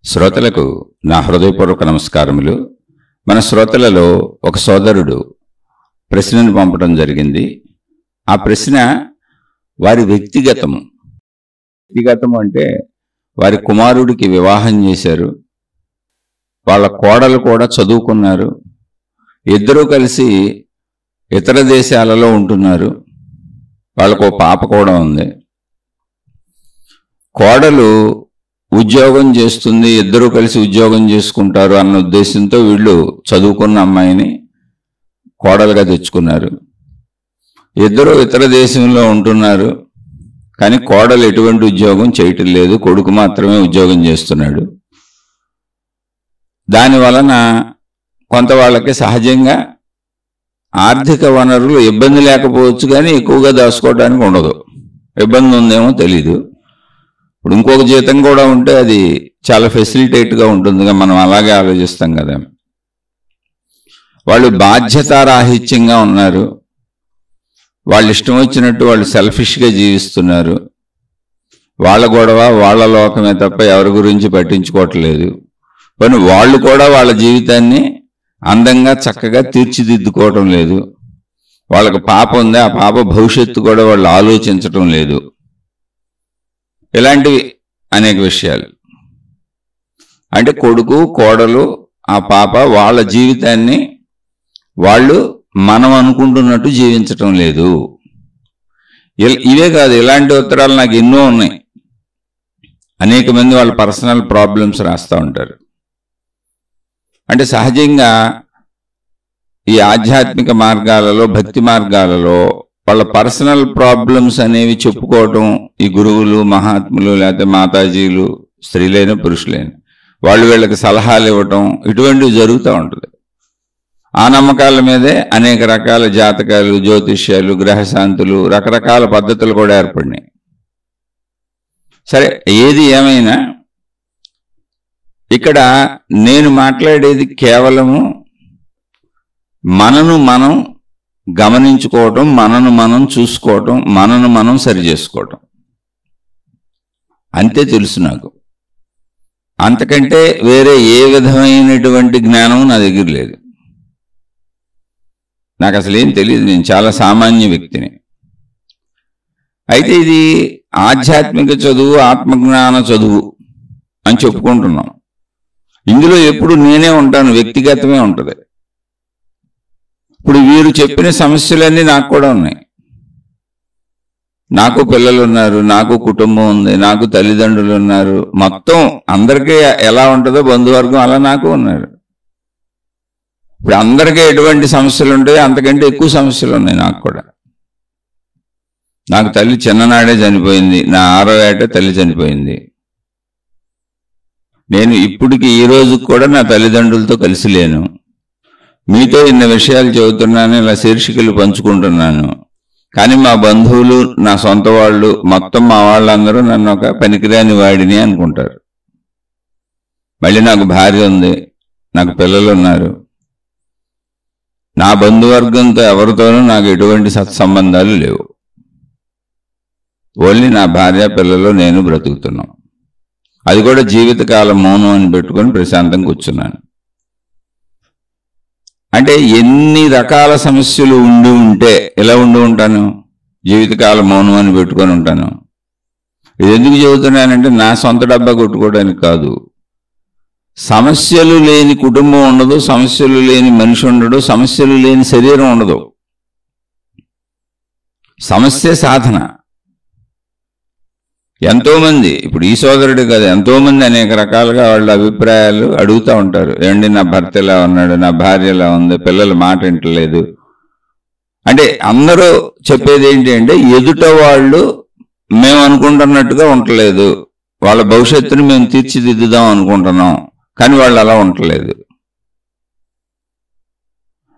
శ్రోతలకు నా హృదయపూర్వక నమస్కారములు. మన శ్రోతలలో ఒక సోదరుడు ప్రశ్నను పంపడం జరిగింది. ఆ ప్రశ్న వారి వ్యక్తిగతము అంటే వారి కుమారుడికి వివాహం చేశారు, వాళ్ళ కోడలు కూడా చదువుకున్నారు, ఇద్దరూ కలిసి ఇతర దేశాలలో ఉంటున్నారు, వాళ్ళకు ఒక పాప కూడా ఉంది. కోడలు ఉద్యోగం చేస్తుంది, ఇద్దరూ కలిసి ఉద్యోగం చేసుకుంటారు అన్న ఉద్దేశంతో వీళ్ళు చదువుకున్న అమ్మాయిని కోడలుగా తెచ్చుకున్నారు. ఇద్దరూ ఇతర దేశంలో ఉంటున్నారు, కానీ కోడలు ఎటువంటి ఉద్యోగం చేయటం లేదు, కొడుకు మాత్రమే ఉద్యోగం చేస్తున్నాడు. దాని వలన కొంత వాళ్ళకి సహజంగా ఆర్థిక వనరులు ఇబ్బంది లేకపోవచ్చు, కానీ ఎక్కువగా దాచుకోవడానికి ఉండదు. ఇబ్బంది ఉందేమో తెలీదు. ఇప్పుడు ఇంకొక జీతం కూడా ఉంటే అది చాలా ఫెసిలిటేట్గా ఉంటుందిగా, మనం అలాగే ఆలోచిస్తాం కదా. వాళ్ళు బాధ్యతారాహిత్యంగా ఉన్నారు, వాళ్ళు ఇష్టం వచ్చినట్టు వాళ్ళు సెల్ఫిష్గా జీవిస్తున్నారు. వాళ్ళ గొడవ వాళ్ళ లోకమే తప్ప ఎవరి గురించి పట్టించుకోవట్లేదు. కానీ వాళ్ళు కూడా వాళ్ళ జీవితాన్ని అందంగా చక్కగా తీర్చిదిద్దుకోవటం లేదు. వాళ్ళకు పాప ఉంది, ఆ పాప భవిష్యత్తు కూడా వాళ్ళు ఆలోచించటం లేదు. ఇలాంటివి అనేక విషయాలు. అంటే కొడుకు కోడలు ఆ పాప వాళ్ళ జీవితాన్ని వాళ్ళు మనం అనుకుంటున్నట్టు జీవించటం లేదు. ఇవే కాదు, ఇలాంటి ఉత్తరాలు నాకు ఎన్నో ఉన్నాయి. అనేక మంది వాళ్ళ పర్సనల్ ప్రాబ్లమ్స్ రాస్తూ ఉంటారు. అంటే సహజంగా ఈ ఆధ్యాత్మిక మార్గాలలో, భక్తి మార్గాలలో వాళ్ళ పర్సనల్ ప్రాబ్లమ్స్ అనేవి చెప్పుకోవటం, ఈ గురువులు, మహాత్ములు, లేకపోతే మాతాజీలు, స్త్రీలైన పురుషులైన వాళ్ళు వీళ్ళకి సలహాలు ఇవ్వటం, ఇటువంటివి జరుగుతూ ఉంటుంది. ఆ నమ్మకాల మీదే అనేక రకాల జాతకాలు, జ్యోతిష్యాలు, గ్రహశాంతులు, రకరకాల పద్ధతులు కూడా ఏర్పడినాయి. సరే, ఏది ఏమైనా ఇక్కడ నేను మాట్లాడేది కేవలము మనను మనం గమనించుకోవటం, మనను మనం చూసుకోవటం, మనను మనం సరి చేసుకోవటం అంతే తెలుసు నాకు. అంతకంటే వేరే ఏ విధమైనటువంటి జ్ఞానం నా దగ్గర లేదు. నాకు అసలు ఏం తెలియదు, నేను చాలా సామాన్య వ్యక్తిని. అయితే ఇది ఆధ్యాత్మిక చదువు, ఆత్మజ్ఞాన చదువు అని చెప్పుకుంటున్నాం. ఇందులో ఎప్పుడు నేనే ఉంటాను, వ్యక్తిగతమే ఉంటుంది. ఇప్పుడు వీరు చెప్పిన సమస్యలన్నీ నాకు కూడా ఉన్నాయి. నాకు పిల్లలు ఉన్నారు, నాకు కుటుంబం ఉంది, నాకు తల్లిదండ్రులు ఉన్నారు. మొత్తం అందరికీ ఎలా ఉంటుందో బంధువర్గం అలా నాకు ఉన్నారు. ఇప్పుడు అందరికీ ఎటువంటి సమస్యలు ఉంటాయో అంతకంటే ఎక్కువ సమస్యలు ఉన్నాయి నాకు కూడా. నాకు తల్లి చిన్ననాడే చనిపోయింది, నా 6వ ఏట తల్లి చనిపోయింది. నేను ఇప్పటికి ఈ రోజు కూడా నా తల్లిదండ్రులతో కలిసి లేను. మీతో ఇన్ని విషయాలు చెబుతున్నాను, ఇలా శీర్షికలు పంచుకుంటున్నాను. కానీ మా బంధువులు, నా సొంత వాళ్ళు, మొత్తం మా వాళ్ళందరూ నన్ను ఒక పనికిరాని వాడిని అనుకుంటారు. మళ్ళీ నాకు భార్య ఉంది, నాకు పిల్లలు ఉన్నారు. నా బంధువర్గంతో ఎవరితోనూ నాకు ఎటువంటి సత్సంబంధాలు లేవు. ఓన్లీ నా భార్య, పిల్లలు, నేను బ్రతుకుతున్నాం. అది కూడా జీవితకాలం మౌనం అని పెట్టుకొని ప్రశాంతంగా కూర్చున్నాను. అంటే ఎన్ని రకాల సమస్యలు ఉండి ఉంటే ఎలా ఉండి ఉంటాను? జీవితకాలం మౌనం అని పెట్టుకొని ఉంటాను. ఇది ఎందుకు చెబుతున్నానంటే నా సొంత డబ్బా కొట్టుకోవడానికి కాదు. సమస్యలు లేని కుటుంబం ఉండదు, సమస్యలు లేని మనిషి ఉండడు, సమస్యలు లేని శరీరం ఉండదు. సమస్య సాధన. ఎంతోమంది, ఇప్పుడు ఈ సోదరుడు కదా, ఎంతోమంది అనేక రకాలుగా వాళ్ళ అభిప్రాయాలు అడుగుతూ ఉంటారు. ఏమండి, నా భర్త ఎలా ఉన్నాడు, నా భార్య ఎలా ఉంది, పిల్లల మాట వింటలేదు. అంటే అందరూ చెప్పేది ఏంటి అంటే, ఎదుట వాళ్ళు మేము అనుకుంటున్నట్టుగా ఉండలేదు, వాళ్ళ భవిష్యత్తుని మేము తీర్చిదిద్దుదాం అనుకుంటున్నాం, కానీ వాళ్ళు అలా ఉండలేదు.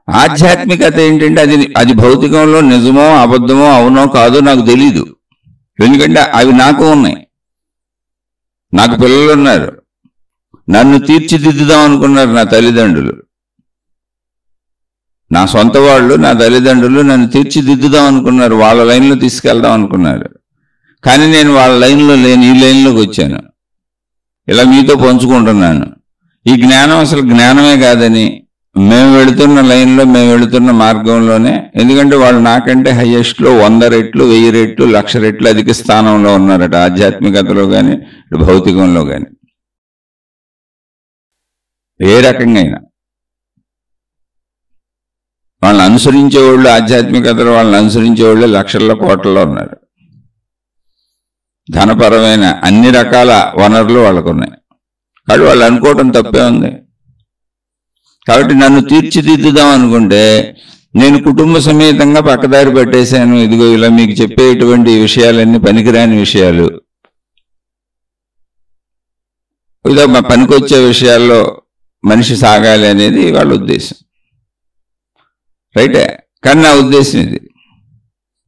ఆధ్యాత్మికత ఏంటంటే అది భౌతికంలో నిజమో అబద్ధమో అవునో కాదో నాకు తెలీదు. ఎందుకంటే అవి నాకు ఉన్నాయి. నాకు పిల్లలు ఉన్నారు, నన్ను తీర్చిదిద్దుదాం అనుకున్నారు నా తల్లిదండ్రులు. నా సొంత వాళ్ళు, నా తల్లిదండ్రులు నన్ను తీర్చిదిద్దుదాం అనుకున్నారు, వాళ్ళ లైన్లో తీసుకెళ్దాం అనుకున్నారు. కానీ నేను వాళ్ళ లైన్లో లేని ఈ లైన్లోకి వచ్చాను. ఇలా మీతో పంచుకుంటున్నాను. ఈ జ్ఞానం అసలు జ్ఞానమే కాదని, మేము వెళుతున్న లైన్లో, మేము వెళుతున్న మార్గంలోనే, ఎందుకంటే వాళ్ళు నాకంటే హైయెస్ట్లో 100 రెట్లు 1000 రెట్లు 1,00,000 రెట్లు అధిక స్థానంలో ఉన్నారట, ఆధ్యాత్మికతలో కానీ భౌతికంలో కానీ, ఏ రకంగా అయినా. వాళ్ళని అనుసరించేవాళ్ళు, ఆధ్యాత్మికతలో వాళ్ళని అనుసరించేవాళ్ళు లక్షల్లో కోట్లలో ఉన్నారు. ధనపరమైన అన్ని రకాల వనరులు వాళ్ళకు ఉన్నాయి. కాబట్టి వాళ్ళు అనుకోవటం తప్పే ఉంది. కాబట్టి నన్ను తీర్చిదిద్దుదాం అనుకుంటే నేను కుటుంబ సమేతంగా పక్కదారి పెట్టేశాను. ఇదిగో ఇలా మీకు చెప్పేటువంటి విషయాలన్నీ పనికిరాని విషయాలు, ఇదో పనికొచ్చే విషయాల్లో మనిషి సాగాలి అనేది వాళ్ళ ఉద్దేశం. రైటే, కానీ నా ఉద్దేశం ఇది.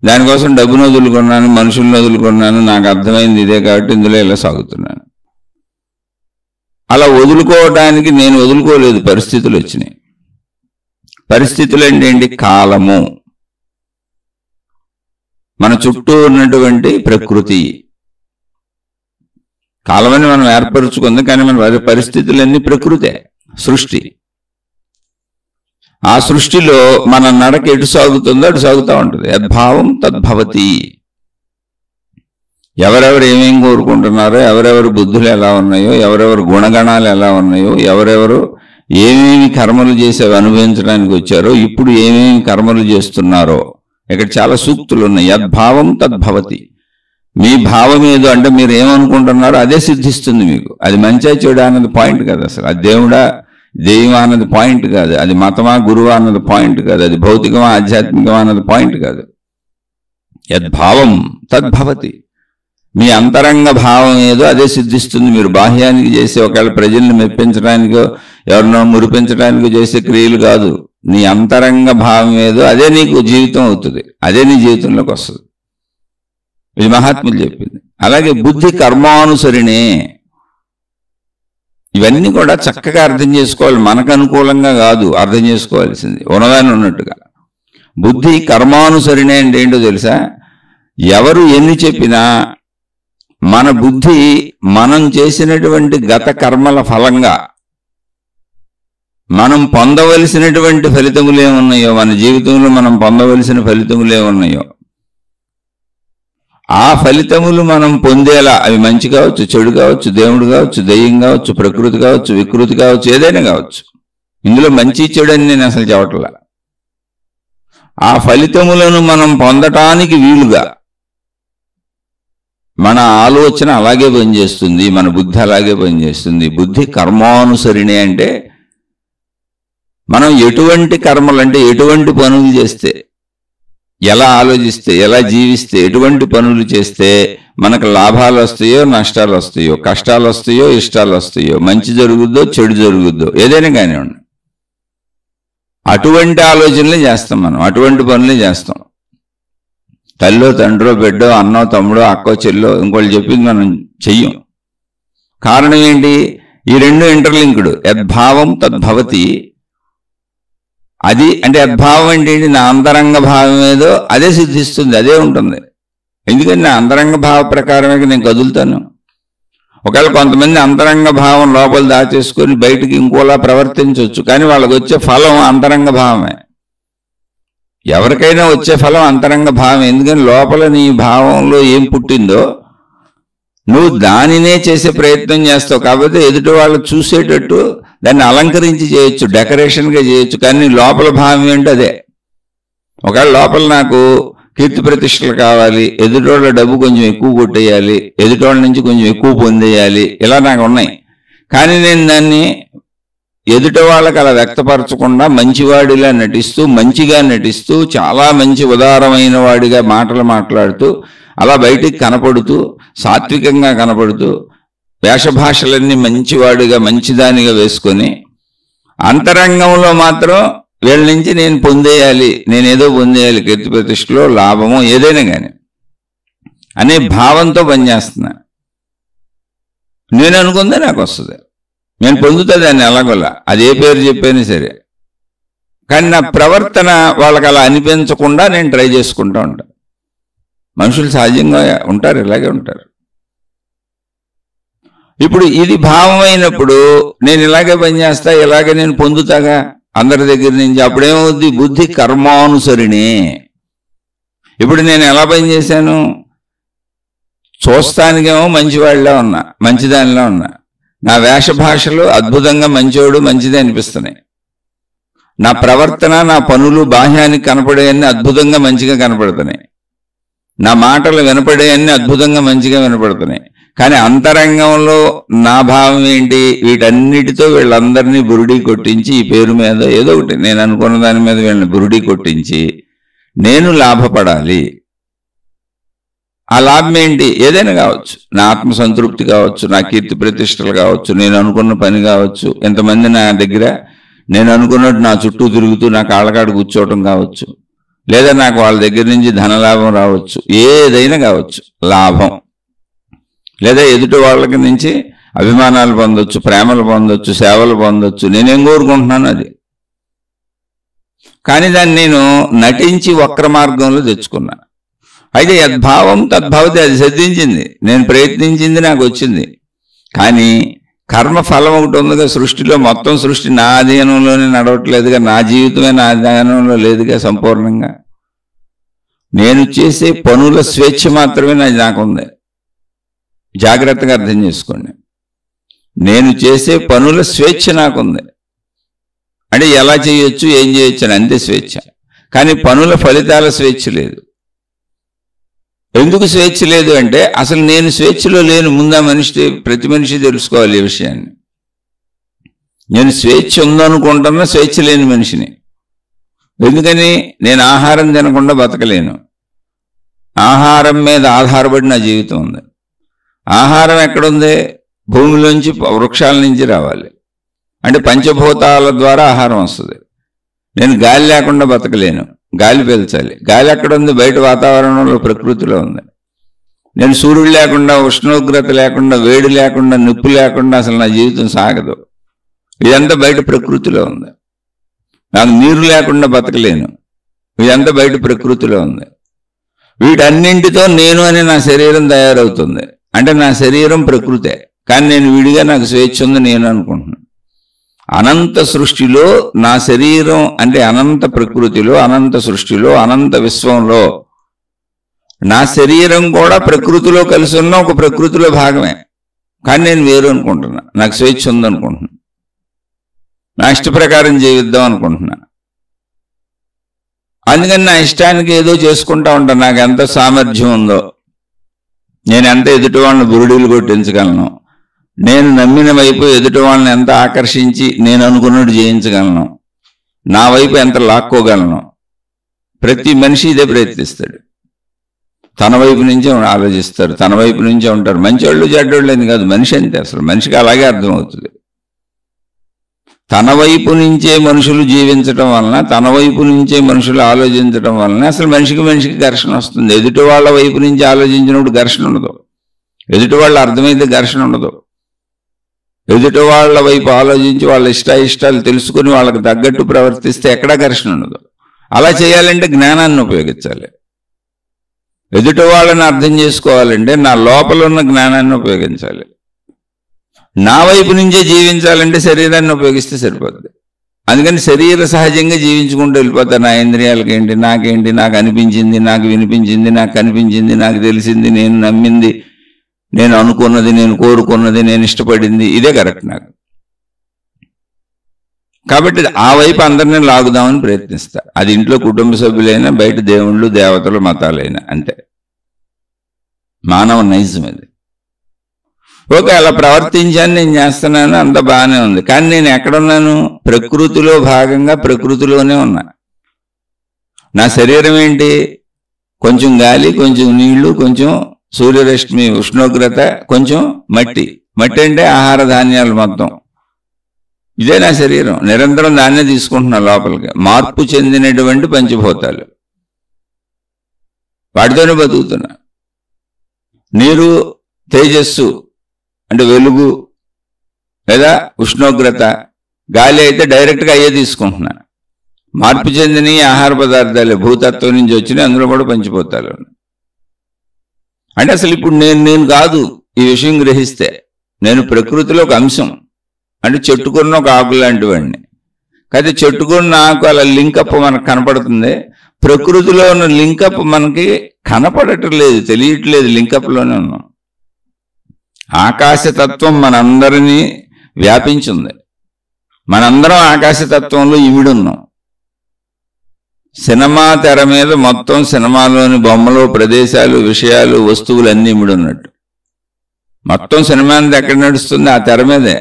దానికోసం డబ్బును వదులుకున్నాను, మనుషులను వదులుకున్నాను, నాకు అర్థమైంది ఇదే కాబట్టి ఇందులో ఇలా సాగుతున్నాను. అలా వదులుకోవడానికి నేను వదులుకోలేదు, పరిస్థితులు వచ్చినాయి. పరిస్థితులు ఏంటి? కాలము, మన చుట్టూ ఉన్నటువంటి ప్రకృతి. కాలమని మనం ఏర్పరుచుకుంది, కానీ మన పరిస్థితులన్నీ ప్రకృతే, సృష్టి. ఆ సృష్టిలో మన నడక ఎటు సాగుతుందో అటు సాగుతూ ఉంటుంది. యద్భావం తద్భవతి. ఎవరెవరు ఏమేం కోరుకుంటున్నారో, ఎవరెవరు బుద్ధులు ఎలా ఉన్నాయో, ఎవరెవరు గుణగణాలు ఎలా ఉన్నాయో, ఎవరెవరు ఏమేమి కర్మలు చేసి అనుభవించడానికి వచ్చారో, ఇప్పుడు ఏమేమి కర్మలు చేస్తున్నారో, ఇక్కడ చాలా సూక్తులు ఉన్నాయి. యద్భావం తద్భవతి. మీ భావం ఏదో అంటే మీరు ఏమనుకుంటున్నారో అదే సిద్ధిస్తుంది మీకు. అది మంచి చెడు అన్నది పాయింట్ కాదు అసలు. అది దేవుడా దెయ్యమా అన్నది పాయింట్ కాదు. అది మతమా గురువా అన్నది పాయింట్ కాదు. అది భౌతికమా ఆధ్యాత్మికమా అన్నది పాయింట్ కాదు. యద్భావం తద్భవతి. మీ అంతరంగ భావం ఏదో అదే సిద్ధిస్తుంది. మీరు బాహ్యానికి చేసే, ఒకవేళ ప్రజల్ని మెప్పించడానికో ఎవరినో మురిపించడానికో చేసే క్రియలు కాదు. నీ అంతరంగ భావం ఏదో అదే నీకు జీవితం అవుతుంది, అదే నీ జీవితంలోకి వస్తుంది. ఇది మహాత్ములు చెప్పింది. అలాగే బుద్ధి కర్మానుసరిణే. ఇవన్నీ కూడా చక్కగా అర్థం చేసుకోవాలి. మనకు అనుకూలంగా కాదు అర్థం చేసుకోవాల్సింది, ఉన్నదాన్ని ఉన్నట్టుగా. బుద్ధి కర్మానుసరిణే అంటే ఏంటో తెలుసా? ఎవరు ఎన్ని చెప్పినా మన బుద్ధి మనం చేసినటువంటి గత కర్మల ఫలంగా మనం పొందవలసినటువంటి ఫలితములు ఏమున్నాయో, మన జీవితంలో మనం పొందవలసిన ఫలితములు ఏమున్నాయో, ఆ ఫలితములు మనం పొందేలా, అవి మంచి కావచ్చు, చెడు కావచ్చు, దేవుడు కావచ్చు, దెయ్యం కావచ్చు, ప్రకృతి కావచ్చు, వికృతి కావచ్చు, ఏదైనా కావచ్చు. ఇందులో మంచి చెడు అని నేను అసలు చెప్పట్లా. ఆ ఫలితములను మనం పొందటానికి వీలుగా మన ఆలోచన అలాగే పనిచేస్తుంది, మన బుద్ధి అలాగే పనిచేస్తుంది. బుద్ధి కర్మానుసరిణే అంటే మనం ఎటువంటి కర్మలు, అంటే ఎటువంటి పనులు చేస్తే, ఎలా ఆలోచిస్తే, ఎలా జీవిస్తే, ఎటువంటి పనులు చేస్తే మనకు లాభాలు వస్తాయో నష్టాలు వస్తాయో, కష్టాలు వస్తాయో ఇష్టాలు వస్తాయో, మంచి జరుగుద్దో చెడు జరుగుద్దో, ఏదైనా కానివ్వండి, అటువంటి ఆలోచనలే చేస్తాం మనం, అటువంటి పనులే చేస్తాం. తల్లో తండ్రో బిడ్డో అన్నో తమ్ముడో అక్కో చెల్లో ఇంకోళ్ళు చెప్పింది మనం చెయ్యం. కారణం ఏంటి? ఈ రెండు ఇంటర్లింక్డ్. యద్భావం తద్భవతి. అది అంటే యద్భావం అంటే ఏంటి? నా అంతరంగ భావం ఏదో అదే సిద్ధిస్తుంది, అదే ఉంటుంది. ఎందుకంటే నా అంతరంగ భావ ప్రకారమే నేను కదులుతాను. ఒకవేళ కొంతమంది అంతరంగ భావం లోపల దాచేసుకొని బయటికి ఇంకోలా ప్రవర్తించవచ్చు, కానీ వాళ్ళకి వచ్చే ఫలం అంతరంగ భావమే. ఎవరికైనా వచ్చే ఫలం అంతరంగ భావం. ఎందుకని లోపల నీ భావంలో ఏం పుట్టిందో నువ్వు దానినే చేసే ప్రయత్నం చేస్తావు. కాబట్టి ఎదుటి వాళ్ళు చూసేటట్టు దాన్ని అలంకరించి చేయొచ్చు, డెకరేషన్గా చేయొచ్చు, కానీ లోపల భావం ఏంటో అదే. ఒకవేళ లోపల నాకు కీర్తి ప్రతిష్టలు కావాలి, ఎదుటోళ్ళ డబ్బు కొంచెం ఎక్కువ కొట్టేయాలి, ఎదుటోళ్ళ నుంచి కొంచెం ఎక్కువ పొందేయాలి, ఇలా నాకు ఉన్నాయి. కానీ నేను దాన్ని ఎదుట వాళ్ళకి అలా వ్యక్తపరచకుండా మంచివాడిలా నటిస్తూ, మంచిగా నటిస్తూ, చాలా మంచి ఉదారమైన వాడిగా మాటలు మాట్లాడుతూ, అలా బయటికి కనపడుతూ, సాత్వికంగా కనపడుతూ, వేషభాషలన్నీ మంచివాడిగా మంచిదానిగా వేసుకొని, అంతరంగంలో మాత్రం వీళ్ళ నుంచి నేను పొందేయాలి, నేనేదో పొందేయాలి, కీర్తి ప్రతిష్టలో లాభమో ఏదైనా కానీ అనే భావంతో పనిచేస్తున్నా. నేను అనుకుందే నాకు వస్తుంది, నేను పొందుతా దాన్ని ఎలాగోలా, అది ఏ పేరు చెప్పైనా సరే. కానీ నా ప్రవర్తన వాళ్ళకి అలా అనిపించకుండా నేను ట్రై చేసుకుంటూ ఉంటాను. మనుషులు సహజంగా ఉంటారు, ఇలాగే ఉంటారు. ఇప్పుడు ఇది భావం అయినప్పుడు నేను ఇలాగే పనిచేస్తా, ఇలాగే నేను పొందుతాగా అందరి దగ్గర నుంచి. అప్పుడేమవుద్ది? బుద్ధి కర్మానుసరిణే. ఇప్పుడు నేను ఎలా పనిచేశాను? చూస్తానికేమో మంచివాళ్ళలో ఉన్నా, మంచిదానిలో ఉన్నా. నా వేష భాషలు అద్భుతంగా మంచివాడు మంచిదే అనిపిస్తున్నాయి. నా ప్రవర్తన, నా పనులు బాహ్యానికి కనపడేవన్నీ అద్భుతంగా మంచిగా కనపడుతున్నాయి. నా మాటలు వినపడేవన్నీ అద్భుతంగా మంచిగా వినపడుతున్నాయి. కానీ అంతరంగంలో నా భావం ఏంటి? వీటన్నిటితో వీళ్ళందరినీ బురుడీ కొట్టించి, ఈ పేరు మీద ఏదో ఒకటి నేను అనుకున్న దాని మీద వీళ్ళని బురుడీ కొట్టించి నేను లాభపడాలి. ఆ లాభం ఏంటి? ఏదైనా కావచ్చు. నా ఆత్మ సంతృప్తి కావచ్చు, నా కీర్తి ప్రతిష్టలు కావచ్చు, నేను అనుకున్న పని కావచ్చు, ఎంతమంది నా దగ్గర నేను అనుకున్నట్టు నా చుట్టూ తిరుగుతూ నా కాళ్ళకాడు కూర్చోవటం కావచ్చు, లేదా నాకు వాళ్ళ దగ్గర నుంచి ధనలాభం రావచ్చు, ఏదైనా కావచ్చు లాభం. లేదా ఎదుటి వాళ్ళకి నుంచి అభిమానాలు పొందొచ్చు, ప్రేమలు పొందొచ్చు, సేవలు పొందొచ్చు. నేనేం కోరుకుంటున్నాను అది. కానీ దాన్ని నేను నటించి వక్ర మార్గంలో తెచ్చుకున్నా. అయితే యద్భావం తద్భావతి, అది సిద్ధించింది. నేను ప్రయత్నించింది, నాకు వచ్చింది. కానీ కర్మ ఫలం ఒకటి ఉందిగా సృష్టిలో. మొత్తం సృష్టి నా అధీనంలోనే నడవట్లేదుగా, నా జీవితమే నా అధీనంలో లేదుగా సంపూర్ణంగా. నేను చేసే పనుల స్వేచ్ఛ మాత్రమే నాకుంది. జాగ్రత్తగా అర్థం చేసుకోండి. నేను చేసే పనుల స్వేచ్ఛ నాకుంది. అంటే ఎలా చేయొచ్చు, ఏం చేయొచ్చు అని అంతే స్వేచ్ఛ. కానీ పనుల ఫలితాల స్వేచ్ఛ లేదు. ఎందుకు స్వేచ్ఛ లేదు అంటే అసలు నేను స్వేచ్ఛలో లేను. ముందు ప్రతి మనిషి తెలుసుకోవాలి ఈ విషయాన్ని. నేను స్వేచ్ఛ ఉందనుకుంటున్నా స్వేచ్ఛ లేని మనిషిని. ఎందుకని? నేను ఆహారం తినకుండా బతకలేను. ఆహారం మీద ఆధారపడి నా జీవితం ఉంది. ఆహారం ఎక్కడుంది? భూమిలోంచి, వృక్షాల నుంచి రావాలి. అంటే పంచభూతాల ద్వారా ఆహారం వస్తుంది. నేను గాలి లేకుండా బతకలేను, గాలి పీల్చాలి. గాలి ఎక్కడుంది? బయట వాతావరణంలో, ప్రకృతిలో ఉంది. నేను సూర్యుడు లేకుండా, ఉష్ణోగ్రత లేకుండా, వేడి లేకుండా, నిప్పు లేకుండా అసలు నా జీవితం సాగదు. ఇదంతా బయట ప్రకృతిలో ఉంది. నాకు నీరు లేకుండా బతకలేను. ఇదంతా బయట ప్రకృతిలో ఉంది. వీటన్నింటితో నేను అని నా శరీరం తయారవుతుంది. అంటే నా శరీరం ప్రకృతే. కానీ నేను విడిగా నాకు స్వేచ్ఛ ఉంది నేను అనుకుంటున్నాను. అనంత సృష్టిలో నా శరీరం అంటే అనంత ప్రకృతిలో, అనంత సృష్టిలో, అనంత విశ్వంలో నా శరీరం కూడా ప్రకృతిలో కలిసి ఉన్న ఒక ప్రకృతిలో భాగమే. కానీ నేను వేరు అనుకుంటున్నా. నాకు స్వేచ్ఛ ఉందనుకుంటున్నా. నా ఇష్ట ప్రకారం జీవిద్దాం అనుకుంటున్నా. అందుకని నా ఇష్టానికి ఏదో చేసుకుంటా ఉంటాను. నాకు ఎంత సామర్థ్యం ఉందో, నేను ఎంత ఎదుటి వాళ్ళని బురుడీలు కొట్టించగలను, నేను నమ్మిన వైపు ఎదుటి వాళ్ళని ఎంత ఆకర్షించి నేను అనుకున్నట్టు చేయించగలను, నా వైపు ఎంత లాక్కోగలను. ప్రతి మనిషి ఇదే ప్రయత్నిస్తాడు. తన వైపు నుంచే ఆలోచిస్తారు, తన వైపు నుంచే ఉంటారు. మంచివాళ్ళు చెడ్డోళ్ళు అని కాదు, మనిషి అంతే. అసలు మనిషికి అలాగే అర్థమవుతుంది. తన వైపు నుంచే మనుషులు జీవించడం వలన, తన వైపు నుంచే మనుషులు ఆలోచించడం వలన అసలు మనిషికి ఘర్షణ వస్తుంది. ఎదుటి వాళ్ళ వైపు నుంచి ఆలోచించినప్పుడు ఘర్షణ ఉండదు. ఎదుటి వాళ్ళ అర్థమైతే ఘర్షణ ఉండదు. ఎదుటి వాళ్ళ వైపు ఆలోచించి వాళ్ళ ఇష్టాలు తెలుసుకుని వాళ్ళకి తగ్గట్టు ప్రవర్తిస్తే ఎక్కడా ఘర్షణ ఉండదు. అలా చేయాలంటే జ్ఞానాన్ని ఉపయోగించాలి. ఎదుటి వాళ్ళని అర్థం చేసుకోవాలంటే నా లోపల ఉన్న జ్ఞానాన్ని ఉపయోగించాలి. నా వైపు నుంచే జీవించాలంటే శరీరాన్ని ఉపయోగిస్తే సరిపోతుంది. అందుకని శరీర సహజంగా జీవించుకుంటూ వెళ్ళిపోతాను. నా ఇంద్రియాలకి ఏంటి, నాకేంటి, నాకు అనిపించింది, నాకు వినిపించింది, నాకు కనిపించింది, నాకు తెలిసింది, నేను నమ్మింది, నేను అనుకున్నది, నేను కోరుకున్నది, నేను ఇష్టపడింది, ఇదే కరెక్ట్ నాకు. కాబట్టి ఆ వైపు అందరినీ లాగుదామని ప్రయత్నిస్తా. అది ఇంట్లో కుటుంబ సభ్యులైనా, బయట దేవుళ్ళు, దేవతలు, మతాలైనా అంతే. మానవ నైజం అది. ఓకే, అలా ప్రవర్తించాను, నేను చేస్తున్నాను, అంత బాగానే ఉంది. కానీ నేను ఎక్కడున్నాను? ప్రకృతిలో భాగంగా ప్రకృతిలోనే ఉన్నా. నా శరీరం ఏంటి? కొంచెం గాలి, కొంచెం నీళ్లు, కొంచెం సూర్యరశ్మి, ఉష్ణోగ్రత, కొంచెం మట్టి. మట్టి అంటే ఆహార ధాన్యాలు మొత్తం. ఇదే నా శరీరం. నిరంతరం దాన్నే తీసుకుంటున్నా లోపలికి. మార్పు చెందినటువంటి పంచభూతాలు, వాటితోనే బతుకుతున్నా. నీరు, తేజస్సు అంటే వెలుగు లేదా ఉష్ణోగ్రత, గాలి అయితే డైరెక్ట్గా అయ్యే తీసుకుంటున్నా. మార్పు చెందిన ఆహార పదార్థాలు భూతత్వం నుంచి వచ్చినాయి, అందులో కూడా పంచిపోతాలు. అంటే అసలు ఇప్పుడు నేను కాదు ఈ విషయం గ్రహిస్తే. నేను ప్రకృతిలో ఒక అంశం. అంటే చెట్టుకున్న ఒక ఆకు లాంటి వాడిని. అయితే చెట్టుకున్న ఆకు అలా లింకప్ మనకు కనపడుతుంది. ప్రకృతిలో ఉన్న లింకప్ మనకి కనపడటం లేదు, తెలియట్లేదు, లింకప్లోనే ఉన్నాం. ఆకాశతత్వం మనందరినీ వ్యాపించింది. మనందరం ఆకాశతత్వంలో ఇమిడి ఉన్నాం. సినిమా తెర మీద మొత్తం సినిమాలోని బొమ్మలు, ప్రదేశాలు, విషయాలు, వస్తువులు అన్నీ ఇమిడి ఉన్నట్టు. మొత్తం సినిమా అంతా ఎక్కడ నడుస్తుంది? ఆ తెర మీదే.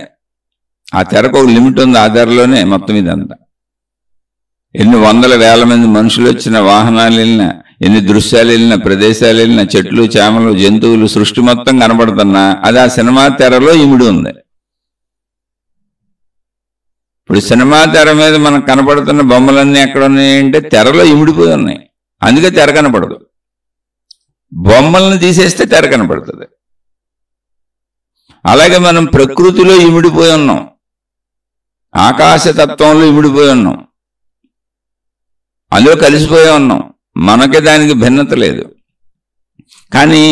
ఆ తెరకు ఒక లిమిట్ ఉంది, ఆ తెరలోనే మొత్తం ఇదంతా. ఎన్ని వందల వేల మంది మనుషులు వచ్చిన, వాహనాలు వెళ్ళినా, ఎన్ని దృశ్యాలు వెళ్ళినా, ప్రదేశాలు వెళ్ళినా, చెట్లు, చేమలు, జంతువులు, సృష్టి మొత్తం కనబడుతున్నా అది ఆ సినిమా తెరలో ఇమిడి ఉంది. ఇప్పుడు సినిమా తెర మీద మనకు కనపడుతున్న బొమ్మలన్నీ ఎక్కడ ఉన్నాయంటే తెరలో ఇమిడిపోయి ఉన్నాయి. అందుకే తెర కనపడదు. బొమ్మలను తీసేస్తే తెర కనపడుతుంది. అలాగే మనం ప్రకృతిలో ఇమిడిపోయి ఉన్నాం, ఆకాశతత్వంలో ఇమిడిపోయి ఉన్నాం, అందులో కలిసిపోయి ఉన్నాం. మనకే దానికి భిన్నత లేదు. కానీ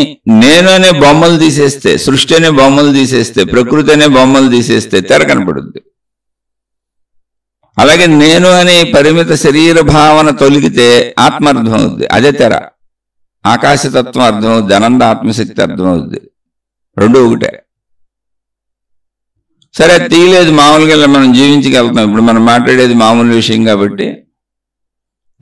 నేను అనే బొమ్మలు తీసేస్తే, సృష్టి అనే బొమ్మలు తీసేస్తే, ప్రకృతి అనే బొమ్మలు తీసేస్తే తెర కనపడుద్ది. అలాగే నేను అనే పరిమిత శరీర భావన తొలగితే ఆత్మ అర్థమవుద్ది, అదే తెర. ఆకాశతత్వం అర్థమవుద్ది, అనంత ఆత్మశక్తి అర్థమవుద్ది. రెండు ఒకటే. సరే, తీయలేదు, మామూలుగా మనం జీవించగలుగుతాం. ఇప్పుడు మనం మాట్లాడేది మామూలు విషయం కాబట్టి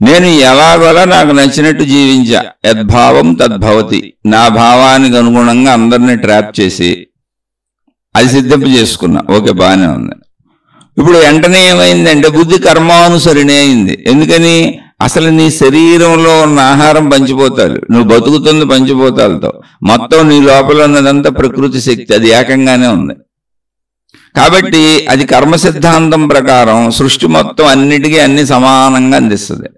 నేను ఎలాగోలా నాకు నచ్చినట్టు జీవించా. యద్భావం తద్భవతి. నా భావానికి అనుగుణంగా అందరినీ ట్రాప్ చేసి అది సిద్ధింప చేసుకున్నా. ఓకే, బాగానే ఉంది. ఇప్పుడు వెంటనే ఏమైందంటే బుద్ధి కర్మానుసరిణే అయింది. ఎందుకని? అసలు నీ శరీరంలో ఉన్న ఆహారం పంచిపోతాలు, నువ్వు బతుకుతుంది పంచిపోతాలతో. మొత్తం నీ లోపల ఉన్నదంతా ప్రకృతి శక్తి, అది ఏకంగానే ఉంది. కాబట్టి అది కర్మ సిద్ధాంతం ప్రకారం సృష్టి మొత్తం అన్నిటికీ అన్ని సమానంగా అందిస్తుంది.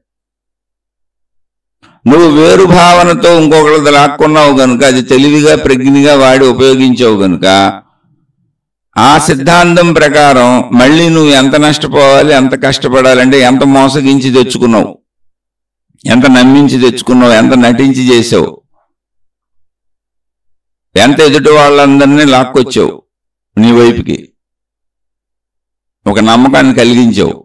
నువ్వు వేరు భావనతో ఇంకొకరిది లాక్కున్నావు కనుక, అది తెలివిగా ప్రజ్ఞగా వాడి ఉపయోగించావు కనుక, ఆ సిద్ధాంతం ప్రకారం మళ్ళీ నువ్వు ఎంత నష్టపోవాలి, ఎంత కష్టపడాలంటే ఎంత మోసగించి తెచ్చుకున్నావు, ఎంత నమ్మించి తెచ్చుకున్నావు, ఎంత నటించి చేసావు, ఎంత ఎదుటి వాళ్ళందరినీ లాక్కొచ్చావు నీ వైపుకి, ఒక నమ్మకాన్ని కలిగించావు,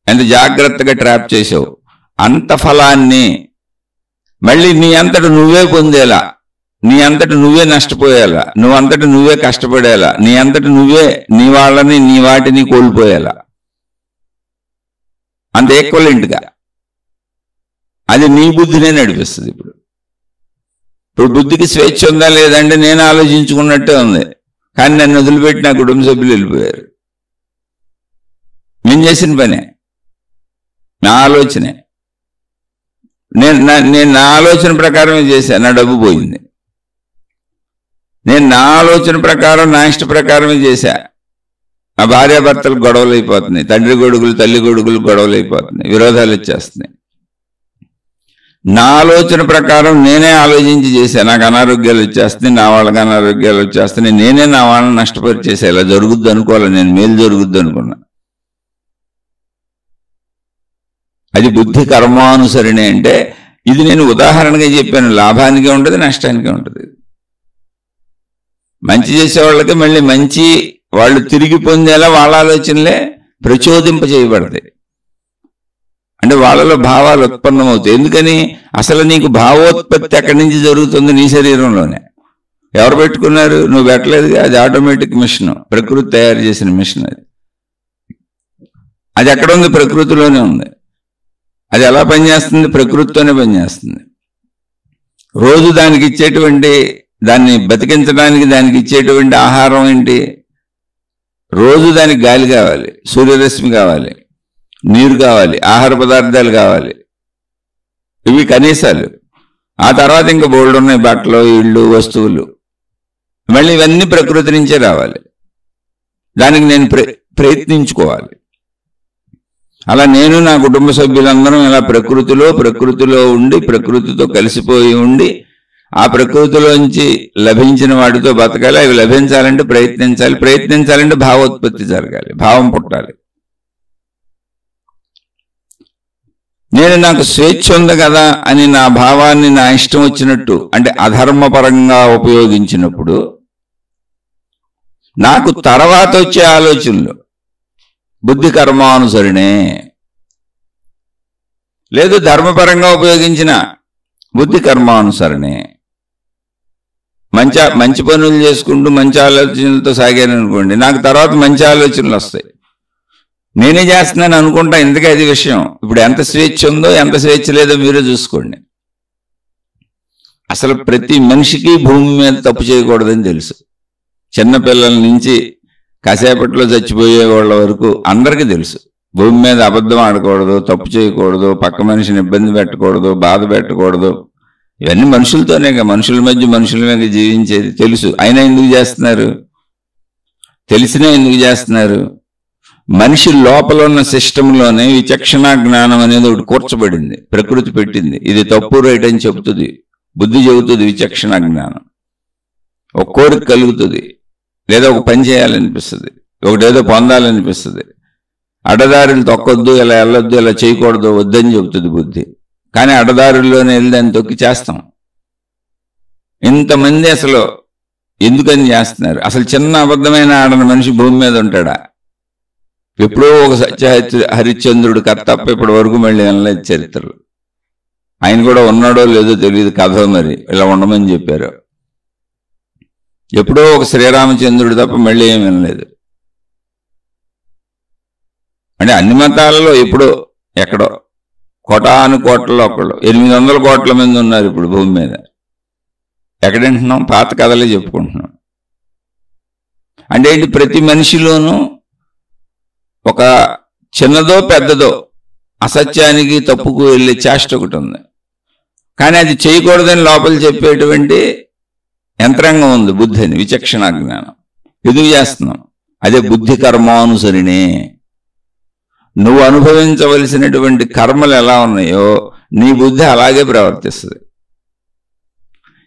ఎంత జాగ్రత్తగా ట్రాప్ చేసావు. అంత ఫలాన్ని మళ్ళీ నీ అంతట నువ్వే పొందేలా, నీ అంతట నువ్వే నష్టపోయేలా, నువ్వంతట నువ్వే కష్టపడేలా, నీ అంతట నువ్వే నీ వాళ్ళని నీ వాటిని కోల్పోయేలా, అంత ఈక్వలెంట్గా అది నీ బుద్ధినే నడిపిస్తుంది. ఇప్పుడు బుద్ధికి స్వేచ్ఛ ఉందా లేదంటే నేను ఆలోచించుకున్నట్టే ఉంది. కానీ నన్ను వదిలిపెట్టి నా కుటుంబ సభ్యులు వెళ్ళిపోయారు. నేను చేసిన పనే, నా ఆలోచనే. నేను నా ఆలోచన ప్రకారమే చేశాను, నా డబ్బు పోయింది. నేను నా ఆలోచన ప్రకారం, నా ఇష్ట ప్రకారమే చేశా. నా భార్యాభర్తలు గొడవలు అయిపోతున్నాయి, తండ్రి కొడుకులు తల్లి కొడుకులు గొడవలు అయిపోతున్నాయి, విరోధాలు వచ్చేస్తున్నాయి. నా ఆలోచన ప్రకారం నేనే ఆలోచించి చేశా. నాకు అనారోగ్యాలు వచ్చేస్తున్నాయి, నా వాళ్ళకి అనారోగ్యాలు వచ్చేస్తున్నాయి, నేనే నా వాళ్ళని నష్టపరిచేసా. ఇలా జరుగుద్ది అనుకోవాలి, నేను మేలు జరుగుద్ది అనుకున్నా. అది బుద్ధి కర్మానుసరిణే. అంటే ఇది నేను ఉదాహరణగా చెప్పాను. లాభానికి ఉంటుంది, నష్టానికి ఉంటుంది. మంచి చేసేవాళ్ళకి మళ్ళీ మంచి వాళ్ళు తిరిగి పొందేలా వాళ్ళ ఆలోచనలే ప్రచోదింప చేయబడతాయి. అంటే వాళ్ళలో భావాలు ఉత్పన్నమవుతాయి. ఎందుకని? అసలు నీకు భావోత్పత్తి ఎక్కడి నుంచి జరుగుతుంది? నీ శరీరంలోనే. ఎవరు పెట్టుకున్నారు? నువ్వు పెట్టలేదుగా. అది ఆటోమేటిక్ మిషన్, ప్రకృతి తయారు చేసిన మిషన్. అది ఎక్కడ ఉంది? ప్రకృతిలోనే ఉంది. అది ఎలా పనిచేస్తుంది? ప్రకృతితోనే పనిచేస్తుంది. రోజు దానికి ఇచ్చేటువంటి, దాన్ని బతికించడానికి దానికి ఇచ్చేటువంటి ఆహారం ఏంటి? రోజు దానికి గాలి కావాలి, సూర్యరశ్మి కావాలి, నీరు కావాలి, ఆహార పదార్థాలు కావాలి. ఇవి కనీసాలు. ఆ తర్వాత ఇంకా బోల్డ్ ఉన్నాయి, బట్టలు, ఇళ్ళు, వస్తువులు. మళ్ళీ ఇవన్నీ ప్రకృతి నుంచే రావాలి. దానికి నేను ప్రయత్నించుకోవాలి. అలా నేను నా కుటుంబ సభ్యులందరం ఇలా ప్రకృతిలో ఉండి, ప్రకృతితో కలిసిపోయి ఉండి, ఆ ప్రకృతిలోంచి లభించిన వాటితో బతకాలి. అవి లభించాలంటే ప్రయత్నించాలంటే భావోత్పత్తి జరగాలి, భావం పుట్టాలి. నేను నాకు స్వేచ్ఛ ఉంది కదా అని నా భావాన్ని నా ఇష్టం వచ్చినట్టు, అంటే అధర్మపరంగా ఉపయోగించినప్పుడు నాకు తర్వాత వచ్చే ఆలోచనలు బుద్ధి కర్మానుసరినే, లేదు ధర్మపరంగా ఉపయోగించిన బుద్ధి కర్మానుసరణే. మంచి పనులు చేసుకుంటూ మంచి ఆలోచనలతో సాగాను అనుకోండి, నాకు తర్వాత మంచి ఆలోచనలు వస్తాయి. నేనే చేస్తున్నాను అనుకుంటా, ఎందుకే అది విషయం. ఇప్పుడు ఎంత స్వేచ్ఛ ఉందో ఎంత స్వేచ్ఛ లేదో మీరే చూసుకోండి. అసలు ప్రతి మనిషికి భూమి మీద తప్పు చేయకూడదని తెలుసు. చిన్నపిల్లల నుంచి కాసేపట్లో చచ్చిపోయే వాళ్ళ వరకు అందరికీ తెలుసు. భూమి మీద అబద్ధం ఆడకూడదు, తప్పు చేయకూడదు, పక్క మనిషిని ఇబ్బంది పెట్టకూడదు, బాధ పెట్టకూడదు. ఇవన్నీ మనుషులతోనే, మనుషుల మీద జీవించేది తెలుసు. అయినా ఎందుకు చేస్తున్నారు? తెలిసినా ఎందుకు చేస్తున్నారు? మనిషి లోపల ఉన్న సిస్టంలోనే విచక్షణ జ్ఞానం అనేది ఒకటి కూర్చబడింది, ప్రకృతి పెట్టింది. ఇది తప్పు రైట్ అని చెబుతుంది, బుద్ధి చెబుతుంది. విచక్షణ జ్ఞానం ఒక కోరిక కలుగుతుంది, లేదా ఒక పని చేయాలనిపిస్తుంది, ఒకటేదో పొందాలనిపిస్తుంది. అడ్డదారులు తొక్కొద్దు, ఇలా వెళ్ళొద్దు, ఇలా చేయకూడదు, వద్దని చెబుతుంది బుద్ధి. కానీ అడ్డదారుల్లోనే వెళ్ళి దాన్ని తొక్కి చేస్తాం. ఇంతమంది అసలు ఎందుకని చేస్తున్నారు? అసలు చిన్న అబద్ధమైన ఆడని మనిషి భూమి మీద ఉంటాడా? ఎప్పుడో ఒక సత్య హరిశ్చంద్రుడు కథ తప్ప ఇప్పటి వరకు మళ్ళీ వినలేదు చరిత్రలో. ఆయన కూడా ఉన్నాడో లేదో తెలియదు, కథ మరి ఇలా ఉండమని చెప్పారు. ఎప్పుడో ఒక శ్రీరామచంద్రుడు తప్ప మళ్ళీ ఏం వినలేదు. అంటే అన్ని మతాలలో ఎప్పుడో ఎక్కడో కోటాను కోట్లలో ఒకళ్ళు 800 కోట్ల మంది ఉన్నారు ఇప్పుడు భూమి మీద. ఎక్కడంటున్నాం? పాత కథలే చెప్పుకుంటున్నాం. అంటే ఏంటి? ప్రతి మనిషిలోనూ ఒక చిన్నదో పెద్దదో అసత్యానికి తప్పుకు వెళ్ళే చేష్ట ఒకటి ఉంది. కానీ అది చేయకూడదని లోపల చెప్పేటువంటి యంత్రాంగం ఉంది, బుద్ధి అని, విచక్షణ జ్ఞానం. ఎదుగు చేస్తున్నాం. అదే బుద్ధి కర్మానుసరినే. నువ్వు అనుభవించవలసినటువంటి కర్మలు ఎలా ఉన్నాయో నీ బుద్ధి అలాగే ప్రవర్తిస్తుంది.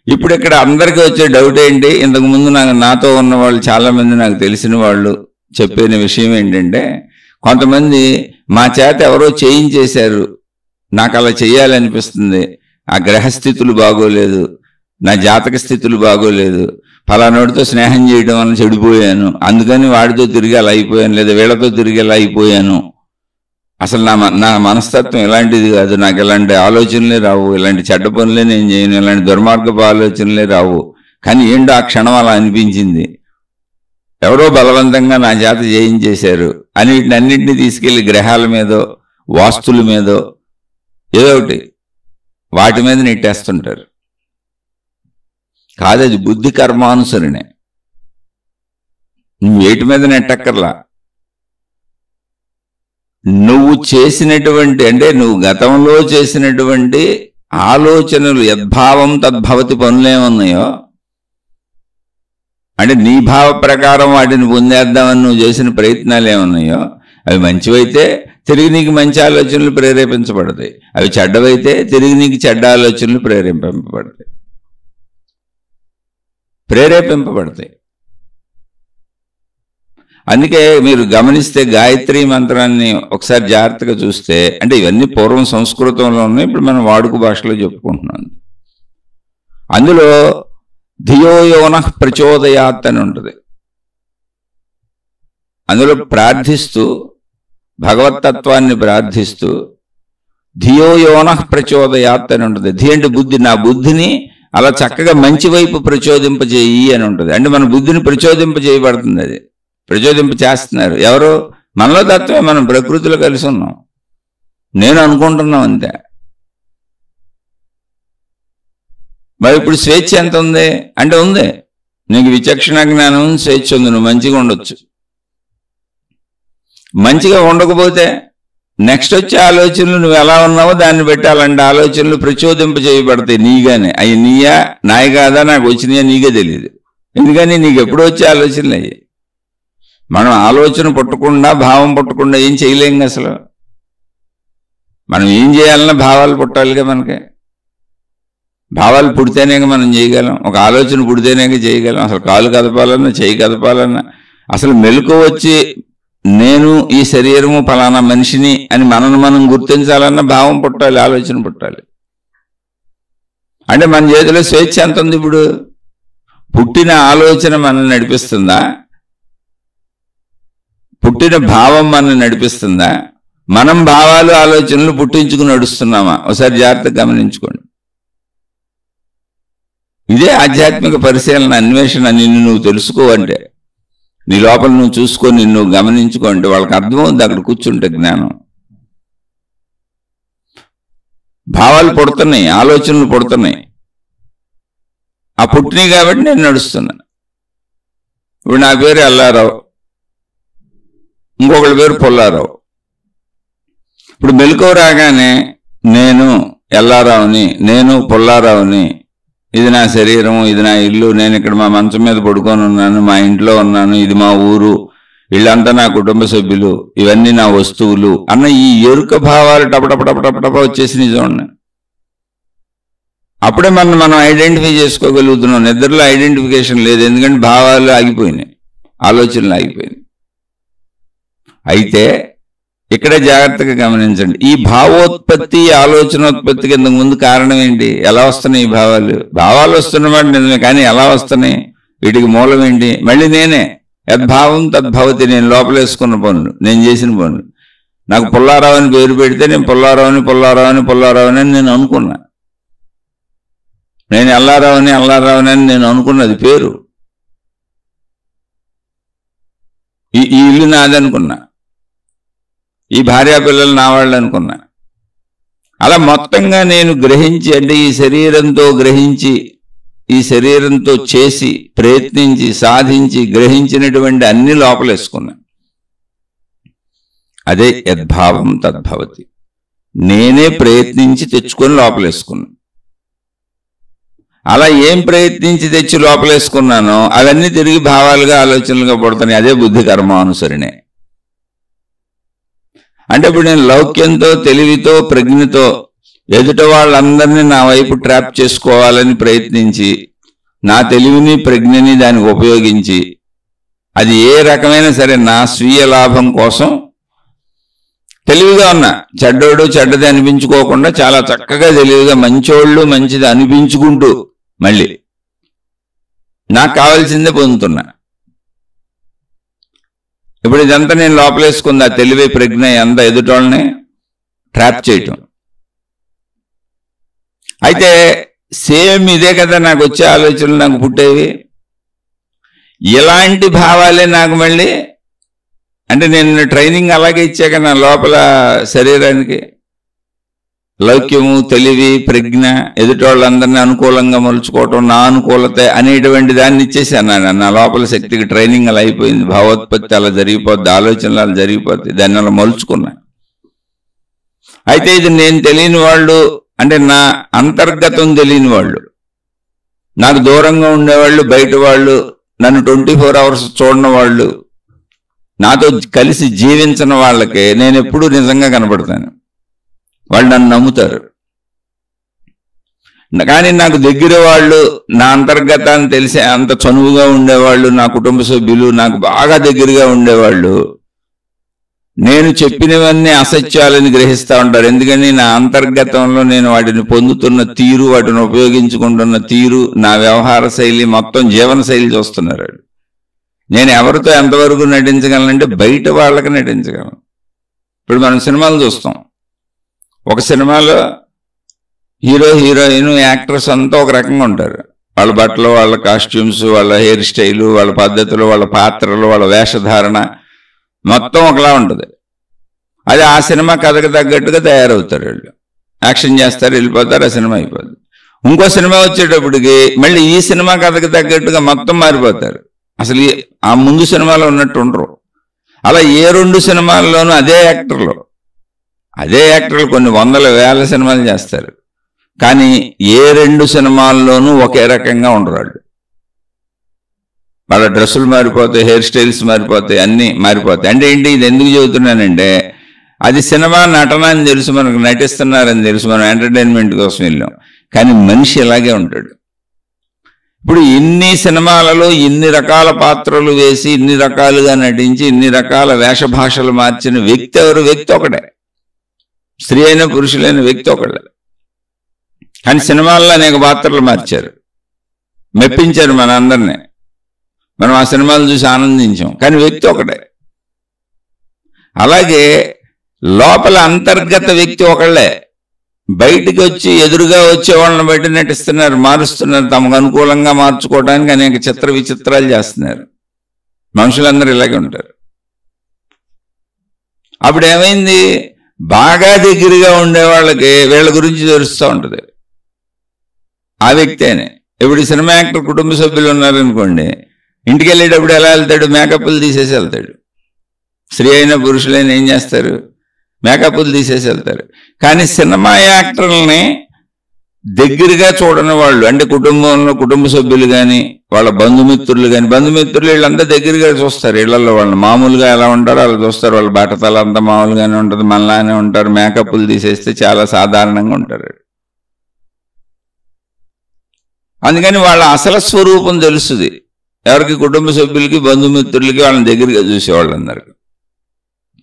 ఇప్పుడు ఇక్కడ అందరికీ వచ్చే డౌట్ ఏంటి? ఇంతకుముందు నాతో ఉన్న వాళ్ళు చాలామంది, నాకు తెలిసిన వాళ్ళు చెప్పిన విషయం ఏంటంటే, కొంతమంది మా చేత ఎవరో చేయించేశారు, నాకు అలా చేయాలనిపిస్తుంది, ఆ గ్రహస్థితులు బాగోలేదు, నా జాతక స్థితులు బాగోలేదు, ఫలానోడితో స్నేహం చేయడం వల్ల చెడిపోయాను, అందుకని వాడితో తిరిగి అలా అయిపోయాను, లేదా వీళ్ళతో తిరిగి అలా అయిపోయాను. అసలు నా మనస్తత్వం ఇలాంటిది కాదు, నాకు ఇలాంటి ఆలోచనలే రావు, ఇలాంటి చెడ్డ పనులే నేను చేయను, ఇలాంటి దుర్మార్గపు ఆలోచనలే రావు. కానీ ఏంటో ఆ క్షణం అలా అనిపించింది, ఎవరో బలవంతంగా నా చేత చేయించేశారు అని వీటినన్నింటినీ తీసుకెళ్లి గ్రహాల మీదో వాస్తుల మీదో ఏదో ఒకటి వాటి మీద నెట్టేస్తుంటారు. కాదది బుద్ధి కర్మానుసరణే. నువ్వు వేటి మీద నెట్టక్కర్లా. నువ్వు చేసినటువంటి, అంటే నువ్వు గతంలో చేసినటువంటి ఆలోచనలు, యద్భావం తద్భవతి పనులేమున్నాయో, అంటే నీ భావ ప్రకారం వాటిని పొందేద్దామని నువ్వు చేసిన ప్రయత్నాలు ఏమున్నాయో, అవి మంచివైతే తిరిగి నీకు మంచి ఆలోచనలు ప్రేరేపించబడతాయి, అవి చెడ్డవైతే తిరిగి నీకు చెడ్డ ఆలోచనలు ప్రేరేపింపబడతాయి. అందుకే మీరు గమనిస్తే గాయత్రి మంత్రాన్ని ఒకసారి జాగ్రత్తగా చూస్తే, అంటే ఇవన్నీ పూర్వం సంస్కృతంలో ఉన్నాయి, ఇప్పుడు మనం వాడుక భాషలో చెప్పుకుంటున్నాం. అందులో ధియోయోనః ప్రచోదయాత్ అని ఉంటుంది. అందులో ప్రార్థిస్తూ, భగవత్తత్వాన్ని ప్రార్థిస్తూ ధియోయోనః ప్రచోదయాత్ అని ఉంటుంది. ధి అంటే బుద్ధి, నా బుద్ధిని అలా చక్కగా మంచి వైపు ప్రచోదింపజేయి అని ఉంటుంది. అంటే మన బుద్ధిని ప్రచోదింపజేయబడుతుంది, అది ప్రచోదింప చేస్తున్నారు ఎవరు? మనలో తత్వమే, మనం ప్రకృతిలో కలిసి ఉన్నాం, నేను అనుకుంటున్నాం అంతే. మరి ఇప్పుడు స్వేచ్ఛ ఎంత ఉంది అంటే ఉంది, నీకు విచక్షణ జ్ఞానం, స్వేచ్ఛ ఉంది, నువ్వు మంచిగా ఉండొచ్చు. మంచిగా ఉండకపోతే నెక్స్ట్ వచ్చే ఆలోచనలు నువ్వు ఎలా ఉన్నావో దాన్ని బట్టి అలాంటి ఆలోచనలు ప్రచోదింప చేయబడతాయి నీగానే. అవి నీయా నాయ కాదా, నాకు వచ్చినాయా నీకే తెలియదు. ఎందుకని నీకు ఎప్పుడు వచ్చే ఆలోచనలు అయ్యి. మనం ఆలోచన పుట్టకుండా, భావం పుట్టకుండా ఏం చేయలేం. అసలు మనం ఏం చేయాలన్నా భావాలు పుట్టాలిగా. మనకి భావాలు పుడితేనే మనం చేయగలం, ఒక ఆలోచన పుడితేనే చేయగలం. అసలు కాలు కదపాలన్నా, చేయి కదపాలన్నా, అసలు మెలకు వచ్చి నేను ఈ శరీరము ఫలానా మనిషిని అని మనం గుర్తించాలన్నా భావం పుట్టాలి, ఆలోచన పుట్టాలి. అంటే మన చేతిలో స్వేచ్ఛ ఎంత ఉంది? ఇప్పుడు పుట్టిన ఆలోచన మనల్ని నడిపిస్తుందా, పుట్టిన భావం మనల్ని నడిపిస్తుందా, మనం భావాలు ఆలోచనలు పుట్టించుకుని నడుస్తున్నామా? ఒకసారి జాగ్రత్తగా గమనించుకోండి. ఇదే ఆధ్యాత్మిక పరిశీలన, అన్వేషణ. నిన్ను నువ్వు తెలుసుకోవంటే, నీ లోపల నువ్వు చూసుకొని నువ్వు గమనించుకోండి, వాళ్ళకి అర్థమవుతుంది అక్కడ కూర్చుంటే జ్ఞానం. భావాలు పుడుతున్నాయి, ఆలోచనలు పుడుతున్నాయి. ఆ పుట్టినాయి కాబట్టి నేను నడుస్తున్నా. ఇప్పుడు నా పేరు ఎల్లారావు, ఇంకొకళ్ళ పేరు పుల్లారావు. ఇప్పుడు మెలకువ రాగానే నేను ఎల్లారావుని, నేను పుల్లారావుని, ఇది నా శరీరం, ఇది నా ఇల్లు, నేను ఇక్కడ మా మంచం మీద పడుకొని ఉన్నాను, మా ఇంట్లో ఉన్నాను, ఇది మా ఊరు, వీళ్ళంతా నా కుటుంబ సభ్యులు, ఇవన్నీ నా వస్తువులు అన్న ఈ ఎరుక భావాలు టపటపటపటపటప వచ్చేసి చూడండి. అప్పుడే మనం ఐడెంటిఫై చేసుకోగలుగుతున్నాం. నిద్రలో ఐడెంటిఫికేషన్ లేదు, ఎందుకంటే భావాలు ఆగిపోయినాయి, ఆలోచనలు ఆగిపోయినాయి. అయితే ఇక్కడ జాగ్రత్తగా గమనించండి, ఈ భావోత్పత్తి, ఆలోచనోత్పత్తికి ఇంతకు ముందు కారణం ఏంటి? ఎలా వస్తున్నాయి ఈ భావాలు? భావాలు వస్తున్నమాట నిజమే, కానీ ఎలా వస్తున్నాయి? వీటికి మూలం ఏంటి? మళ్ళీ నేనే. యద్భావం తద్భవతి. నేను లోపలేసుకున్న పనులు, నేను చేసిన పనులు. నాకు పుల్లారావు అని పేరు పెడితే నేను పుల్లారావుని అని నేను అనుకున్నా. నేను ఎల్లారావుని అని నేను అనుకున్నది పేరు. ఈ ఇల్లు నాదనుకున్నా, ఈ భార్యాపిల్లలు నా వాళ్ళు అనుకున్నా. అలా మొత్తంగా నేను గ్రహించి, అంటే ఈ శరీరంతో గ్రహించి, ఈ శరీరంతో చేసి, ప్రయత్నించి, సాధించి, గ్రహించినటువంటి అన్ని లోపలేసుకున్నా. అదే యద్భావం తద్భవతి. నేనే ప్రయత్నించి తెచ్చుకొని లోపలేసుకున్నా. అలా ఏం ప్రయత్నించి తెచ్చి లోపలేసుకున్నానో అవన్నీ తిరిగి భావాలుగా, ఆలోచనలుగా పడుతున్నాయి. అదే బుద్ధి కర్మానుసరణే. అంటే ఇప్పుడు నేను లౌక్యంతో, తెలివితో, ప్రజ్ఞతో ఎదుట వాళ్ళందరినీ నా వైపు ట్రాప్ చేసుకోవాలని ప్రయత్నించి, నా తెలివిని, ప్రజ్ఞని దానికి ఉపయోగించి, అది ఏ రకమైన సరే నా స్వీయ లాభం కోసం తెలివిగా ఉన్నా. చెడ్డోడు చెడ్డది అనిపించుకోకుండా చాలా చక్కగా తెలివిగా మంచోళ్ళు మంచిది అనిపించుకుంటూ మళ్ళీ నాకు కావాల్సిందే పొందుతున్నా. ఇప్పుడు ఇదంతా నేను లోపలేసుకుంది, ఆ తెలివి, ప్రజ్ఞ అంతా ఎదుటోళ్ళని ట్రాప్ చేయటం. అయితే సేమ్ ఇదే కదా నాకు వచ్చే ఆలోచనలు, నాకు పుట్టేవి. ఇలాంటి భావాలే నాకు మళ్ళీ, అంటే నేను ట్రైనింగ్ అలాగే ఇచ్చాక నా లోపల శరీరానికి లౌక్యము, తెలివి, ప్రజ్ఞ, ఎదుటోళ్ళందరినీ అనుకూలంగా మలుచుకోవటం, నా అనుకూలత అనేటువంటి దాన్ని ఇచ్చేసాను. నా లోపల శక్తికి ట్రైనింగ్ అలా అయిపోయింది. భావోత్పత్తి అలా జరిగిపోద్ది, ఆలోచనలు అలా జరిగిపోద్ది, దాన్ని అలా మలుచుకున్నా. అయితే ఇది నేను తెలియని వాళ్ళు, అంటే నా అంతర్గతం తెలియని వాళ్ళు, నాకు దూరంగా ఉండేవాళ్ళు, బయట వాళ్ళు, నన్ను 24 hours చూడని వాళ్ళు, నాతో కలిసి జీవించిన వాళ్ళకే నేను ఎప్పుడూ నిజంగా కనపడతాను. వాళ్ళు నన్ను నమ్ముతారు. కానీ నాకు దగ్గర వాళ్ళు, నా అంతర్గతాన్ని తెలిసే అంత చనువుగా ఉండేవాళ్ళు, నా కుటుంబ సభ్యులు, నాకు బాగా దగ్గరగా ఉండేవాళ్ళు, నేను చెప్పినవన్నీ అసత్యాలని గ్రహిస్తూ ఉంటారు. ఎందుకని నా అంతర్గతంలో నేను వాటిని పొందుతున్న తీరు, వాటిని ఉపయోగించుకుంటున్న తీరు, నా వ్యవహార శైలి, మొత్తం జీవన శైలి చూస్తున్నారు. నేను ఎవరితో ఎంతవరకు నటించగలనంటే బయట వాళ్ళకి నటించగలను. ఇప్పుడు మనం సినిమాలు చూస్తాం. ఒక సినిమాలో హీరో, హీరోయిన్, యాక్టర్స్ అంతా ఒక రకంగా ఉంటారు. వాళ్ళ బట్టలు, వాళ్ళ కాస్ట్యూమ్స్, వాళ్ళ హెయిర్ స్టైలు, వాళ్ళ పద్ధతులు, వాళ్ళ పాత్రలు, వాళ్ళ వేషధారణ మొత్తం ఒకలా ఉంటుంది. అది ఆ సినిమా కథకు తగ్గట్టుగా తయారవుతారు. వాళ్ళు యాక్షన్ చేస్తారు, వెళ్ళిపోతారు, ఆ సినిమా అయిపోతుంది. ఇంకో సినిమా వచ్చేటప్పటికి మళ్ళీ ఈ సినిమా కథకు తగ్గట్టుగా మొత్తం మారిపోతారు. అసలు ఆ ముందు సినిమాలో ఉన్నట్టు ఉండరు. అలా ఏ 2 సినిమాల్లోనూ అదే యాక్టర్లు కొన్ని వందల వేల సినిమాలు చేస్తారు. కానీ ఏ 2 సినిమాల్లోనూ ఒకే రకంగా ఉండరు. వాళ్ళు వాళ్ళ డ్రెస్సులు మారిపోతాయి, హెయిర్ స్టైల్స్ మారిపోతాయి, అన్నీ మారిపోతాయి. అంటే ఏంటి, ఇది ఎందుకు చెబుతున్నానంటే అది సినిమా నటన అని తెలుసు, మనకు నటిస్తున్నారని తెలుసు, మనం ఎంటర్టైన్మెంట్ కోసం వెళ్ళాం. కానీ మనిషి ఇలాగే ఉంటాడు. ఇప్పుడు ఇన్ని సినిమాలలో ఇన్ని రకాల పాత్రలు వేసి, ఇన్ని రకాలుగా నటించి, ఇన్ని రకాల వేషభాషలు మార్చిన వ్యక్తి ఎవరు? వ్యక్తి ఒకటే. స్త్రీ అయిన పురుషులైన వ్యక్తి ఒకళ్ళే. కానీ సినిమాల్లో అనేక పాత్రలు మార్చారు, మెప్పించారు మన అందరినీ. మనం ఆ సినిమాలు చూసి ఆనందించాం. కానీ వ్యక్తి ఒకటే. అలాగే లోపల అంతర్గత వ్యక్తి ఒకళ్ళే, బయటికి వచ్చి ఎదురుగా వచ్చే వాళ్ళని బట్టి నటిస్తున్నారు, మారుస్తున్నారు, తమకు అనుకూలంగా మార్చుకోవడానికి అనేక చిత్ర విచిత్రాలు చేస్తున్నారు. మనుషులందరూ ఇలాగే ఉంటారు. అప్పుడు ఏమైంది, బాగా దగ్గరగా ఉండే వాళ్ళకి వీళ్ళ గురించి తెలుస్తూ ఉంటుంది. ఆ వ్యక్తేనే ఇప్పుడు సినిమా యాక్టర్ కుటుంబ సభ్యులు ఉన్నారనుకోండి, ఇంటికి వెళ్ళేటప్పుడు ఎలా వెళ్తాడు, మేకప్లు తీసేసి వెళ్తాడు. స్త్రీ అయినా పురుషులైనా ఏం చేస్తారు, మేకప్లు తీసేసి వెళ్తారు. కానీ సినిమా యాక్టర్లని దగ్గరగా చూడని వాళ్ళు, అంటే కుటుంబంలో కుటుంబ సభ్యులు కానీ వాళ్ళ బంధుమిత్రులు కానీ, బంధుమిత్రులు వీళ్ళంతా దగ్గరగా చూస్తారు. ఇళ్లలో వాళ్ళు మామూలుగా ఎలా ఉంటారో అలా చూస్తారు. వాళ్ళ బట్టతల అంతా మామూలుగానే ఉంటుంది, మనలానే ఉంటారు. మేకప్లు తీసేస్తే చాలా సాధారణంగా ఉంటారు. అందుకని వాళ్ళ అసలు స్వరూపం తెలుస్తుంది ఎవరికి, కుటుంబ సభ్యులకి బంధుమిత్రులకి, వాళ్ళని దగ్గరగా చూసేవాళ్ళందరికీ,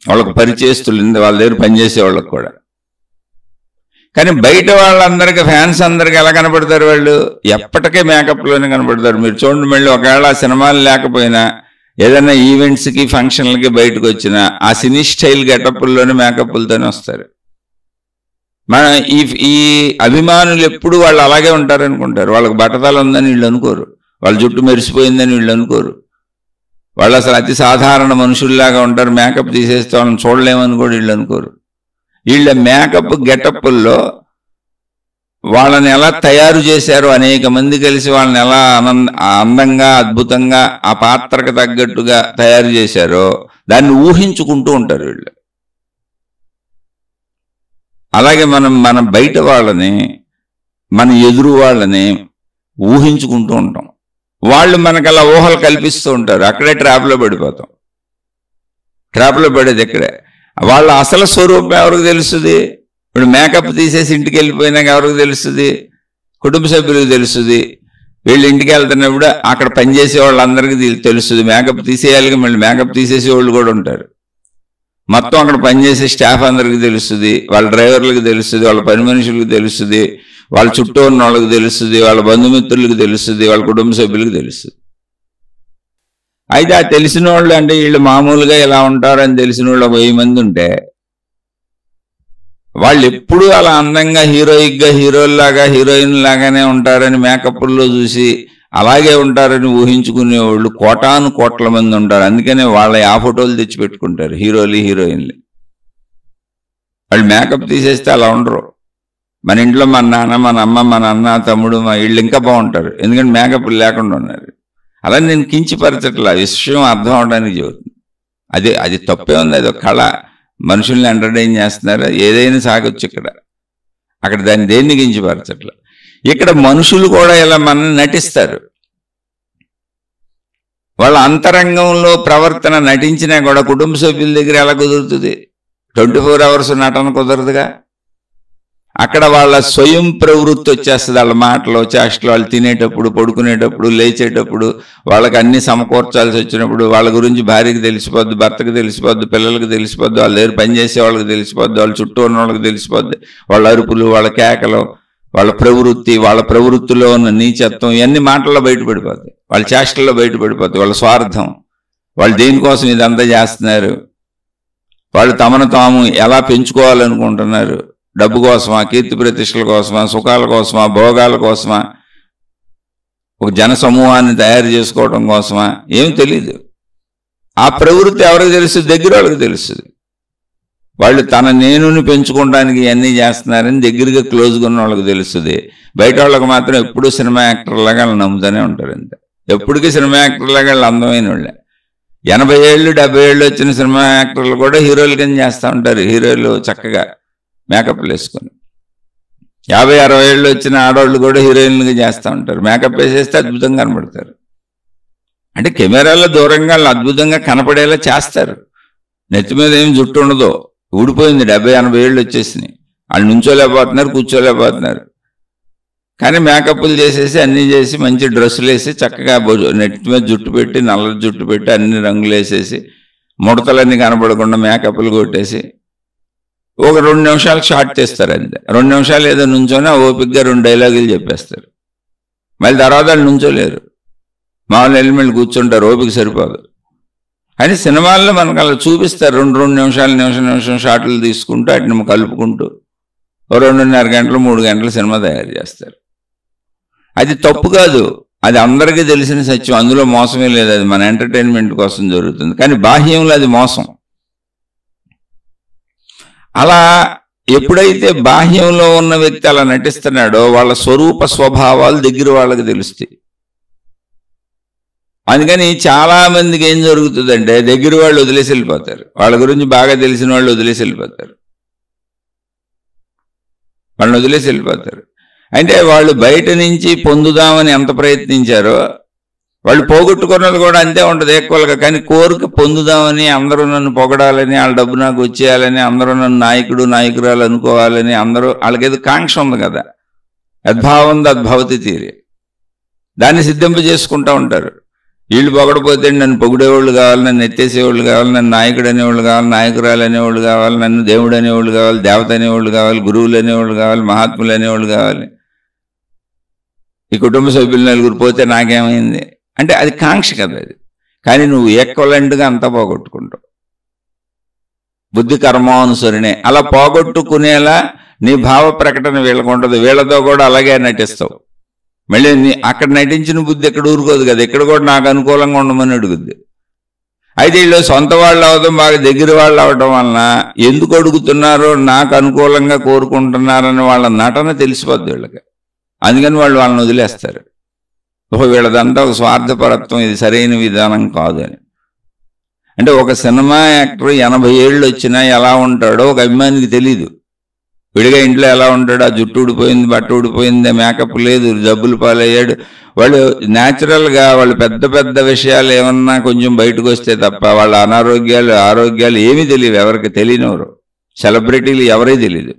వాళ్ళకు పరిచయస్తులు, వాళ్ళ దగ్గర పనిచేసే వాళ్ళకి కూడా. కానీ బయట వాళ్ళందరికీ, ఫ్యాన్స్ అందరికీ ఎలా కనపడతారు, వాళ్ళు ఎప్పటికే మేకప్లోనే కనపడతారు. మీరు చూడండి, మళ్ళీ ఒకవేళ ఆ సినిమాలు లేకపోయినా ఏదైనా ఈవెంట్స్కి ఫంక్షన్లకి బయటకు వచ్చినా ఆ సినీ స్టైల్ గెటప్ల్లోనే మేకప్లతోనే వస్తారు. మన ఈ అభిమానులు ఎప్పుడు వాళ్ళు అలాగే ఉంటారనుకుంటారు. వాళ్ళకి బట్టతలు ఉందని వీళ్ళు అనుకోరు, వాళ్ళ జుట్టు మెరిసిపోయిందని వీళ్ళు అనుకోరు. వాళ్ళు అసలు అతి సాధారణ మనుషుల్లాగా ఉంటారు. మేకప్ తీసేస్తే వాళ్ళని చూడలేమని కూడా వీళ్ళు అనుకోరు. వీళ్ళ మేకప్ గెటప్పుల్లో వాళ్ళని ఎలా తయారు చేశారో, అనేక మంది కలిసి వాళ్ళని ఎలా అందంగా అద్భుతంగా ఆ పాత్రకు తగ్గట్టుగా తయారు చేశారో దాన్ని ఊహించుకుంటూ ఉంటారు వీళ్ళు. అలాగే మనం బయట వాళ్ళని, మన ఎదురు వాళ్ళని ఊహించుకుంటూ ఉంటాం. వాళ్ళు మనకు అలా ఊహలు కల్పిస్తూ ఉంటారు. అక్కడే ట్రాప్లో పడిపోతాం. ట్రాప్లో పడేది ఇక్కడే. వాళ్ళ అసలు స్వరూపం ఎవరికి తెలుస్తుంది? ఇప్పుడు మేకప్ తీసేసి ఇంటికి వెళ్ళిపోయినాక ఎవరికి తెలుస్తుంది? కుటుంబ సభ్యులకు తెలుస్తుంది. వీళ్ళు ఇంటికి వెళ్తున్నప్పుడు అక్కడ పనిచేసే వాళ్ళందరికీ తెలుస్తుంది. మేకప్ తీసేయాలి, మళ్ళీ మేకప్ తీసేసే వాళ్ళు కూడా ఉంటారు. మొత్తం అక్కడ పనిచేసే స్టాఫ్ అందరికీ తెలుస్తుంది, వాళ్ళ డ్రైవర్లకు తెలుస్తుంది, వాళ్ళ పని మనుషులకు తెలుస్తుంది, వాళ్ళ చుట్టూ ఉన్న వాళ్ళకి తెలుస్తుంది, వాళ్ళ బంధుమిత్రులకు తెలుస్తుంది, వాళ్ళ కుటుంబ సభ్యులకు తెలుస్తుంది. అయితే ఆ తెలిసిన వాళ్ళు, అంటే వీళ్ళు మామూలుగా ఇలా ఉంటారని తెలిసిన వాళ్ళు 1000 మంది ఉంటే, వాళ్ళు ఎప్పుడూ అలా అందంగా హీరోయిక్గా, హీరోల్లాగా, హీరోయిన్ లాగానే ఉంటారని మేకప్ల్లో చూసి అలాగే ఉంటారని ఊహించుకునేవాళ్ళు కోటాను కోట్ల మంది ఉంటారు. అందుకనే వాళ్ళ ఆ ఫోటోలు తెచ్చి పెట్టుకుంటారు, హీరోలు హీరోయిన్లు. వాళ్ళు మేకప్ తీసేస్తే అలా ఉండరు. మన ఇంట్లో మన నాన్న, మన అమ్మ, మన అన్న, తమ్ముడు, మా వీళ్ళు ఇంకా బాగుంటారు, ఎందుకంటే మేకప్ లేకుండా ఉన్నారు. అలా నేను కించిపరచట్లా, విషయం అర్థం అవడానికి చెబుతుంది. అది తప్పే ఉంది, అది ఒక కళ. మనుషుల్ని ఎంటర్టైన్ చేస్తున్నారు, ఏదైనా సాగొచ్చు అక్కడ దాన్ని దేన్ని కించిపరచట్లా. ఇక్కడ మనుషులు కూడా ఇలా మనల్ని నటిస్తారు. వాళ్ళ అంతరంగంలో ప్రవర్తన నటించినా కూడా కుటుంబ సభ్యుల దగ్గర ఎలా కుదురుతుంది? 24 hours నటన కుదరదుగా. అక్కడ వాళ్ళ స్వయం ప్రవృత్తి వచ్చేస్తుంది. వాళ్ళ మాటలు, చేష్టలు, వాళ్ళు తినేటప్పుడు, పడుకునేటప్పుడు, లేచేటప్పుడు, వాళ్ళకి అన్ని సమకూర్చాల్సి వచ్చినప్పుడు వాళ్ళ గురించి భార్యకి తెలిసిపోద్ది, భర్తకు తెలిసిపోద్ది, పిల్లలకు తెలిసిపోద్ది, వాళ్ళ దగ్గర పనిచేసే వాళ్ళకి తెలిసిపోద్ది, వాళ్ళ చుట్టూ ఉన్న వాళ్ళకి తెలిసిపోద్ది. వాళ్ళ అరుపులు, వాళ్ళ కేకలు, వాళ్ళ ప్రవృత్తి, వాళ్ళ ప్రవృత్తిలో ఉన్న నీచత్వం, ఇవన్నీ మాటల్లో బయటపడిపోతాయి, వాళ్ళ చేష్టల్లో బయటపడిపోతాయి. వాళ్ళ స్వార్థం, వాళ్ళు దేనికోసం ఇదంతా చేస్తున్నారు, వాళ్ళు తమను తాము ఎలా పెంచుకోవాలనుకుంటున్నారు, డబ్బు కోసమా, కీర్తి ప్రతిష్టల కోసమా, సుఖాల కోసమా, భోగాల కోసమా, ఒక జన సమూహాన్ని తయారు చేసుకోవడం కోసమా, ఏమి తెలీదు. ఆ ప్రవృత్తి ఎవరికి తెలుస్తుంది? దగ్గర వాళ్ళకి తెలుస్తుంది. వాళ్ళు తన నేనుని పెంచుకోవడానికి ఇవన్నీ చేస్తున్నారని దగ్గరగా క్లోజ్గా ఉన్న వాళ్ళకి తెలుస్తుంది. బయట వాళ్ళకి మాత్రం ఎప్పుడూ సినిమా యాక్టర్లాగా వాళ్ళు నమ్ముతూనే ఉంటారు. అంతే, ఎప్పటికీ సినిమా యాక్టర్లాగా వాళ్ళు అందమైన వాళ్ళే. 80 ఏళ్ళు 70 ఏళ్ళు వచ్చిన సినిమా యాక్టర్లు కూడా హీరోలు కింద చేస్తూ ఉంటారు. హీరోలు చక్కగా మేకప్లు వేసుకొని. 50-60 ఏళ్ళు వచ్చిన ఆడవాళ్ళు కూడా హీరోయిన్లుగా చేస్తూ ఉంటారు. మేకప్ వేసేస్తే అద్భుతంగా కనపడతారు. అంటే కెమెరాలో దూరంగా వాళ్ళు అద్భుతంగా కనపడేలా చేస్తారు. నెత్తి మీద ఏం జుట్టు ఉండదు, ఊడిపోయింది, 70-80 ఏళ్ళు వచ్చేసినాయి. వాళ్ళు నుంచోలేకపోతున్నారు, కూర్చోలేకపోతున్నారు. కానీ మేకప్లు చేసేసి అన్నీ చేసి మంచి డ్రెస్సులు వేసి చక్కగా నెత్తి మీద జుట్టు పెట్టి, నల్ల జుట్టు పెట్టి, అన్ని రంగులు వేసేసి, ముడతలన్నీ కనపడకుండా మేకప్లు కొట్టేసి ఒక 2 నిమిషాలు షార్ట్ చేస్తారు. అంతే, 2 నిమిషాలు ఏదో నుంచోనే ఓపికగా 2 డైలాగులు చెప్పేస్తారు. మళ్ళీ తర్వాత వాళ్ళు నుంచోలేరు, మామూలు ఎలిమెంట్లు కూర్చుంటారు, ఓపిక సరిపోదు. కానీ సినిమాల్లో మనకు అలా చూపిస్తారు, 2 నిమిషం షాట్లు తీసుకుంటూ వాటిని కలుపుకుంటూ 2.5 గంటలు 3 గంటలు సినిమా తయారు చేస్తారు. అది తప్పు కాదు, అది అందరికీ తెలిసిన సత్యం, అందులో మోసమే లేదు. అది మన ఎంటర్టైన్మెంట్ కోసం జరుగుతుంది. కానీ బాహ్యంలో అది మోసం. అలా ఎప్పుడైతే బాహ్యంలో ఉన్న వ్యక్తి అలా నటిస్తున్నాడో వాళ్ళ స్వరూప స్వభావాలు దగ్గర వాళ్ళకి తెలుస్తాయి. అందుకని చాలా మందికి ఏం జరుగుతుందంటే దగ్గర వాళ్ళు వదిలేసి వెళ్ళిపోతారు, వాళ్ళ గురించి బాగా తెలిసిన వాళ్ళు వదిలేసి వెళ్ళిపోతారు, వాళ్ళని వదిలేసి వెళ్ళిపోతారు. అంటే వాళ్ళు బయట నుంచి పొందుదామని ఎంత ప్రయత్నించారో వాళ్ళు పోగొట్టుకున్నది కూడా అంతే ఉంటుంది ఈక్వల్గా. కానీ కోరిక పొందుదామని, అందరూ నన్ను పొగడాలని, వాళ్ళ డబ్బు నాకు వచ్చేయాలని, అందరూ నన్ను నాయకురాలు అనుకోవాలని, అందరూ వాళ్ళకేదో కాంక్ష ఉంది కదా, యద్భావం తద్భవతి తీరే, దాన్ని సిద్ధింప చేసుకుంటూ ఉంటారు. వీళ్ళు పొగడపోతే నన్ను పొగిడేవాళ్ళు కావాలి, నన్ను ఎత్తేసేవాళ్ళు కావాలి, నన్ను నాయకుడు అనేవాళ్ళు కావాలి, నాయకురాలు అనేవాళ్ళు కావాలి, నన్ను దేవుడు అనేవాళ్ళు కావాలి, దేవత అనేవాళ్ళు కావాలి, గురువులు అనేవాళ్ళు కావాలి, మహాత్ములు అనేవాళ్ళు కావాలి. ఈ కుటుంబ సభ్యులు 4 పోతే నాకేమైంది అంటే అది కాంక్ష కదా అది. కానీ నువ్వు ఈక్వలెంట్గా అంతా పోగొట్టుకుంటావు. బుద్ధి కర్మానుసరినే అలా పోగొట్టుకునేలా నీ భావ ప్రకటన వీళ్ళకు ఉండదు. వీళ్ళతో కూడా అలాగే నటిస్తావు. మళ్ళీ అక్కడ నటించిన బుద్ధి ఎక్కడ ఊరుకోదు కదా, ఇక్కడ కూడా నాకు అనుకూలంగా ఉండమని అడుగుద్ది. అయితే వీళ్ళు సొంత వాళ్ళు అవడం, బాగా దగ్గర వాళ్ళు అవడం వలన ఎందుకు అడుగుతున్నారో, నాకు అనుకూలంగా కోరుకుంటున్నారని వాళ్ళ నటన తెలిసిపోద్ది వీళ్ళకి. అందుకని వాళ్ళని వదిలేస్తారు. వీళ్ళదంతా ఒక స్వార్థపరత్వం, ఇది సరైన విధానం కాదు అని. అంటే ఒక సినిమా యాక్టర్ 80 ఏళ్ళు వచ్చినా ఎలా ఉంటాడో ఒక అభిమానికి తెలీదు. విడిగా ఇంట్లో ఎలా ఉంటాడు, ఆ జుట్టు ఊడిపోయింది, బట్ట ఊడిపోయింది, మేకప్ లేదు, జబ్బులు పాలయ్యాడు. వాళ్ళు న్యాచురల్గా వాళ్ళు పెద్ద పెద్ద విషయాలు ఏమన్నా కొంచెం బయటకు వస్తే తప్ప వాళ్ళ ఆరోగ్యాలు ఏమీ తెలియవు. ఎవరికి తెలియనివరు సెలబ్రిటీలు ఎవరే తెలియదు,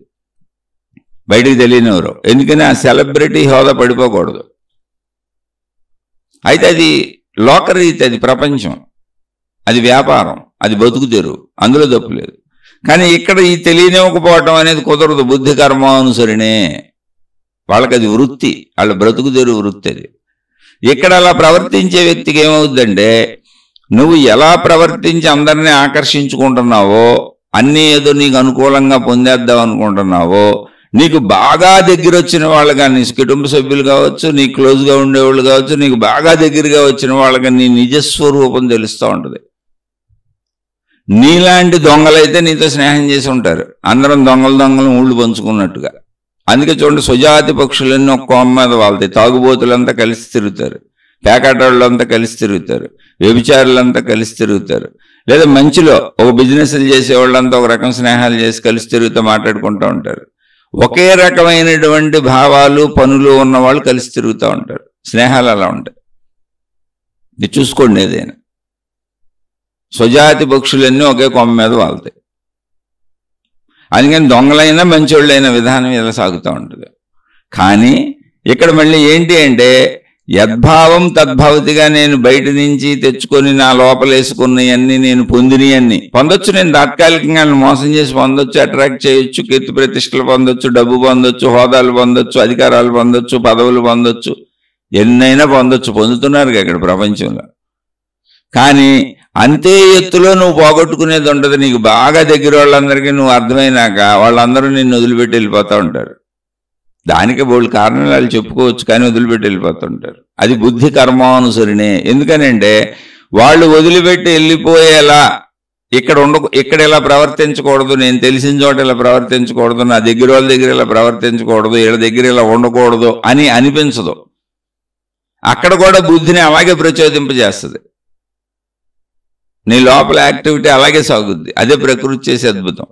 బయటికి తెలియనివరు. ఎందుకని ఆ సెలబ్రిటీ హోదా పడిపోకూడదు. అయితే అది లోకరీతి, అది ప్రపంచం, అది వ్యాపారం, అది బతుకు తెరువు, అందులో తప్పు లేదు. కానీ ఇక్కడ ఈ తెలియనివ్వకపోవటం అనేది కుదరదు. బుద్ధి కర్మానుసరినే వాళ్ళకి అది వృత్తి, వాళ్ళ బ్రతుకు తెరువు వృత్తి అది. ఇక్కడ అలా ప్రవర్తించే వ్యక్తికి ఏమవుద్దంటే, నువ్వు ఎలా ప్రవర్తించి అందరినీ ఆకర్షించుకుంటున్నావో, అన్నీ ఏదో నీకు అనుకూలంగా పొందేద్దాం అనుకుంటున్నావో, నీకు బాగా దగ్గర వచ్చిన వాళ్ళు కానీ, నీ కుటుంబ సభ్యులు కావచ్చు, నీ క్లోజ్గా ఉండేవాళ్ళు కావచ్చు, నీకు బాగా దగ్గరగా వచ్చిన వాళ్ళకి నీ నిజస్వరూపం తెలుస్తూ ఉంటుంది. నీలాంటి దొంగలైతే నీతో స్నేహం చేసి ఉంటారు, అందరం దొంగలు ఊళ్ళు పంచుకున్నట్టుగా. అందుకే చూడండి, సుజాతి పక్షులన్నీ ఒక్క కొమ్మ మీద వాళ్తాయి. తాగుబోతులంతా కలిసి తిరుగుతారు, పేకాటోళ్ళంతా కలిసి తిరుగుతారు, వ్యభిచారులంతా కలిసి తిరుగుతారు. లేదా మంచిలో ఒక బిజినెస్లు చేసేవాళ్ళంతా ఒక రకం స్నేహాలు చేసి కలిసి తిరుగుతూ మాట్లాడుకుంటూ ఉంటారు. ఒకే రకమైనటువంటి భావాలు పనులు ఉన్నవాళ్ళు కలిసి తిరుగుతూ ఉంటారు. స్నేహాలు అలా ఉంటాయి. ఇది చూసుకోండి. ఏదైనా స్వజాతి పక్షులన్నీ ఒకే కొమ్మ మీద వాళ్తాయి. అందుకని దొంగలైనా మంచోళ్ళైన విధానం ఇలా సాగుతూ ఉంటుంది. కానీ ఇక్కడ మళ్ళీ ఏంటి అంటే, యద్భావం తద్భవతిగా నేను బయట నుంచి తెచ్చుకొని నా లోపలేసుకున్నవన్నీ, నేను పొందినవన్నీ పొందొచ్చు. నేను తాత్కాలికంగా మోసం చేసి పొందొచ్చు, అట్రాక్ట్ చేయొచ్చు, కీర్తి ప్రతిష్టలు పొందొచ్చు, డబ్బు పొందొచ్చు, హోదాలు పొందొచ్చు, అధికారాలు పొందొచ్చు, పదవులు పొందొచ్చు, ఎన్నైనా పొందొచ్చు. పొందుతున్నారు ఇక్కడ ప్రపంచంలో. కానీ అంతే ఎత్తులో నువ్వు పోగొట్టుకునేది ఉండదు. నీకు బాగా దగ్గర వాళ్ళందరికీ నువ్వు అర్థమైనాక వాళ్ళందరూ నిన్ను వదిలిపెట్టి వెళ్ళిపోతూ ఉంటారు. దానికి బోళ్ళు కారణాలు చెప్పుకోవచ్చు, కానీ వదిలిపెట్టి వెళ్ళిపోతుంటారు. అది బుద్ధి కర్మానుసరినే. ఎందుకనంటే వాళ్ళు వదిలిపెట్టి వెళ్ళిపోయేలా ఇక్కడ ఇలా ప్రవర్తించకూడదు, నేను తెలిసిన చోట ఇలా ప్రవర్తించకూడదు, నా దగ్గర వాళ్ళ దగ్గర ఇలా ప్రవర్తించకూడదు, వీళ్ళ దగ్గర ఇలా ఉండకూడదు అని అనిపించదు. అక్కడ కూడా బుద్ధిని అలాగే ప్రచోదింపజేస్తుంది. నీ లోపల యాక్టివిటీ అలాగే సాగుద్ది. అదే ప్రకృతి చేసే అద్భుతం.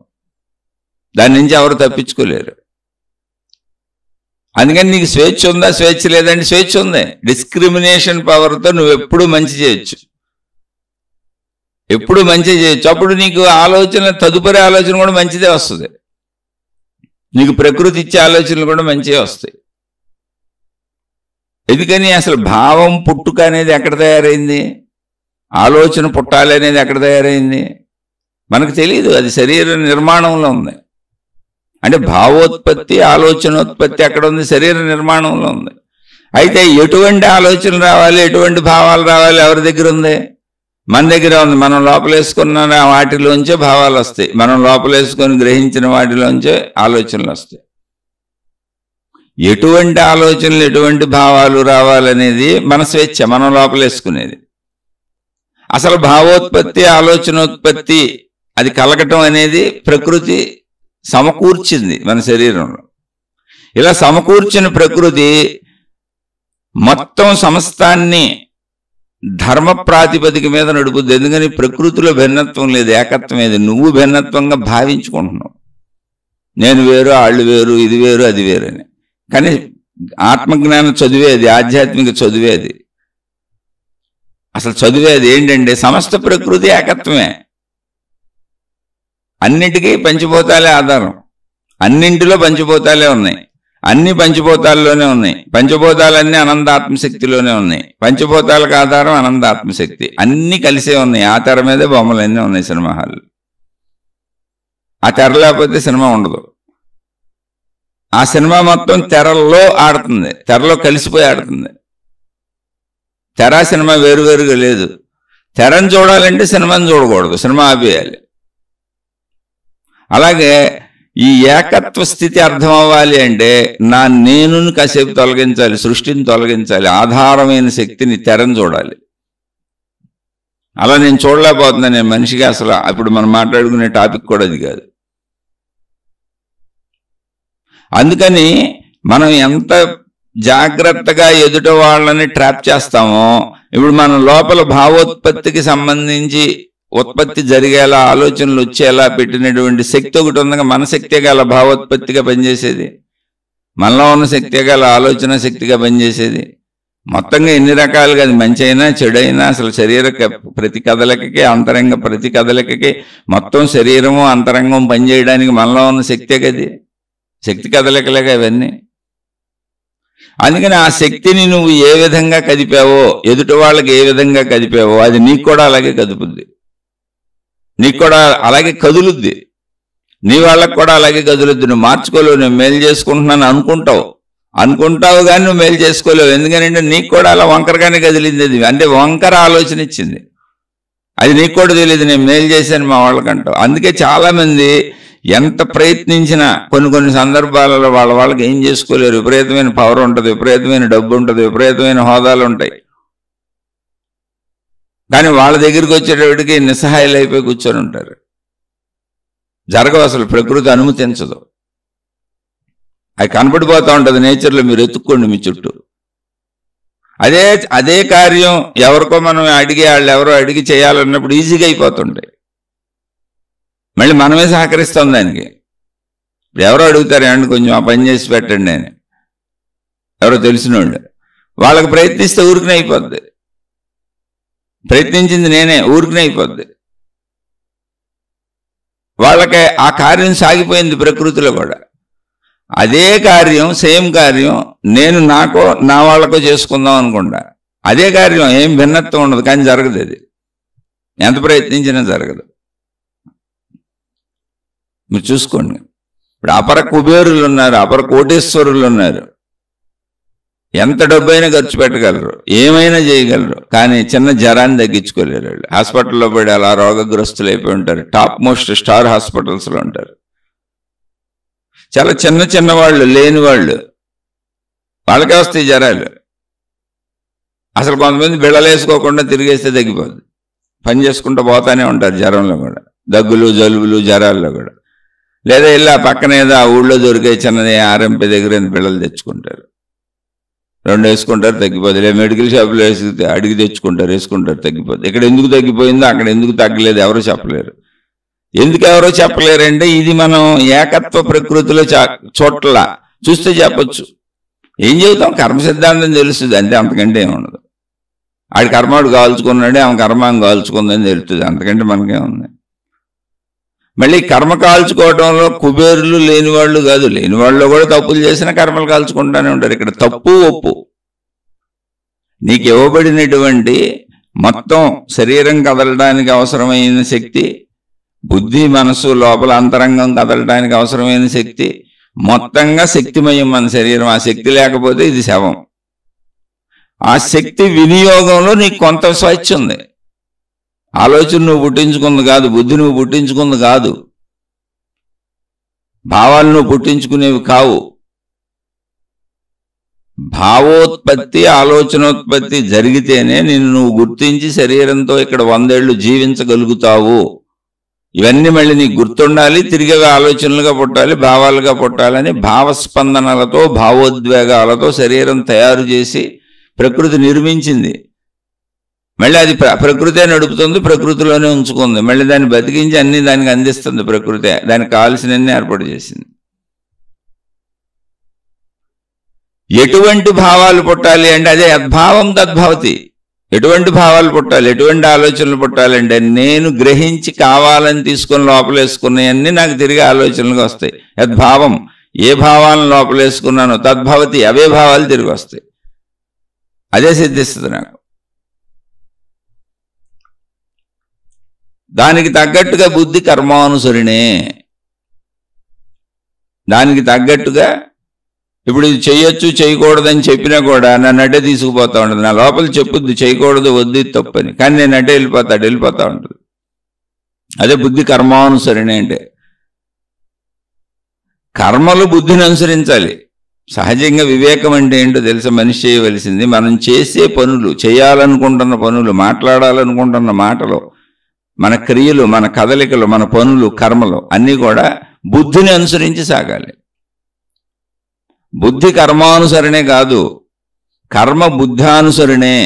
దాని నుంచి ఎవరు తప్పించుకోలేరు. అందుకని నీకు స్వేచ్ఛ ఉందా, స్వేచ్ఛ లేదంటే స్వేచ్ఛ ఉంది. డిస్క్రిమినేషన్ పవర్తో నువ్వు ఎప్పుడు మంచి చేయొచ్చు, ఎప్పుడు మంచి చేయొచ్చు. అప్పుడు నీకు ఆలోచన, తదుపరి ఆలోచన కూడా మంచిదే వస్తుంది. నీకు ప్రకృతి ఇచ్చే ఆలోచనలు కూడా మంచిగా వస్తాయి. ఎందుకని అసలు భావం పుట్టుక అనేది ఎక్కడ తయారైంది, ఆలోచన పుట్టాలి అనేది ఎక్కడ తయారైంది మనకు తెలియదు. అది శరీర నిర్మాణంలో ఉంది. అంటే భావోత్పత్తి, ఆలోచనోత్పత్తి ఎక్కడ ఉంది, శరీర నిర్మాణంలో ఉంది. అయితే ఎటువంటి ఆలోచనలు రావాలి, ఎటువంటి భావాలు రావాలి ఎవరి దగ్గర ఉంది, మన దగ్గర ఉంది. మనం లోపలేసుకున్న వాటిలోంచే భావాలు వస్తాయి, మనం లోపలేసుకొని గ్రహించిన వాటిలోంచే ఆలోచనలు వస్తాయి. ఎటువంటి ఆలోచనలు ఎటువంటి భావాలు రావాలనేది మన స్వేచ్ఛ, మనం లోపలేసుకునేది. అసలు భావోత్పత్తి ఆలోచనోత్పత్తి అది కలగటం అనేది ప్రకృతి సమకూర్చింది మన శరీరంలో. ఇలా సమకూర్చిన ప్రకృతి మొత్తం సమస్తాన్ని ధర్మ ప్రాతిపదిక మీద నడుపుద్ది. ఎందుకని ప్రకృతిలో భిన్నత్వం లేదు, ఏకత్వం లేదు. నువ్వు భిన్నత్వంగా భావించుకుంటున్నావు, నేను వేరు, వాళ్ళు వేరు, ఇది వేరు, అది వేరు అని. కానీ ఆత్మజ్ఞానం చదివేది, ఆధ్యాత్మిక చదివేది, అసలు చదివేది ఏంటంటే సమస్త ప్రకృతి ఏకత్వమే. అన్నిటికీ పంచభూతాలే ఆధారం, అన్నింటిలో పంచభూతాలే ఉన్నాయి, అన్ని పంచభూతాల్లోనే ఉన్నాయి. పంచభూతాలన్నీ అనంతాత్మశక్తిలోనే ఉన్నాయి. పంచభూతాలకు ఆధారం అనంతాత్మశక్తి, అన్ని కలిసే ఉన్నాయి. ఆ తెర మీదే బొమ్మలన్నీ ఉన్నాయి సినిమా హాల్లో. ఆ తెర లేకపోతే సినిమా ఉండదు. ఆ సినిమా మొత్తం తెరల్లో ఆడుతుంది, తెరలో కలిసిపోయి ఆడుతుంది. తెర సినిమా వేరువేరుగా లేదు. తెరను చూడాలంటే సినిమాని చూడకూడదు, సినిమా ఆపేయాలి. అలాగే ఈ ఏకత్వ స్థితి అర్థం అవ్వాలి అంటే నా నేను కాసేపు తొలగించాలి, సృష్టిని తొలగించాలి, ఆధారమైన శక్తిని, తెరను చూడాలి. అలా నేను చూడలేకపోతున్నాను నేను మనిషిగా. అసలు ఇప్పుడు మనం మాట్లాడుకునే టాపిక్ కూడా అది కాదు. అందుకని మనం ఎంత జాగ్రత్తగా ఎదుట వాళ్ళని ట్రాప్ చేస్తామో, ఇప్పుడు మన లోపల భావోత్పత్తికి సంబంధించి ఉత్పత్తి జరిగేలా, ఆలోచనలు వచ్చేలా పెట్టినటువంటి శక్తి ఒకటి ఉందిగా, మన శక్తే గల భావోత్పత్తిగా పనిచేసేది, మనలో ఉన్న శక్తే గల ఆలోచన శక్తిగా పనిచేసేది. మొత్తంగా ఎన్ని రకాలుగా, అది మంచి అయినా చెడైనా, అసలు శరీర ప్రతి కదలికకి, అంతరంగ ప్రతి కదలికకి, మొత్తం శరీరము అంతరంగం పనిచేయడానికి మనలో ఉన్న శక్తే కది, శక్తి కదలికలేగా ఇవన్నీ. అందుకని ఆ శక్తిని నువ్వు ఏ విధంగా కదిపావో, ఎదుటి వాళ్ళకి ఏ విధంగా కదిపావో, అది నీకు కూడా అలాగే కదుపుద్ది, నీకు కూడా అలాగే కదులుద్ది, నీ వాళ్ళకు కూడా అలాగే కదులుద్ది. నువ్వు మార్చుకోలేవు. నేను మేలు చేసుకుంటున్నాను అనుకుంటావు కానీ నువ్వు మేలు చేసుకోలేవు. ఎందుకంటే నీకు కూడా అలా వంకరగానే కదిలింది. అది అంటే వంకర ఆలోచన ఇచ్చింది, అది నీకు కూడా తెలియదు. నేను మేలు చేశాను మా వాళ్ళకంటావు. అందుకే చాలామంది ఎంత ప్రయత్నించినా కొన్ని సందర్భాలలో వాళ్ళకి ఏం చేసుకోలేరు. విపరీతమైన పవర్ ఉంటుంది, విపరీతమైన డబ్బు ఉంటుంది, విపరీతమైన హోదాలు ఉంటాయి. కానీ వాళ్ళ దగ్గరికి వచ్చేటప్పటికి నిస్సహాయాలు అయిపోయి కూర్చొని ఉంటారు. జరగవు, అసలు ప్రకృతి అనుమతించదు. అది కనపడిపోతూ ఉంటుంది నేచర్లో, మీరు ఎత్తుక్కోండి మీ చుట్టూ. అదే కార్యం ఎవరికో మనం వాళ్ళు ఎవరో అడిగి చేయాలన్నప్పుడు ఈజీగా అయిపోతుంటాయి. మళ్ళీ మనమే సహకరిస్తాం దానికి. ఇప్పుడు ఎవరో అడుగుతారు, ఏమంటే కొంచెం ఆ పని చేసి పెట్టండి అని, ఎవరో తెలిసిన వాళ్ళు. వాళ్ళకి ప్రయత్నిస్తే ఊరికనే అయిపోద్ది. ప్రయత్నించింది నేనే, ఊరికనే అయిపోద్ది. వాళ్ళకి ఆ కార్యం సాగిపోయింది ప్రకృతిలో కూడా. అదే కార్యం, సేమ్ కార్యం నేను నాకో నా వాళ్ళకో చేసుకుందాం అనుకుంటా. అదే కార్యం, ఏం భిన్నత్వం ఉండదు, కానీ జరగదు. అది ఎంత ప్రయత్నించినా జరగదు. మీరు చూసుకోండి. ఇప్పుడు అపర కుబేరులు ఉన్నారు, అపర కోటేశ్వరులు ఉన్నారు. ఎంత డబ్బైనా ఖర్చు పెట్టగలరు, ఏమైనా చేయగలరు, కానీ చిన్న జ్వరాన్ని తగ్గించుకోలేరు. వాళ్ళు హాస్పిటల్లో పడి అలా రోగగ్రస్తులు అయిపోయి ఉంటారు. టాప్ మోస్ట్ స్టార్ హాస్పిటల్స్లో ఉంటారు. చాలా చిన్న వాళ్ళు, లేని వాళ్ళు, వాళ్ళకే వస్తాయి జ్వరాలు. అసలు కొంతమంది బిళ్ళలేసుకోకుండా తిరిగేస్తే తగ్గిపోద్ది. పని చేసుకుంటూ పోతానే ఉంటారు జ్వరంలో కూడా, దగ్గులు జలుబులు జ్వరాల్లో కూడా. లేదా ఇలా పక్కన ఏదో ఆ ఊళ్ళో దొరికే చిన్నది ఆర్ఎంపీ దగ్గర బిళ్ళలు తెచ్చుకుంటారు, 2 వేసుకుంటారు, తగ్గిపోతుంది. లేదా మెడికల్ షాప్లో అడిగి తెచ్చుకుంటారు, వేసుకుంటారు, తగ్గిపోతుంది. ఇక్కడ ఎందుకు తగ్గిపోయిందో అక్కడ ఎందుకు తగ్గలేదు ఎవరో చెప్పలేరు. ఎందుకు ఎవరో చెప్పలేరంటే ఇది మనం ఏకత్వ ప్రకృతిలో చోట్ల చూస్తే చెప్పచ్చు. ఏం చెబుతాం, కర్మ సిద్ధాంతం తెలుస్తుంది అంతే, అంతకంటే ఏముండదు. ఆడి కర్మాడు కాల్చుకున్నాడే, ఆమె కర్మ కాల్చుకుందని తెలుస్తుంది, అంతకంటే మనకేముంది. మళ్ళీ కర్మ కాల్చుకోవడంలో కుబేరులు లేనివాళ్ళు కాదు, లేనివాళ్ళు కూడా తప్పులు చేసినా కర్మలు కాల్చుకుంటానే ఉంటారు. ఇక్కడ తప్పు ఒప్పు, నీకు ఇవ్వబడినటువంటి మొత్తం శరీరం కదలడానికి అవసరమైన శక్తి, బుద్ధి మనసు లోపల అంతరంగం కదలడానికి అవసరమైన శక్తి, మొత్తంగా శక్తిమయం మన శరీరం. ఆ శక్తి లేకపోతే ఇది శవం. ఆ శక్తి వినియోగంలో నీకు కొంత స్వేచ్ఛ ఉంది. ఆలోచన నువ్వు పుట్టించుకుంది కాదు, బుద్ధి నువ్వు పుట్టించుకుంది కాదు, భావాలు నువ్వు పుట్టించుకునేవి కావు. భావోత్పత్తి ఆలోచనోత్పత్తి జరిగితేనే నిన్ను నువ్వు గుర్తించి శరీరంతో ఇక్కడ 100 ఏళ్ళు జీవించగలుగుతావు. ఇవన్నీ మళ్ళీ నీకు గుర్తుండాలి, తిరిగి ఆలోచనలుగా పుట్టాలి, భావాలుగా పుట్టాలని భావస్పందనలతో భావోద్వేగాలతో శరీరం తయారు చేసి ప్రకృతి నిర్మించింది. మళ్ళీ అది ప్రకృతే నడుపుతుంది, ప్రకృతిలోనే ఉంచుకుంది. మళ్ళీ దాన్ని బతికించి అన్ని దానికి అందిస్తుంది ప్రకృతే, దానికి కావాల్సినన్ని ఏర్పాటు చేసింది. ఎటువంటి భావాలు పుట్టాలి అంటే అదే యద్భావం తద్భవతి. ఎటువంటి భావాలు పుట్టాలి, ఎటువంటి ఆలోచనలు పుట్టాలంటే నేను గ్రహించి కావాలని తీసుకొని లోపలేసుకున్నాయన్నీ నాకు తిరిగి ఆలోచనలుగా వస్తాయి. యద్భావం, ఏ భావాలను లోపలేసుకున్నానో తద్భవతి, అవే భావాలు తిరిగి వస్తాయి. అదే సిద్ధిస్తుంది నాకు. దానికి తగ్గట్టుగా బుద్ధి కర్మానుసరిణే. దానికి తగ్గట్టుగా ఇప్పుడు ఇది చేయొచ్చు చేయకూడదని చెప్పినా కూడా నన్ను అడ్డే తీసుకుపోతా ఉంటుంది. నా లోపల చెప్పుద్ది చేయకూడదు, వద్దు, తప్పని, కానీ నేను అడ్డే వెళ్ళిపోతా ఉంటుంది. అదే బుద్ధి కర్మానుసరిణే అంటే. కర్మలు బుద్ధిని అనుసరించాలి. సహజంగా వివేకం అంటే ఏంటో తెలుసా? మనిషి చేయవలసింది మనం చేసే పనులు, చేయాలనుకుంటున్న పనులు, మాట్లాడాలనుకుంటున్న మాటలు, మన క్రియలు, మన కదలికలు, మన పనులు, కర్మలు అన్నీ కూడా బుద్ధిని అనుసరించి సాగాలి. బుద్ధి కర్మానుసరణే కాదు, కర్మ బుద్ధానుసరణే.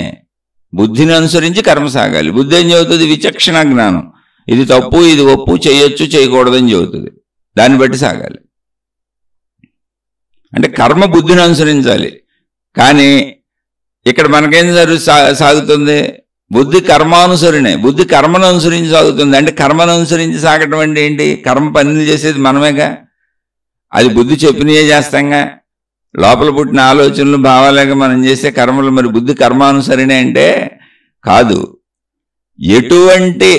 బుద్ధిని అనుసరించి కర్మ సాగాలి. బుద్ధి ఏం చెబుతుంది? విచక్షణ జ్ఞానం. ఇది తప్పు, ఇది ఒప్పు, చేయొచ్చు, చేయకూడదని చెబుతుంది. దాన్ని బట్టి సాగాలి. అంటే కర్మ బుద్ధిని అనుసరించాలి. కానీ ఇక్కడ మనకేం సాగుతుంది? బుద్ధి కర్మానుసరణే. బుద్ధి కర్మను అనుసరించి సాగుతుంది. అంటే కర్మను అనుసరించి సాగటం అంటే ఏంటి? కర్మ పనులు చేసేది మనమేగా, అది బుద్ధి చెప్పినయే చేస్తాంగా. లోపల పుట్టిన ఆలోచనలు, భావాలుగా మనం చేసే కర్మలు మరి బుద్ధి కర్మానుసరణే అంటే కాదు. ఎటువంటి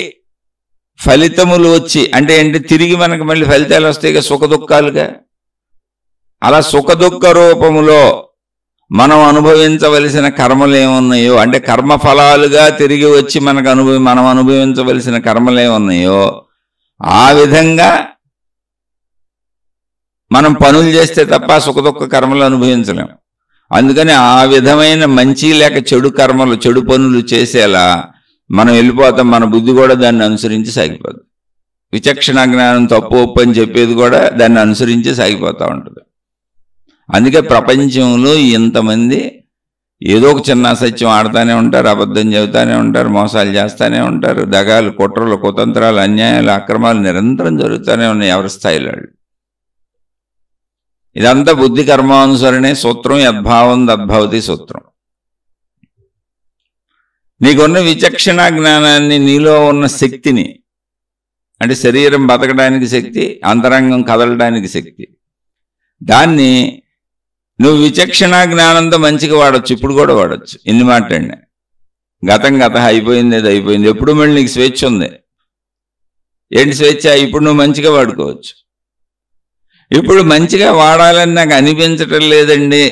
ఫలితములు వచ్చి అంటే ఏంటి? తిరిగి మనకు మళ్ళీ ఫలితాలు వస్తాయిగా, సుఖ దుఃఖాలుగా. అలా సుఖ దుఃఖ రూపములో మనం అనుభవించవలసిన కర్మలు ఏమున్నాయో, అంటే కర్మఫలాలుగా తిరిగి వచ్చి మనం అనుభవించవలసిన కర్మలు ఏమున్నాయో ఆ విధంగా మనం పనులు చేస్తే తప్ప సుఖదుఖ కర్మలు అనుభవించలేం. అందుకని ఆ విధమైన మంచి లేక చెడు కర్మలు, చెడు పనులు చేసేలా మనం వెళ్ళిపోతాం. మన బుద్ధి కూడా దాన్ని అనుసరించి సాగిపోతుంది. విచక్షణ జ్ఞానం తప్పు ఒప్పు అని చెప్పేది కూడా దాన్ని అనుసరించి సాగిపోతూ ఉంటుంది. అందుకే ప్రపంచంలో ఇంతమంది ఏదో ఒక చిన్న అసత్యం ఆడుతూనే ఉంటారు, అబద్ధం చెబుతూనే ఉంటారు, మోసాలు చేస్తూనే ఉంటారు, దగాలు, కుట్రలు, కుతంత్రాలు, అన్యాయాలు, అక్రమాలు నిరంతరం జరుగుతూనే ఉన్నాయి ఎవరి స్థాయిలో. ఇదంతా బుద్ధి కర్మానుసరణే సూత్రం. యద్భావం తద్భవతి సూత్రం. నీకున్న విచక్షణ జ్ఞానాన్ని, నీలో ఉన్న శక్తిని, అంటే శరీరం బతకడానికి శక్తి, అంతరంగం కదలడానికి శక్తి, దాన్ని నువ్వు విచక్షణ జ్ఞానంతో మంచిగా వాడచ్చు. ఇప్పుడు కూడా వాడచ్చు. ఎన్ని మాట్లాడినా గతం అయిపోయింది, అది అయిపోయింది. ఎప్పుడు మళ్ళీ నీకు స్వేచ్ఛ ఉంది. ఏంటి స్వేచ్ఛ? ఇప్పుడు నువ్వు మంచిగా వాడుకోవచ్చు. ఇప్పుడు మంచిగా వాడాలని నాకు అనిపించటం లేదండి,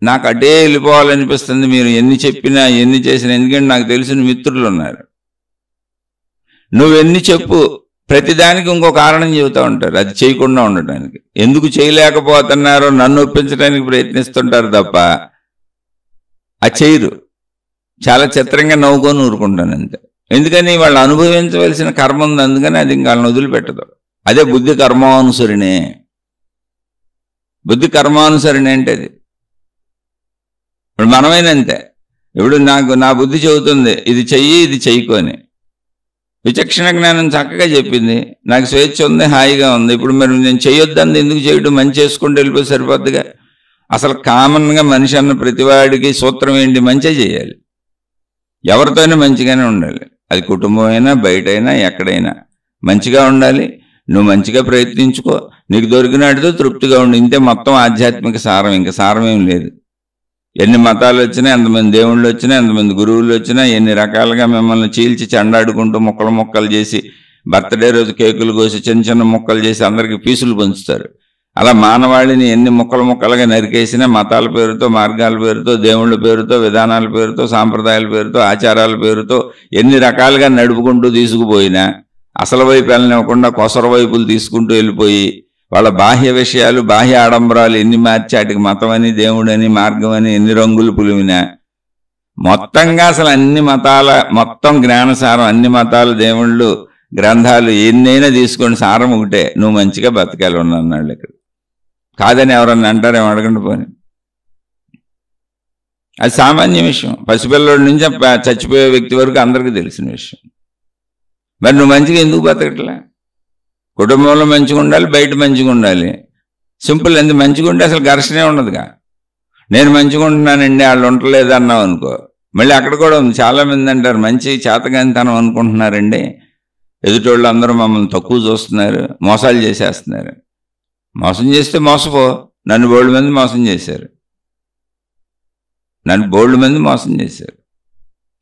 నాకు అటే వెళ్ళిపోవాలనిపిస్తుంది. మీరు ఎన్ని చెప్పినా ఎన్ని చేసినా, ఎందుకంటే నాకు తెలిసిన మిత్రులు ఉన్నారు. నువ్వెన్ని చెప్పు, ప్రతిదానికి ఇంకో కారణం చెబుతూ ఉంటారు అది చేయకుండా ఉండటానికి. ఎందుకు చేయలేకపోతున్నారో నన్ను ఒప్పించడానికి ప్రయత్నిస్తుంటారు తప్ప అది చేయరు. చాలా చిత్రంగా నవ్వుకొని ఊరుకుంటాను అంతే. ఎందుకని? వాళ్ళు అనుభవించవలసిన కర్మ ఉంది, అందుకని అది ఇంకా వాళ్ళని వదిలిపెట్టదు. అదే బుద్ధి కర్మానుసరిణే. బుద్ధి కర్మానుసరిణే అంటే అది. ఇప్పుడు మనమైనంతే. ఇప్పుడు నా బుద్ధి చెబుతుంది ఇది చెయ్యి, ఇది చెయ్యికొని. విచక్షణ జ్ఞానం చక్కగా చెప్పింది, నాకు స్వేచ్ఛ ఉంది, హాయిగా ఉంది. ఇప్పుడు మరి నేను చేయొద్దని ఎందుకు చేయడం? మంచి చేసుకుంటూ వెళ్ళిపోయి సరిపోద్దిగా. అసలు కామన్గా మనిషి అన్న ప్రతివాడికి సూత్రం ఏంటి? మంచిగా చేయాలి. ఎవరితోనే మంచిగానే ఉండాలి. అది కుటుంబం అయినా, బయట అయినా, ఎక్కడైనా మంచిగా ఉండాలి. నువ్వు మంచిగా ప్రయత్నించుకో, నీకు దొరికినట్టుతో తృప్తిగా ఉండు. ఇంతే మొత్తం ఆధ్యాత్మిక సారం. ఇంకా సారం ఏం లేదు. ఎన్ని మతాలు వచ్చినా, ఎంతమంది దేవుళ్ళు వచ్చినా, ఎంతమంది గురువులు వచ్చినా, ఎన్ని రకాలుగా మిమ్మల్ని చీల్చి చెండాడుకుంటూ ముక్కలు చేసి బర్త్డే రోజు కేకులు కోసి చిన్న చిన్న ముక్కలు చేసి అందరికీ పీసులు పంచుతారు. అలా మానవాళిని ఎన్ని ముక్కలు ముక్కలుగా నరికేసినా మతాల పేరుతో, మార్గాల పేరుతో, దేవుళ్ళ పేరుతో, విధానాల పేరుతో, సాంప్రదాయాల పేరుతో, ఆచారాల పేరుతో ఎన్ని రకాలుగా నడుపుకుంటూ తీసుకుపోయినా అసలు వైపు వెళ్ళనివ్వకుండా కొసర వైపులు తీసుకుంటూ వెళ్ళిపోయి వాళ్ళ బాహ్య విషయాలు, బాహ్య ఆడంబరాలు ఎన్ని మార్చాటికి మతమని, దేవుడని, మార్గం అని ఎన్ని రంగులు పులిమినా మొత్తంగా అసలు అన్ని మతాల మొత్తం జ్ఞానసారం, అన్ని మతాలు, దేవుళ్ళు, గ్రంథాలు ఎన్నైనా తీసుకోండి, సారం ఒకటే, నువ్వు మంచిగా బతకాలి ఉన్నాళ్ళు. ఇక్కడ కాదని ఎవరన్నా అంటారేమో, అడగండి పోని. అది సామాన్య విషయం. పసిపిల్లడి నుంచి చచ్చిపోయే వ్యక్తి వరకు అందరికీ తెలిసిన విషయం. మరి నువ్వు మంచిగా ఎందుకు బతకట్లే? కుటుంబంలో మంచిగా ఉండాలి, బయట మంచిగా ఉండాలి. సింపుల్. ఎందుకు మంచిగా ఉంటే అసలు ఘర్షణే ఉండదుగా. నేను మంచిగా ఉంటున్నానండి, వాళ్ళు ఉండలేదు అన్నావు అనుకో, మళ్ళీ అక్కడ కూడా ఉంది. చాలామంది అంటారు మంచి చేతగానితనం అనుకుంటున్నారండి, ఎదుటోళ్ళు అందరూ మమ్మల్ని తక్కువ చూస్తున్నారు, మోసాలు చేసేస్తున్నారు. మోసం చేస్తే మోసపో. నన్ను బోల్డ్ మంది మోసం చేశారు,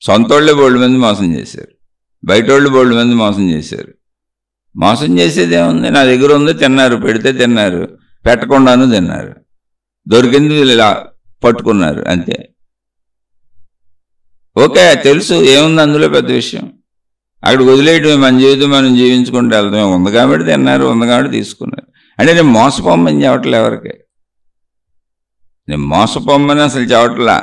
సొంతోళ్ళే బోల్డ్ మంది మోసం చేశారు, బయటోళ్ళు బోల్డ్ మంది మోసం చేశారు. మోసం చేసేది ఏముంది? నా దగ్గర ఉంది, తిన్నారు, పెడితే తిన్నారు, పెట్టకుండాను తిన్నారు, దొరికింది ఇలా పట్టుకున్నారు, అంతే. ఓకే, తెలుసు, ఏముంది అందులో పెద్ద విషయం? అక్కడికి వదిలేయటమే, మన జీవితం మనం జీవించుకుంటూ వెళ్తామే. ఉంది కాబట్టి తిన్నారు, ఉంది కాబట్టి తీసుకున్నారు. అంటే నేను మోసపోమ్మని చెప్పట్లే ఎవరికి, నేను మోసపోమ్మని అసలు చెప్పట్లా.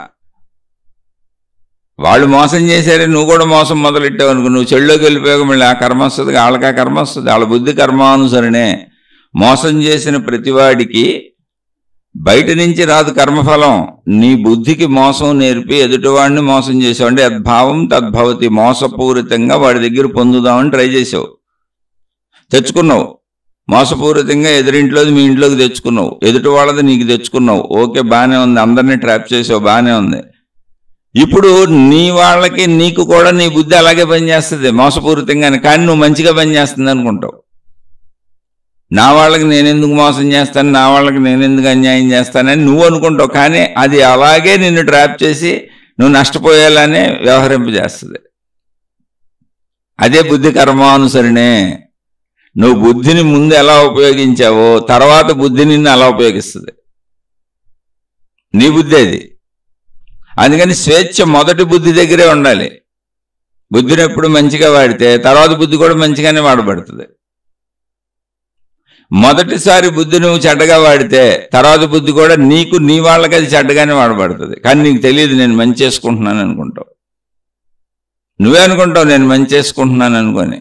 వాళ్ళు మోసం చేశారే, నువ్వు కూడా మోసం మొదలెట్టావు అనుకో, నువ్వు చెడులోకి వెళ్ళిపోయాక మళ్ళీ ఆ కర్మ వస్తుంది, వాళ్ళకి ఆ కర్మ వస్తుంది. వాళ్ళ బుద్ధి కర్మానుసరణే. మోసం చేసిన ప్రతివాడికి బయట నుంచి రాదు కర్మఫలం. నీ బుద్ధికి మోసం నేర్పి ఎదుటివాడిని మోసం చేసావు అంటే యద్భావం తద్భవతి. మోసపూరితంగా వాడి దగ్గర పొందుదామని ట్రై చేసావు, తెచ్చుకున్నావు. మోసపూరితంగా ఎదురింట్లోది మీ ఇంట్లోకి తెచ్చుకున్నావు, ఎదుటి వాళ్ళది నీకు తెచ్చుకున్నావు. ఓకే, బాగానే ఉంది, అందరినీ ట్రాప్ చేసావు, బాగానే ఉంది. ఇప్పుడు నీ వాళ్ళకి నీకు కూడా నీ బుద్ధి అలాగే పనిచేస్తుంది మోసపూరితంగానే. కానీ నువ్వు మంచిగా పనిచేస్తుంది అనుకుంటావు. నా వాళ్ళకి నేనెందుకు మోసం చేస్తాను, నా వాళ్ళకి నేనెందుకు అన్యాయం చేస్తానని నువ్వు అనుకుంటావు. కానీ అది అలాగే నిన్ను ట్రాప్ చేసి నువ్వు నష్టపోయేలానే వ్యవహరింపజేస్తుంది. అదే బుద్ధి కర్మానుసరణే. నువ్వు బుద్ధిని ముందు ఎలా ఉపయోగించావో తర్వాత బుద్ధి నిన్ను అలా ఉపయోగిస్తుంది. నీ బుద్ధి అది. అందుకని స్వేచ్ఛ మొదటి బుద్ధి దగ్గరే ఉండాలి. బుద్ధిని ఎప్పుడు మంచిగా వాడితే తర్వాత బుద్ధి కూడా మంచిగానే వాడబడుతుంది. మొదటిసారి బుద్ధి నువ్వు చెడ్డగా వాడితే తర్వాత బుద్ధి కూడా నీకు, నీ వాళ్ళకి అది చెడ్డగానే వాడబడుతుంది. కానీ నీకు తెలియదు, నేను మంచి చేసుకుంటున్నాను అనుకుంటావు. నువ్వే అనుకుంటావు నేను మంచి చేసుకుంటున్నాను అనుకొని.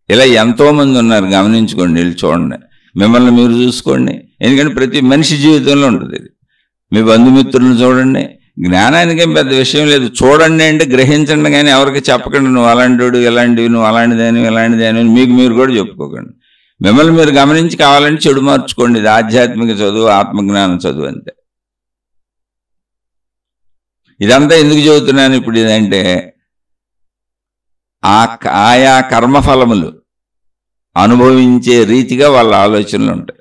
ఇలా ఎంతోమంది ఉన్నారు, గమనించుకోండి, వెళ్ళి చూడండి, మిమ్మల్ని మీరు చూసుకోండి. ఎందుకంటే ప్రతి మనిషి జీవితంలో ఉంటుంది ఇది. మీ బంధుమిత్రులను చూడండి, జ్ఞానానికి ఏం పెద్ద విషయం లేదు. చూడండి అంటే గ్రహించండి, కానీ ఎవరికి చెప్పకండి నువ్వు అలాంటివాడు, ఇలాంటివి, నువ్వు అలాంటిదేని ఇలాంటిదేని మీకు మీరు కూడా చెప్పుకోకండి. మిమ్మల్ని మీరు గమనించి కావాలంటే చెడు మార్చుకోండి. ఇది ఆధ్యాత్మిక చదువు, ఆత్మజ్ఞానం చదువు అంతే. ఇదంతా ఎందుకు చెబుతున్నాను ఇప్పుడు ఇదంటే, ఆయా కర్మఫలములు అనుభవించే రీతిగా వాళ్ళ ఆలోచనలు ఉంటాయి.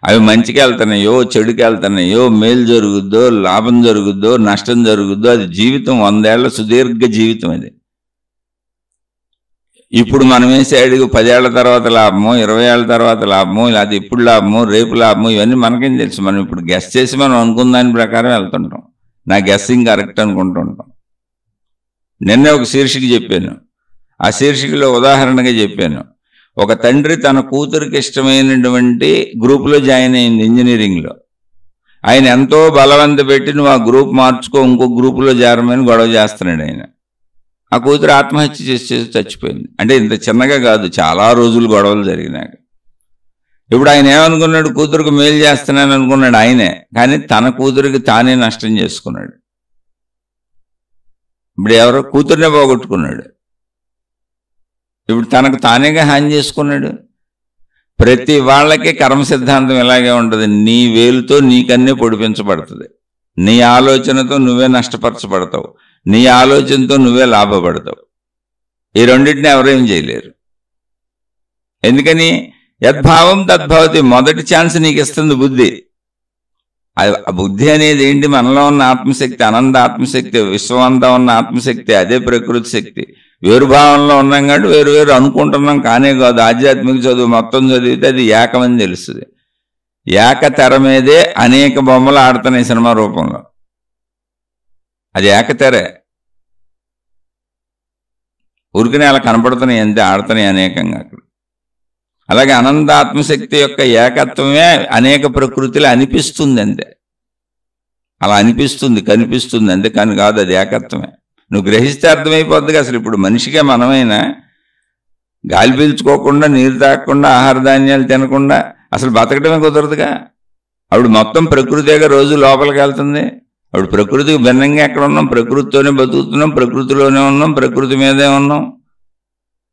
అవి మంచికి వెళ్తున్నాయో చెడుకి వెళ్తున్నాయో, మేలు జరుగుద్దో లాభం జరుగుద్దో నష్టం జరుగుద్దో, అది జీవితం 100 ఏళ్ల సుదీర్ఘ జీవితం. అది ఇప్పుడు మనం వేసే అడుగు 10 ఏళ్ల తర్వాత లాభమో, 20 ఏళ్ల తర్వాత లాభమో, లేదా ఇప్పుడు లాభమో, రేపు లాభమో, ఇవన్నీ మనకేం తెలుసు. మనం ఇప్పుడు గెస్ చేసి మనం అనుకున్న దాని ప్రకారం వెళ్తుంటాం. నా గెస్సింగ్ కరెక్ట్ అనుకుంటుంటాం. నిన్నే ఒక శీర్షిక చెప్పాను. ఆ శీర్షికలో ఉదాహరణగా చెప్పాను, ఒక తండ్రి తన కూతురికి ఇష్టమైనటువంటి గ్రూపులో జాయిన్ అయింది, ఇంజనీరింగ్లో. ఆయన ఎంతో బలవంత పెట్టి నువ్వు ఆ గ్రూప్ మార్చుకో, ఇంకో గ్రూపులో చేరమని గొడవ చేస్తున్నాడు ఆయన. ఆ కూతురు ఆత్మహత్య చేసి చచ్చిపోయింది. అంటే ఇంత చిన్నగా కాదు, చాలా రోజులు గొడవలు జరిగినాక. ఇప్పుడు ఆయన ఏమనుకున్నాడు, కూతురికి మేలు చేస్తున్నాను అనుకున్నాడు ఆయనే, కానీ తన కూతురికి తానే నష్టం చేసుకున్నాడు. ఇప్పుడు ఎవరో కూతుర్నే పోగొట్టుకున్నాడు. ఇప్పుడు తనకు తానేగా హాని చేసుకున్నాడు. ప్రతి వాళ్ళకి కర్మ సిద్ధాంతం ఇలాగే ఉంటుంది. నీ వేలుతో నీకన్నే పొడిపించబడుతుంది. నీ ఆలోచనతో నువ్వే నష్టపరచబడతావు, నీ ఆలోచనతో నువ్వే లాభపడతావు. ఈ రెండింటిని ఎవరేం చేయలేరు. ఎందుకని? యద్భావం తద్భవతి. మొదటి ఛాన్స్ నీకు ఇస్తుంది బుద్ధి. ఆ బుద్ధి అనేది ఏంటి? మనలో ఉన్న ఆత్మశక్తి, అనంత ఆత్మశక్తి, విశ్వమంతా ఉన్న ఆత్మశక్తి, అదే ప్రకృతి శక్తి. వేరు భావంలో ఉన్నాం కాబట్టి వేరు వేరు అనుకుంటున్నాం, కానే కాదు. ఆధ్యాత్మిక చదువు మొత్తం చదివితే అది ఏకమని తెలుస్తుంది. ఏకతెర మీదే అనేక బొమ్మలు ఆడుతున్నాయి సినిమా రూపంలో. అది ఏకతెరే, ఊరికనే అలా కనపడుతున్నాయి అంతే, ఆడుతున్నాయి అనేకంగా అక్కడ. అలాగే అనంత ఆత్మశక్తి యొక్క ఏకత్వమే అనేక ప్రకృతిలో అనిపిస్తుంది అంతే. అలా అనిపిస్తుంది, కనిపిస్తుంది అంతే, కానీ కాదు, అది ఏకత్వమే. నువ్వు గ్రహిస్తే అర్థమైపోద్దిగా. అసలు ఇప్పుడు మనిషికే మనమైనా గాలి పీల్చుకోకుండా, నీరు తాగకుండా, ఆహార ధాన్యాలు తినకుండా అసలు బతకడమే కుదరదుగా. అప్పుడు మొత్తం ప్రకృతిగా రోజు లోపలికి వెళ్తుంది. అప్పుడు ప్రకృతికి భిన్నంగా ఎక్కడ ఉన్నాం? ప్రకృతితోనే బతుకుతున్నాం, ప్రకృతిలోనే ఉన్నాం, ప్రకృతి మీదే ఉన్నాం,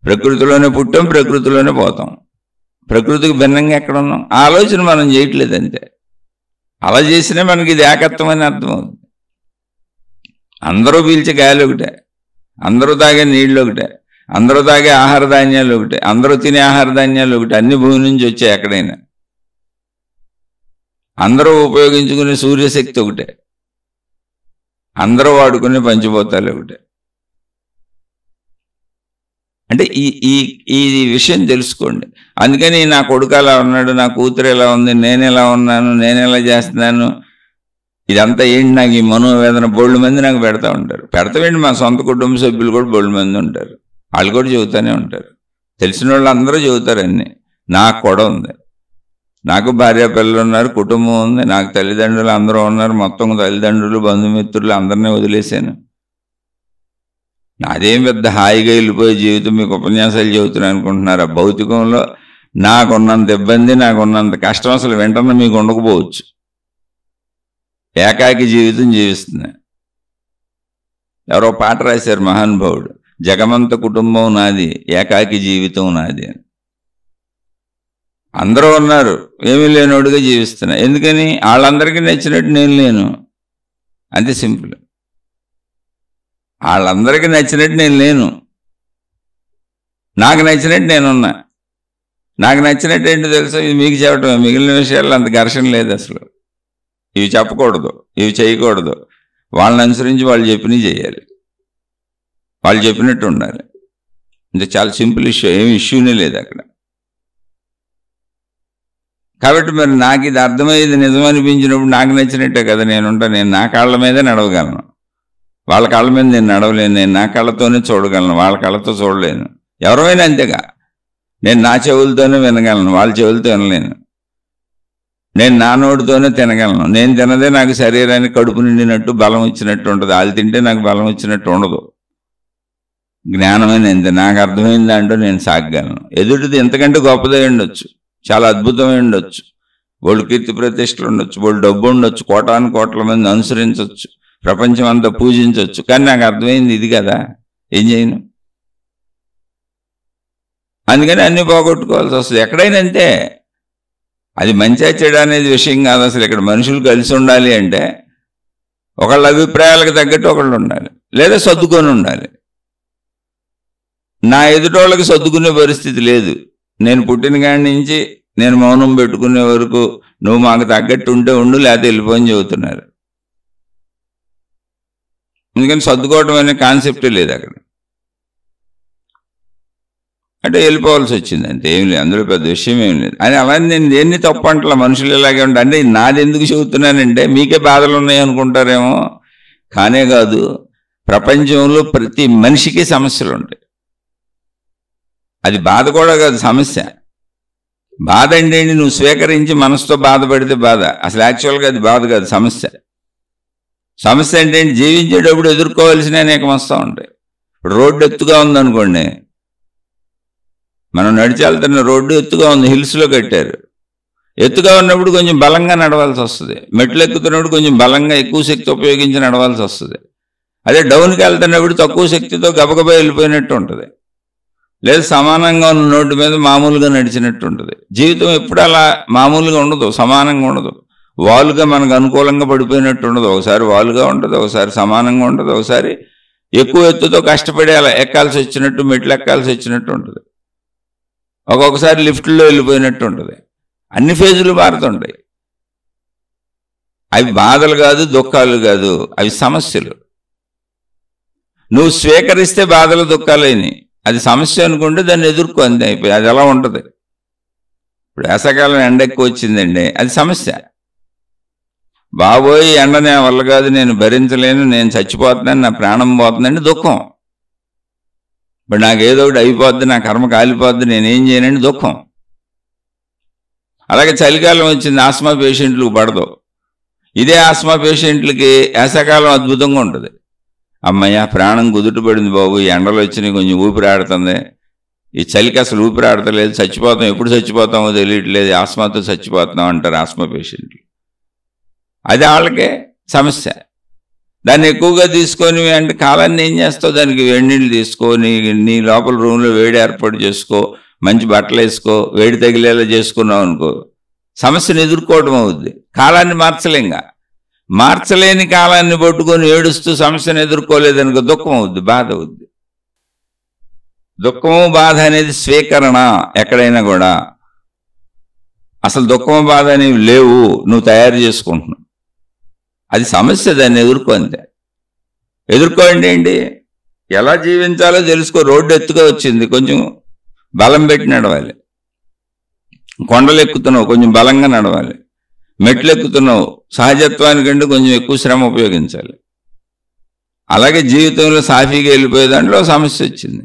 ప్రకృతిలోనే పుట్టాం, ప్రకృతిలోనే పోతాం. ప్రకృతికి భిన్నంగా ఎక్కడ ఉన్నాం? ఆ ఆలోచన మనం చేయట్లేదు అంతే. అలా చేసినా మనకి ఇది ఏకత్వం అని అర్థమవుతుంది. అందరూ పీల్చే గాలి ఒకటే, అందరూ తాగే నీళ్ళు ఒకటే, అందరూ తాగే ఆహార ధాన్యాలు ఒకటే, అందరూ తినే ఆహార ధాన్యాలు ఒకటే, అన్ని భూమి నుంచి వచ్చాయి. ఎక్కడైనా అందరూ ఉపయోగించుకునే సూర్యశక్తి ఒకటే, అందరూ వాడుకునే పంచభూతాలు ఒకటే. అంటే ఈ విషయం తెలుసుకోండి. అందుకని నా కొడుకు ఎలా ఉన్నాడు, నా కూతురు ఎలా ఉంది, నేను ఎలా ఉన్నాను, నేను ఎలా చేస్తున్నాను, ఇదంతా ఏంటి? నాకు ఈ మనోవేదన బోళ్ళు మంది నాకు పెడతా ఉంటారు. పెడతామేంటి, మా సొంత కుటుంబ సభ్యులు కూడా బోళ్ళు మంది ఉంటారు, వాళ్ళు కూడా చెబుతూనే ఉంటారు. తెలిసిన వాళ్ళు అందరూ చెబుతారు అన్నీ. నాకు కూడా ఉంది, నాకు భార్య పిల్లలు ఉన్నారు, కుటుంబం ఉంది, నాకు తల్లిదండ్రులు అందరూ ఉన్నారు, మొత్తం తల్లిదండ్రులు బంధుమిత్రులు అందరినీ వదిలేశాను. నాదేం పెద్ద హాయిగా వెళ్ళిపోయే జీవితం మీకు ఉపన్యాసాలు చెబుతున్నాను అనుకుంటున్నారా? భౌతికంలో నాకున్నంత ఇబ్బంది, నాకున్నంత కష్టం అసలు వెంటనే మీకు ఉండకపోవచ్చు. ఏకాకి జీవితం జీవిస్తున్నా. ఎవరో పాట రాశారు మహానుభావుడు, జగమంత కుటుంబం నాది, ఏకాకి జీవితం నాది అని. అందరూ ఉన్నారు, ఏమీ లేనోడుగా జీవిస్తున్నా. ఎందుకని? వాళ్ళందరికీ నచ్చినట్టు నేను లేను, అంతే సింపుల్. వాళ్ళందరికీ నచ్చినట్టు నేను లేను, నాకు నచ్చినట్టు నేనున్నా. నాకు నచ్చినట్టు ఏంటో తెలుసా? ఇది మీకు చెప్పటమే. మిగిలిన విషయాల్లో అంత ఘర్షణ లేదు అసలు. ఇవి చెప్పకూడదు, ఇవి చేయకూడదు, వాళ్ళని అనుసరించి వాళ్ళు చెప్పినవి చేయాలి, వాళ్ళు చెప్పినట్టు ఉండాలి. అంటే చాలా సింపుల్ ఇష్యూ, ఏమి ఇష్యూనే లేదు అక్కడ. కాబట్టి మరి నాకు ఇది అర్థమయ్యేది నిజం అనిపించినప్పుడు నాకు నచ్చినట్టే కదా నేనుంటా. నేను నా కాళ్ళ మీదే నడవగలను, వాళ్ళ కాళ్ళ మీద నేను నడవలేను. నేను నా కళ్ళతోనే చూడగలను, వాళ్ళ కళ్ళతో చూడలేను. ఎవరైనా అంతేగా. నేను నా చెవులతోనే వినగలను, వాళ్ళ చెవులతో వినలేను. నేను నా నోటితోనే తినగలను, నేను తినదే నాకు శరీరానికి కడుపు నిండినట్టు బలం వచ్చినట్టు ఉంటుంది. వాళ్ళు తింటే నాకు బలం వచ్చినట్టు ఉండదు. జ్ఞానమైన ఎంత నాకు అర్థమైంది దాంట్లో నేను సాగగలను. ఎదుటిది ఎంతకంటే గొప్పదై ఉండొచ్చు, చాలా అద్భుతమై ఉండొచ్చు, వాళ్ళు కీర్తి ప్రతిష్టలు ఉండొచ్చు, వాళ్ళు డబ్బు ఉండొచ్చు, కోటాను కోట్ల మంది అనుసరించవచ్చు, ప్రపంచం అంతా పూజించవచ్చు, కానీ నాకు అర్థమైంది ఇది కదా, ఏం చేయను. అందుకని అన్నీ పోగొట్టుకోవాల్సి వస్తుంది. ఎక్కడైనా అంతే. అది మంచిగా చెడు అనేది విషయం కాదు అసలు. ఇక్కడ మనుషులు కలిసి ఉండాలి అంటే ఒకళ్ళ అభిప్రాయాలకు తగ్గట్టు ఒకళ్ళు ఉండాలి, లేదా సర్దుకొని ఉండాలి. నా ఎదుటోళ్ళకి సర్దుకునే పరిస్థితి లేదు. నేను పుట్టిన కాడి నుంచి నేను మౌనం పెట్టుకునే వరకు నువ్వు మాకు తగ్గట్టు ఉంటే ఉండు, లేకపోతే వెళ్ళిపోని చెబుతున్నారు. ఎందుకని సర్దుకోవడం అనే కాన్సెప్టే లేదు అక్కడ. అంటే వెళ్ళిపోవాల్సి వచ్చింది అంతే, ఏం లేదు, అందులో పెద్ద విషయం ఏం లేదు. అని అలా నేను దేన్ని తప్పు అంటలా, మనుషులు ఇలాగే ఉంటాయి. అంటే నాది ఎందుకు చెబుతున్నానంటే మీకే బాధలు ఉన్నాయి అనుకుంటారేమో, కానే కాదు. ప్రపంచంలో ప్రతి మనిషికి సమస్యలు ఉంటాయి. అది బాధ కూడా కాదు, సమస్య. బాధ అంటే నువ్వు స్వీకరించి మనసుతో బాధపడితే బాధ. అసలు యాక్చువల్గా అది బాధ కాదు, సమస్య. సమస్య అంటే జీవించేటప్పుడు ఎదుర్కోవాల్సిన అనేకం వస్తూ ఉంటాయి. ఇప్పుడు రోడ్డు ఎత్తుగా ఉందనుకోండి, మనం నడిచి వెళ్తున్న రోడ్డు ఎత్తుగా ఉంది, హిల్స్లో కట్టారు. ఎత్తుగా ఉన్నప్పుడు కొంచెం బలంగా నడవాల్సి వస్తుంది, మెట్లు ఎక్కుతున్నప్పుడు కొంచెం బలంగా ఎక్కువ శక్తి ఉపయోగించి నడవాల్సి వస్తుంది. అదే డౌన్కి వెళ్తున్నప్పుడు తక్కువ శక్తితో గబగబా వెళ్ళిపోయినట్టు ఉంటుంది, లేదా సమానంగా ఉన్న రోడ్డు మీద మామూలుగా నడిచినట్టు ఉంటుంది. జీవితం ఎప్పుడు అలా మామూలుగా ఉండదు, సమానంగా ఉండదు. వాలుగా మనకు అనుకూలంగా పడిపోయినట్టు ఉండదు. ఒకసారి వాలుగా ఉంటుంది, ఒకసారి సమానంగా ఉంటుంది, ఒకసారి ఎక్కువ ఎత్తుతో కష్టపడి అలా ఎక్కాల్సి వచ్చినట్టు, మెట్లు ఎక్కాల్సి వచ్చినట్టు ఉంటుంది, ఒక్కొక్కసారి లిఫ్ట్లో వెళ్ళిపోయినట్టు ఉంటుంది. అన్ని ఫేజులు మారుతుంటాయి. అవి బాధలు కాదు, దుఃఖాలు కాదు, అవి సమస్యలు. నువ్వు స్వీకరిస్తే బాధలు దుఃఖాలైనవి. అది సమస్య అనుకుంటే దాన్ని ఎదుర్కో, అంతే అయిపోయి. అది ఎలా ఉంటుంది. ఇప్పుడు వేసవకాలం ఎండ ఎక్కువ వచ్చిందండి, అది సమస్య. బాబోయ్ ఎండ నా వల్ల కాదు, నేను భరించలేను, నేను చచ్చిపోతున్నాను, నా ప్రాణం పోతుందండి దుఃఖం. ఇప్పుడు నాకేదో ఒకటి అయిపోద్ది, నా కర్మ కాలిపోద్ది, నేనేం చేయనండి దుఃఖం. అలాగే చలికాలం వచ్చింది, ఆస్మా పేషెంట్లకు పడదు. ఇదే ఆస్మా పేషెంట్లకి వేసవకాలం అద్భుతంగా ఉంటుంది. అమ్మయ్య ప్రాణం కుదుటపడింది బాబు, ఈ ఎండలు వచ్చినాయి, కొంచెం ఊపిరి ఆడుతుంది, ఈ చలికి అసలు ఊపిరి ఆడతలేదు, చచ్చిపోతాం, ఎప్పుడు చచ్చిపోతామో తెలియట్లేదు, ఆస్మాతో చచ్చిపోతున్నాం అంటారు ఆస్మా పేషెంట్లు. అది వాళ్ళకే సమస్య. దాన్ని ఎక్కువగా తీసుకొని అంటే కాలాన్ని ఏం చేస్తావు, దానికి వేడి నీళ్ళు తీసుకొని నీ లోపల రూమ్లో వేడి ఏర్పాటు చేసుకో, మంచి బట్టలు వేసుకో, వేడి తగిలేలా చేసుకున్నావు అనుకో, సమస్యను ఎదుర్కోవడం అవుద్ది. కాలాన్ని మార్చలేంగా, మార్చలేని కాలాన్ని పట్టుకొని ఏడుస్తూ సమస్యను ఎదుర్కోలేదనుకో దుఃఖం అవుద్ది, బాధ అవుద్ది. దుఃఖము బాధ అనేది స్వీకరణ. ఎక్కడైనా కూడా అసలు దుఃఖము బాధ అనేవి లేవు, నువ్వు తయారు చేసుకుంటున్నావు, అది సమస్య. దాన్ని ఎదుర్కో, అంతే. ఎదుర్కోండి ఏంటి, ఎలా జీవించాలో తెలుసుకో. రోడ్డు ఎత్తుగా వచ్చింది, కొంచెం బలం పెట్టి నడవాలి. కొండలు ఎక్కుతున్నావు, కొంచెం బలంగా నడవాలి. మెట్లు ఎక్కుతున్నావు, సహజత్వానికంటే కొంచెం ఎక్కువ శ్రమ ఉపయోగించాలి. అలాగే జీవితంలో సాఫీగా వెళ్ళిపోయే దాంట్లో సమస్య వచ్చింది,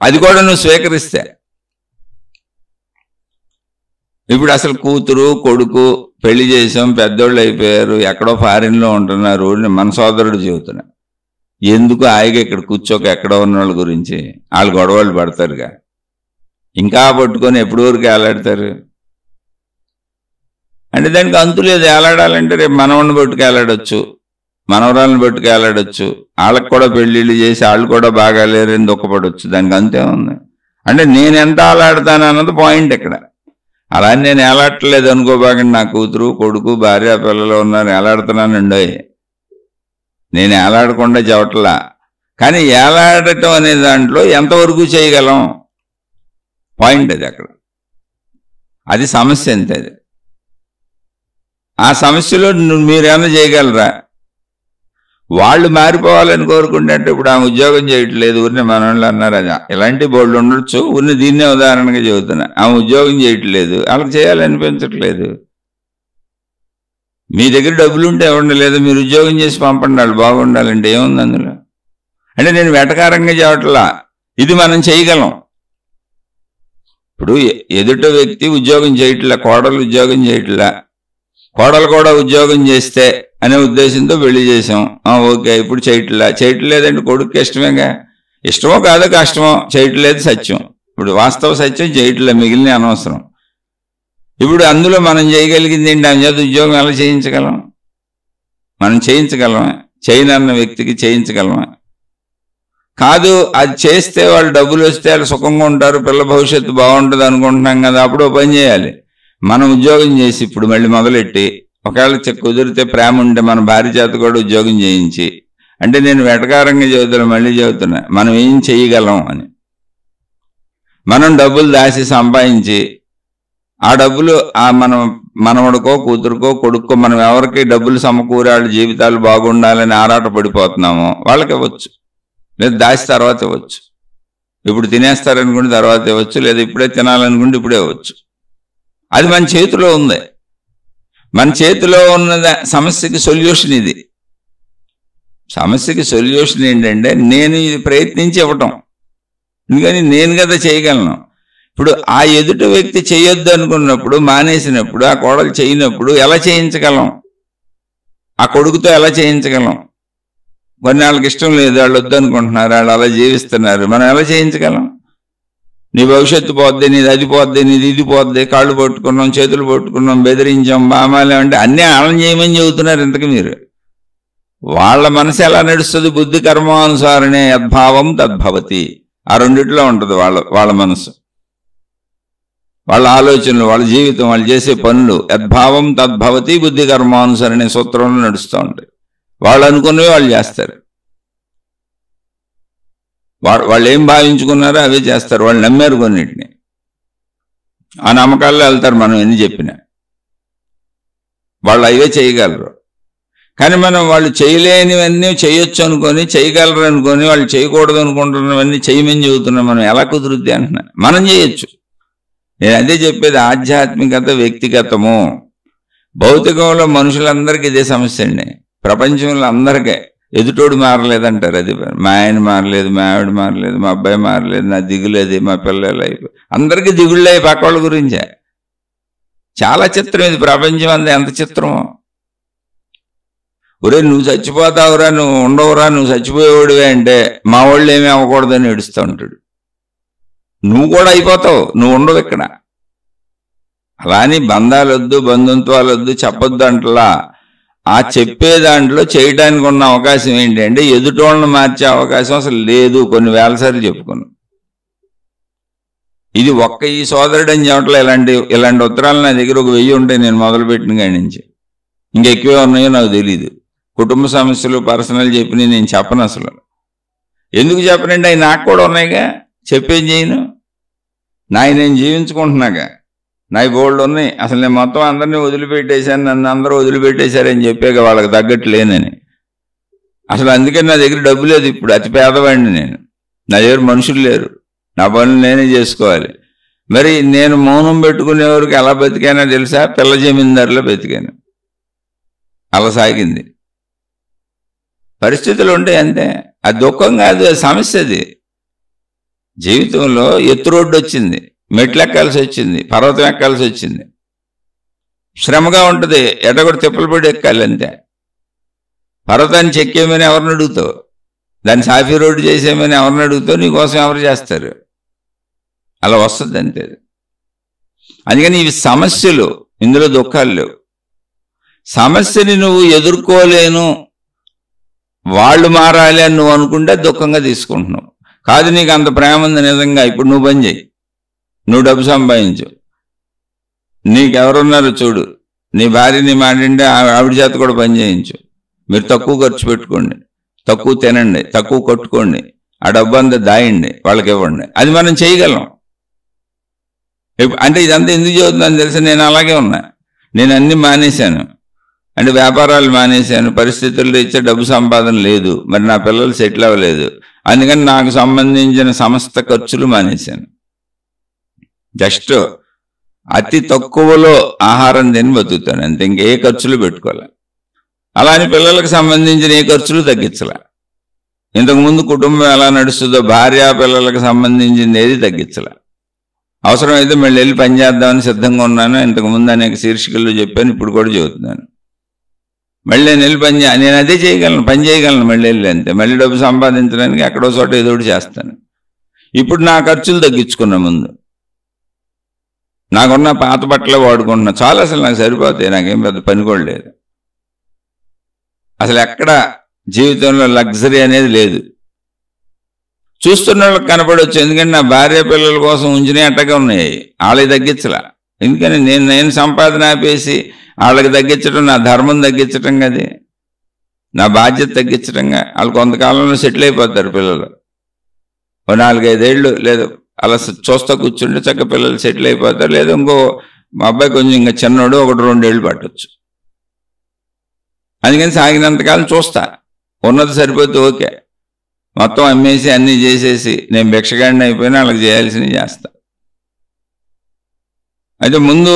అది కూడా నువ్వు స్వీకరిస్తే. ఇప్పుడు అసలు కూతురు కొడుకు పెళ్లి చేసాం, పెద్దోళ్ళు అయిపోయారు, ఎక్కడో ఫారిన్లో ఉంటున్నారు, మన సోదరుడు చెబుతున్నా, ఎందుకు హాయిగా ఇక్కడ కూర్చోక ఎక్కడో ఉన్న వాళ్ళ గురించి వాళ్ళు గొడవలు పడతారుగా, ఇంకా పట్టుకొని ఎప్పటి వరకు ఏలాడతారు అంటే దానికి అంతు లేదు. ఏలాడాలంటే రేపు మనవడిని పట్టుకు ఏలాడొచ్చు, మనవరాలను పట్టుకు ఏలాడొచ్చు, వాళ్ళకి కూడా పెళ్ళిళ్ళు చేసి వాళ్ళు కూడా బాగా లేరని దుఃఖపడవచ్చు, దానికి అంతే ఉంది. అంటే నేను ఎంత ఆలాడతాను అన్నది పాయింట్ ఇక్కడ. అలా నేను ఏలాడట్లేదు అనుకోబాకండి, నా కూతురు కొడుకు భార్య పిల్లలు ఉన్నారు, ఏలాడుతున్నానండి. నేను ఏలాడకుండా చెప్పట్లా, కానీ ఏలాడటం అనే దాంట్లో ఎంతవరకు చేయగలం పాయింట్ అది. అక్కడ అది సమస్య అంతే. అది ఆ సమస్యలో మీరేమన్నా చేయగలరా? వాళ్ళు మారిపోవాలని కోరుకుంటే, ఇప్పుడు ఆమె ఉద్యోగం చేయట్లేదు, ఊరిని మన వాళ్ళు అన్నారు, అది ఇలాంటి బోర్డు ఉండొచ్చు, ఊరిని దీన్నే ఉదాహరణగా చెబుతున్నా. ఆమె ఉద్యోగం చేయట్లేదు, వాళ్ళకి చేయాలనిపించట్లేదు. మీ దగ్గర డబ్బులు ఉంటే ఇవ్వండి, లేదా మీరు ఉద్యోగం చేసి పంపండి, వాళ్ళు బాగుండాలంటే ఏముంది అందులో. అంటే నేను వెటకారంగా చెప్పట్లా, ఇది మనం చేయగలం. ఇప్పుడు ఎదుట వ్యక్తి ఉద్యోగం చేయట్లా, కోడలు ఉద్యోగం చేయట్లా, కోడలు కూడా ఉద్యోగం చేస్తే అనే ఉద్దేశంతో పెళ్లి చేసాం, ఓకే. ఇప్పుడు చేయట్లేదంటే కొడుకు ఇష్టమేగా, ఇష్టమో కాదో కష్టమో, చేయట్లేదు సత్యం. ఇప్పుడు వాస్తవ సత్యం చేయట్లేదు, మిగిలిన అనవసరం. ఇప్పుడు అందులో మనం చేయగలిగింది ఏంటి, ఆమె చేత ఉద్యోగం ఎలా చేయించగలం? మనం చేయించగలమా? చేయనన్న వ్యక్తికి చేయించగలమా? కాదు, అది చేస్తే వాళ్ళు డబ్బులు వస్తే వాళ్ళు సుఖంగా ఉంటారు, పిల్ల భవిష్యత్తు బాగుంటుంది అనుకుంటున్నాం కదా, అప్పుడు పని చేయాలి. మనం ఉద్యోగం చేసి ఇప్పుడు మళ్ళీ మొదలెట్టి, ఒకవేళ కుదిరితే ప్రేమ ఉంటే మన భార్య చేత కూడా ఉద్యోగం చేయించి, అంటే నేను వెటకారంగా చెబుతున్నా, మళ్ళీ చెబుతున్నా, మనం ఏం చేయగలం అని. మనం డబ్బులు దాచి సంపాదించి ఆ డబ్బులు మనం మనవడికో కూతురుకో కొడుక్కో మనం ఎవరికి డబ్బులు సమకూరి వాళ్ళ జీవితాలు బాగుండాలని ఆరాట పడిపోతున్నామో వాళ్ళకి ఇవ్వచ్చు, లేదా దాచి తర్వాత ఇవ్వచ్చు. ఇప్పుడు తినేస్తారనుకుంటే తర్వాత ఇవ్వచ్చు, లేదా ఇప్పుడే తినాలనుకుంటే ఇప్పుడే ఇవ్వచ్చు. అది మన చేతిలో ఉంది. మన చేతిలో ఉన్న సమస్యకి సొల్యూషన్ ఇది. సమస్యకి సొల్యూషన్ ఏంటంటే నేను ఇది ప్రయత్నించి ఇవ్వటం, ఎందుకని నేను కదా చేయగలను. ఇప్పుడు ఆ ఎదుటి వ్యక్తి చేయొద్దు అనుకున్నప్పుడు, మానేసినప్పుడు, ఆ కోడలు చేయనప్పుడు ఎలా చేయించగలం? ఆ కొడుకుతో ఎలా చేయించగలం? కొన్ని వాళ్ళకి ఇష్టం లేదు, వాళ్ళు వద్దు అనుకుంటున్నారు, వాళ్ళు అలా జీవిస్తున్నారు, మనం ఎలా చేయించగలం? నీ భవిష్యత్తు పోద్ది, నీది అది పోద్ది, నీది ఇది పోద్ది, కాళ్ళు పట్టుకున్నాం, చేతులు పట్టుకున్నాం, బెదిరించాం, బామాలే అంటే అన్నీ ఆలం చేయమని చెబుతున్నారు. ఇంతకు మీరు వాళ్ళ మనసు ఎలా నడుస్తుంది? బుద్ధి కర్మానుసారనే యద్భావం తద్భవతి. ఆ రెండిట్లో ఉంటుంది వాళ్ళ మనసు, వాళ్ళ ఆలోచనలు, వాళ్ళ జీవితం, వాళ్ళు చేసే పనులు. యద్భావం తద్భవతి బుద్ధి కర్మానుసరనే సూత్రంలో నడుస్తూ ఉంటాయి. వాళ్ళు అనుకున్నవి వాళ్ళు చేస్తారు, వాళ్ళు ఏం భావించుకున్నారో అవే చేస్తారు. వాళ్ళు నమ్మారు కొన్నిటిని, ఆ నమ్మకాల్లో వెళ్తారు. మనం ఎన్ని చెప్పినా వాళ్ళు అవే చేయగలరు. కానీ మనం వాళ్ళు చేయలేనివన్నీ చేయొచ్చు అనుకొని, చేయగలరు అనుకొని, వాళ్ళు చేయకూడదు అనుకుంటున్నవన్నీ చేయమని చెబుతున్నాం. మనం ఎలా కుదురుద్ది అంటున్నా? మనం చేయొచ్చు. నేను అదే చెప్పేది, ఆధ్యాత్మికత వ్యక్తిగతము. భౌతికంలో మనుషులందరికీ ఇదే సమస్య అండి. ప్రపంచంలో అందరికీ ఎదుటోడు మారలేదంటారు. అది మా ఆయన మారలేదు, మా ఆవిడ మారలేదు, మా అబ్బాయి మారలేదు, నా దిగులేదు, మా పిల్లలు అయిపోయి అందరికీ దిగుళ్ళే పక్క వాళ్ళ గురించే. చాలా చిత్రం ఇది. ప్రపంచం అంతా ఎంత చిత్రమో. ఒరే నువ్వు చచ్చిపోతావురా, నువ్వు ఉండవురా, నువ్వు చచ్చిపోయేవాడివే అంటే మా వాళ్ళు ఏమీ అవ్వకూడదని ఏడుస్తూ ఉంటాడు. నువ్వు కూడా అయిపోతావు, నువ్వు ఉండవు ఇక్కడ. అలాని బంధాలొద్దు, బంధుత్వాలొద్దు చెప్పొద్దు అంటలా. ఆ చెప్పే దాంట్లో చేయడానికి ఉన్న అవకాశం ఏంటి అంటే ఎదుటోళ్ళని మార్చే అవకాశం అసలు లేదు. కొన్ని వేల సార్లు చెప్పుకున్నాను. ఇది ఒక్క ఈ సోదరుడు అని చెప్పట్లో ఇలాంటి ఉత్తరాలు నా దగ్గర ఒక 1000 ఉంటాయి నేను మొదలుపెట్టిన కాడి నుంచి. ఇంకెక్కువే ఉన్నాయో నాకు తెలీదు. కుటుంబ సమస్యలు, పర్సనల్ చెప్పినవి నేను చెప్పను అసలు. ఎందుకు చెప్పనండి, అవి నాకు కూడా ఉన్నాయిగా, చెప్పేం చేయను. నేను జీవించుకుంటున్నాగా, నాకు బోల్డ్ ఉన్నాయి. అసలు నేను మొత్తం అందరినీ వదిలిపెట్టేశాను, నన్ను అందరూ వదిలిపెట్టేశారని చెప్పాక వాళ్ళకి తగ్గట్టు లేనని. అసలు అందుకని నా దగ్గర డబ్బు లేదు ఇప్పుడు, అతి పేదవాడిని నేను. నా దగ్గర మనుషులు లేరు, నా పనులు నేనే చేసుకోవాలి. మరి నేను మౌనం పెట్టుకునేవరకు ఎలా బతికానో తెలుసా? పిల్ల జమీందారులో బతికాను. అలా సాగింది. పరిస్థితులు ఉంటాయి అంతే. అది దుఃఖం కాదు, అది సమస్య. అది జీవితంలో ఎత్తు రోడ్డు వచ్చింది, మెట్లు ఎక్కాల్సి వచ్చింది, పర్వతం ఎక్కాల్సి వచ్చింది. శ్రమగా ఉంటుంది, ఎటగొడు తిప్పలు పడి ఎక్కాలి అంతే. పర్వతాన్ని చెక్కేమని ఎవరిని అడుగుతావు? దాన్ని సాఫీ రోడ్డు చేసేమని ఎవరిని అడుగుతావు? నీకోసం ఎవరు చేస్తారు? అలా వస్తుంది అంతే. అందుకని ఇవి సమస్యలు, ఇందులో దుఃఖాలు లేవు. సమస్యని నువ్వు ఎదుర్కోలేను, వాళ్ళు మారాలి అని నువ్వు అనుకుంటే దుఃఖంగా తీసుకుంటున్నావు. కాదు, నీకు అంత ప్రేమ ఉంది నిజంగా, ఇప్పుడు నువ్వు పని చేయి, నువ్వు డబ్బు సంపాదించు, నీకెవరున్నారు చూడు, నీ భార్య నీ మాటింటే ఆవిడ చేత కూడా పని చేయించు. మీరు తక్కువ ఖర్చు పెట్టుకోండి, తక్కువ తినండి, తక్కువ కొట్టుకోండి, ఆ డబ్బు అంతా దాయండి, వాళ్ళకి ఇవ్వండి. అది మనం చేయగలం. అంటే ఇదంతా ఎందుకు చదువుతుందని తెలిసి నేను అలాగే ఉన్నా. నేను అన్ని మానేశాను, అంటే వ్యాపారాలు మానేశాను. పరిస్థితుల్లో ఇచ్చే డబ్బు సంపాదన లేదు, మరి నా పిల్లలు సెటిల్ అవ్వలేదు. అందుకని నాకు సంబంధించిన సమస్త ఖర్చులు మానేశాను. జస్ట్ అతి తక్కువలో ఆహారం తిని బతుకుతాను అంతే, ఇంకే ఖర్చులు పెట్టుకోవాలి. అలానే పిల్లలకు సంబంధించిన ఏ ఖర్చులు తగ్గించాల. ఇంతకుముందు కుటుంబం ఎలా నడుస్తుందో భార్య పిల్లలకు సంబంధించింది ఏది తగ్గించాల. అవసరమైతే మళ్ళీ వెళ్ళి పని చేద్దామని సిద్ధంగా ఉన్నాను. ఇంతకుముందు అనేక శీర్షికల్లో చెప్పాను, ఇప్పుడు కూడా చెబుతున్నాను. మళ్ళీ నేను వెళ్ళి నేను అదే చేయగలను, పని చేయగలను మళ్ళీ వెళ్ళి అంతే. మళ్ళీ డబ్బు సంపాదించడానికి ఎక్కడో చోట ఏదో ఒకటి చేస్తాను. ఇప్పుడు నా ఖర్చులు తగ్గించుకున్నా. ముందు నాకున్న పాత బట్టలే వాడుకుంటున్నా, చాలా అసలు నాకు సరిపోతాయి, నాకేం పెద్ద పని కూడా లేదు. అసలు ఎక్కడ జీవితంలో లగ్జరీ అనేది లేదు. చూస్తున్న వాళ్ళకి కనపడవచ్చు, ఎందుకంటే నా భార్య పిల్లల కోసం ఉంచినవి అట్టగా ఉన్నాయి, వాళ్ళకి తగ్గించలా. ఎందుకని నేను సంపాదన ఆపేసి వాళ్ళకి తగ్గించడం నా ధర్మం తగ్గించటం కదే, నా బాధ్యత తగ్గించటంగా. వాళ్ళు కొంతకాలంలో సెటిల్ అయిపోతారు పిల్లలు. ఓ 4-5 ఏళ్ళు లేదు అలా చూస్తా కూర్చుంటే చక్క పిల్లలు సెటిల్ అయిపోతారు. లేదా ఇంకో మా అబ్బాయి కొంచెం ఇంకా చిన్నోడు, 1-2 ఏళ్ళు పట్టవచ్చు. అందుకని సాగినంతకాలం చూస్తా, ఉన్నది సరిపోతే ఓకే. మొత్తం అమ్మేసి అన్నీ చేసేసి నేను భిక్షగాడిని అయిపోయినా వాళ్ళకి చేయాల్సినవి చేస్తా. అయితే ముందు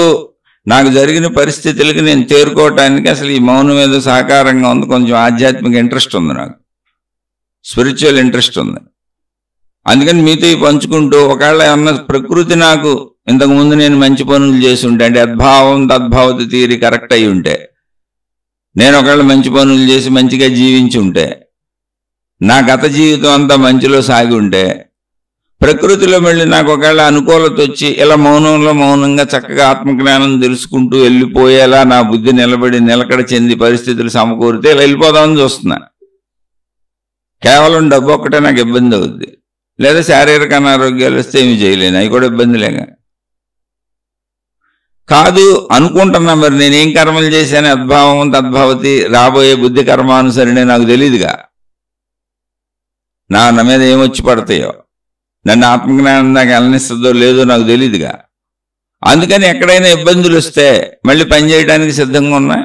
నాకు జరిగిన పరిస్థితులకి నేను తేరుకోవటానికి అసలు ఈ మౌనం ఏదో సహకారంగా ఉంది. కొంచెం ఆధ్యాత్మిక ఇంట్రెస్ట్ ఉంది, నాకు స్పిరిచువల్ ఇంట్రెస్ట్ ఉంది. అందుకని మీతో పంచుకుంటూ, ఒకవేళ ఏమన్నా ప్రకృతి నాకు ఇంతకుముందు నేను మంచి పనులు చేసి ఉంటే, అంటే అద్భావం తద్భావతి థియరీ కరెక్ట్ అయి ఉంటే, నేను ఒకవేళ మంచి పనులు చేసి మంచిగా జీవించి ఉంటే, నా గత జీవితం అంతా మంచిలో సాగి ఉంటే, ప్రకృతిలో మళ్ళీ నాకు ఒకవేళ అనుకూలత వచ్చి ఇలా మౌనంగా చక్కగా ఆత్మజ్ఞానం తెలుసుకుంటూ వెళ్ళిపోయేలా నా బుద్ధి నిలకడ చెంది పరిస్థితులు సమకూరితే ఇలా వెళ్ళిపోదామని చూస్తున్నా. కేవలం డబ్బు ఒక్కటే నాకు ఇబ్బంది అవుద్ది, లేదా శారీరక అనారోగ్యాలు వస్తే ఏమి చేయలేను, అవి కూడా ఇబ్బందిలేగా. కాదు అనుకుంటున్నా, మరి నేనేం కర్మలు చేశాను, అద్భావం తద్భావతి రాబోయే బుద్ధి కర్మానుసరినే నాకు తెలీదుగా. నా మీద ఏమొచ్చి పడతాయో, నన్ను ఆత్మజ్ఞానం దాకా వెళ్ళనిస్తుందో లేదో నాకు తెలీదుగా. అందుకని ఎక్కడైనా ఇబ్బందులు వస్తే మళ్ళీ పని చేయడానికి సిద్ధంగా ఉన్నా.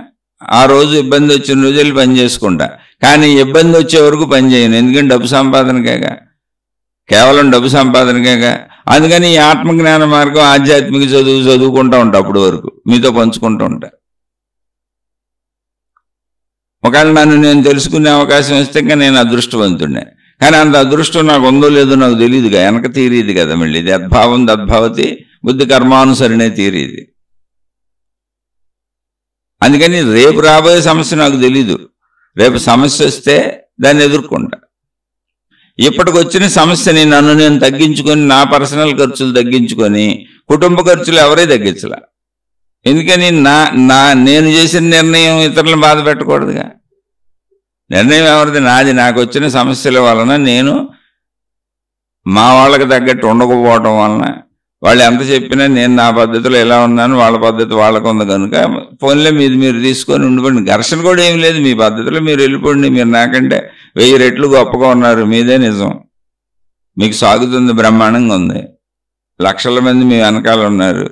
ఆ రోజు ఇబ్బంది వచ్చిన రోజు వెళ్ళి పని చేసుకుంటా, కానీ ఇబ్బంది వచ్చే వరకు పని చేయను. ఎందుకంటే డబ్బు సంపాదనకేగా, కేవలం డబ్బు సంపాదనకేగా. అందుకని ఈ ఆత్మజ్ఞాన మార్గం ఆధ్యాత్మిక చదువుకుంటూ ఉంటా అప్పటి వరకు మీతో పంచుకుంటూ ఉంటా. ఒకవేళ నన్ను నేను తెలుసుకునే అవకాశం ఇస్తే ఇంకా నేను అదృష్టవంతుడినే. కానీ అంత అదృష్టం నాకు ఉందో లేదో నాకు తెలియదుగా, వెనక తీరేది కదా. మళ్ళీ ఇది యద్భావం తద్భవతి బుద్ధి కర్మానుసరణే తీరేది. అందుకని రేపు రాబోయే సమస్య నాకు తెలీదు. రేపు సమస్య వస్తే దాన్ని ఎదుర్కొంటా. ఇప్పటికి వచ్చిన సమస్యని నన్ను నేను తగ్గించుకొని, నా పర్సనల్ ఖర్చులు తగ్గించుకొని, కుటుంబ ఖర్చులు ఎవరే తగ్గించలే. ఎందుకని నేను చేసిన నిర్ణయం ఇతరులను బాధ పెట్టకూడదుగా. నిర్ణయం ఎవరిది? నాది. నాకు వచ్చిన సమస్యల వలన నేను మా వాళ్ళకి తగ్గట్టు ఉండకపోవటం వలన వాళ్ళు ఎంత చెప్పినా నేను నా పద్ధతిలో ఎలా ఉన్నాను, వాళ్ళ పద్ధతి వాళ్ళకు ఉంది కనుక ఫోన్లే మీది మీరు తీసుకొని ఉండిపోండి. ఘర్షణ కూడా ఏం లేదు. మీ పద్ధతిలో మీరు వెళ్ళిపోండి. మీరు నాకంటే 1000 రెట్లు గొప్పగా ఉన్నారు. మీదే నిజం. మీకు సాగుతుంది, బ్రహ్మాండంగా ఉంది. లక్షల మంది మీ వెనకాల ఉన్నారు.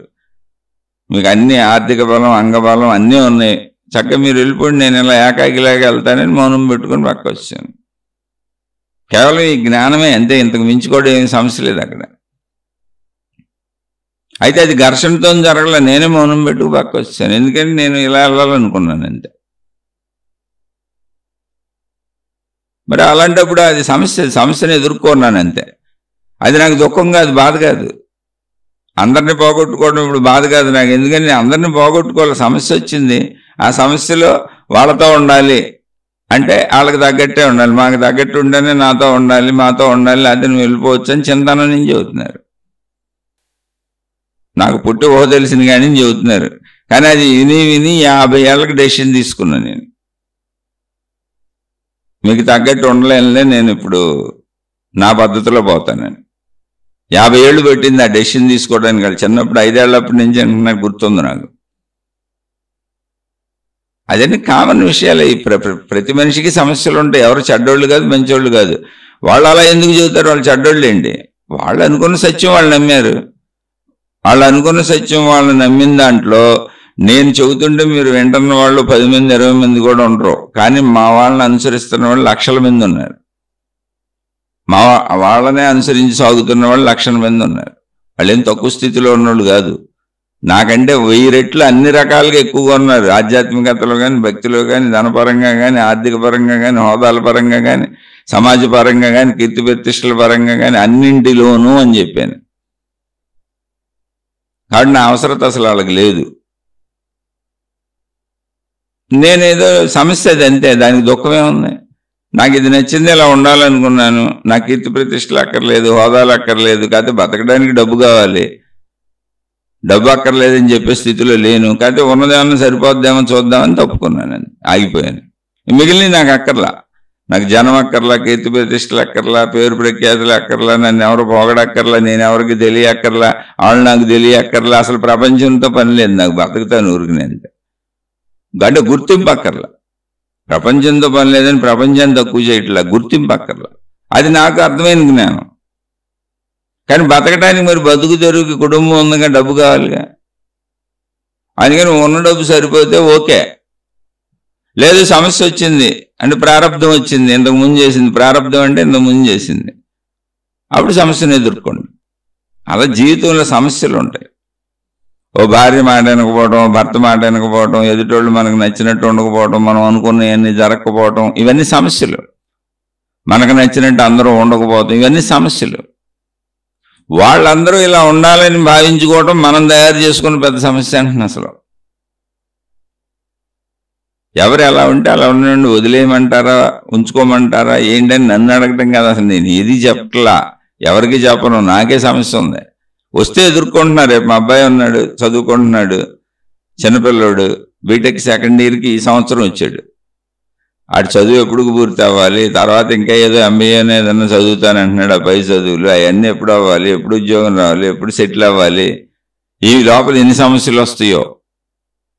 మీకు అన్ని ఆర్థిక బలం, అంగబలం అన్నీ ఉన్నాయి. చక్కగా మీరు వెళ్ళిపోండి. నేను ఇలా ఏకాకిలాగా వెళ్తానని మౌనం పెట్టుకొని పక్క వచ్చాను. కేవలం ఈ జ్ఞానమే అంతే. ఇంతకు మించి కూడా ఏమి సమస్య లేదు అక్కడ. అయితే అది ఘర్షణతో జరగలే. నేనే మౌనం పెట్టుకు పక్క వచ్చాను. ఎందుకంటే నేను ఇలా వెళ్ళాలనుకున్నాను అంతే. మరి అలాంటప్పుడు అది సమస్యను ఎదుర్కొన్నాను అంతే. అది నాకు దుఃఖం కాదు, బాధ కాదు. అందరినీ పోగొట్టుకోవడం ఇప్పుడు బాధ కాదు నాకు. ఎందుకంటే నేను అందరినీ పోగొట్టుకోవాలి. సమస్య వచ్చింది, ఆ సమస్యలో వాళ్ళతో ఉండాలి అంటే వాళ్ళకి తగ్గట్టే ఉండాలి. మాకు తగ్గట్టు ఉంటేనే నాతో ఉండాలి, మాతో ఉండాలి, అయితే నువ్వు వెళ్ళిపోవచ్చు అని చింతన నుంచి చెబుతున్నారు. నాకు పుట్టి ఊహ తెలిసింది కానీ చెబుతున్నారు. కానీ అది విని 50 ఏళ్ళకి డెసిషన్ తీసుకున్నాను నేను. మీకు తగ్గట్టు ఉండలేనులే, నేను ఇప్పుడు నా పద్ధతిలో పోతానని. 50 ఏళ్ళు పెట్టింది ఆ డెసిషన్ తీసుకోవడానికి. చిన్నప్పుడు 5 ఏళ్ళప్పటి నుంచి నాకు గుర్తుంది నాకు. అదన్నీ కామన్ విషయాలే. ప్రతి మనిషికి సమస్యలు ఉంటాయి. ఎవరు చెడ్డోళ్ళు కాదు, మంచోళ్ళు కాదు. వాళ్ళు అలా ఎందుకు చెబుతారు? వాళ్ళు చెడ్డోళ్ళు ఏంటి? వాళ్ళు అనుకున్న సత్యం వాళ్ళు నమ్మారు. వాళ్ళు అనుకున్న సత్యం వాళ్ళు నమ్మిన దాంట్లో నేను చెబుతుంటే మీరు వింటున్న వాళ్ళు 10 మంది 20 మంది కూడా ఉండరు. కానీ మా వాళ్ళని అనుసరిస్తున్న వాళ్ళు లక్షల మంది ఉన్నారు. వాళ్ళనే అనుసరించి సాగుతున్న వాళ్ళు లక్షల మంది ఉన్నారు. వాళ్ళు ఏం తక్కువ స్థితిలో ఉన్నోళ్ళు కాదు. నాకంటే 1000 రెట్లు అన్ని రకాలుగా ఎక్కువగా ఉన్నారు. ఆధ్యాత్మికతలో కానీ, భక్తిలో కానీ, ధనపరంగా కానీ, ఆర్థిక పరంగా కానీ, హోదాల పరంగా కానీ, సమాజ పరంగా కానీ, కీర్తి ప్రతిష్టల పరంగా కానీ, అన్నింటిలోనూ అని చెప్పాను. కాబట్టి నా అవసరత అసలు వాళ్ళకి లేదు. నేనేదో సమస్య అది అంతే. దానికి దుఃఖమే ఉంది. నాకు ఇది నచ్చింది, ఇలా ఉండాలనుకున్నాను. నాకు కీర్తి ప్రతిష్టలు అక్కర్లేదు, హోదాలు అక్కర్లేదు. కాకపోతే బతకడానికి డబ్బు కావాలి. డబ్బు అక్కర్లేదని చెప్పే స్థితిలో లేను. కాకపోతే ఉన్నదేమన్నా సరిపోద్దేమో చూద్దామని తప్పుకున్నాను. ఆగిపోయాను. మిగిలిన నాకు అక్కర్లా. నాకు జనం అక్కర్లా, కీర్తి ప్రతిష్టలు అక్కర్లా, పేరు ప్రఖ్యాతులు అక్కర్లా, నన్ను ఎవరు పొగడక్కర్లా, నేను ఎవరికి తెలియక్కర్లా, వాళ్ళు నాకు తెలియక్కర్లా. అసలు ప్రపంచంతో పని లేదు నాకు. బతుకుతాను ఊరికినంత. అంటే గుర్తింపు అక్కర్లా. ప్రపంచంతో పని లేదని ప్రపంచాన్ని తక్కువ చేయట్లా. గుర్తింపు అక్కర్లా. అది నాకు అర్థమైన జ్ఞానం. కానీ బతకడానికి మరి బతుకు తెరువుకి కుటుంబం ఉందిగా, డబ్బు కావాలిగా. అందుకని ఉన్న డబ్బు సరిపోతే ఓకే. లేదు సమస్య వచ్చింది అంటే ప్రారంధం వచ్చింది, ఇంతకుముందు చేసింది. ప్రారంధం అంటే ఇంతకుముందు చేసింది. అప్పుడు సమస్యను ఎదుర్కోండి. అలా జీవితంలో సమస్యలు ఉంటాయి. ఓ భార్య మాట వినకపోవడం, భర్త మాట వినకపోవడం, ఎదుటోళ్ళు మనకు నచ్చినట్టు ఉండకపోవడం, మనం అనుకున్నవన్నీ జరగకపోవడం, ఇవన్నీ సమస్యలు. మనకు నచ్చినట్టు అందరూ ఉండకపోవడం, ఇవన్నీ సమస్యలు. వాళ్ళందరూ ఇలా ఉండాలని భావించుకోవడం మనం తయారు చేసుకున్న పెద్ద సమస్య అంటున్నా. అసలు ఎవరు ఎలా ఉంటే అలా ఉండండి, వదిలేయమంటారా, ఉంచుకోమంటారా ఏంటని నన్ను అడగటం కదా. అసలు నేను ఏది చెప్పట్లా, ఎవరికి చెప్పను. నాకే సమస్య ఉంది. వస్తే ఎదుర్కొంటున్నారు. రేపు మా అబ్బాయి ఉన్నాడు, చదువుకుంటున్నాడు, చిన్నపిల్లోడు, బీటెక్ సెకండ్ ఇయర్కి ఈ సంవత్సరం వచ్చాడు. ఆడు చదువు ఎప్పుడు పూర్తి అవ్వాలి, తర్వాత ఇంకా ఏదో ఎంబీఏ ఏదన్నా చదువుతానంటున్నాడు. ఆ పై చదువులు అవన్నీ ఎప్పుడు అవ్వాలి, ఎప్పుడు ఉద్యోగం రావాలి, ఎప్పుడు సెటిల్ అవ్వాలి. ఈ లోపల ఎన్ని సమస్యలు వస్తాయో,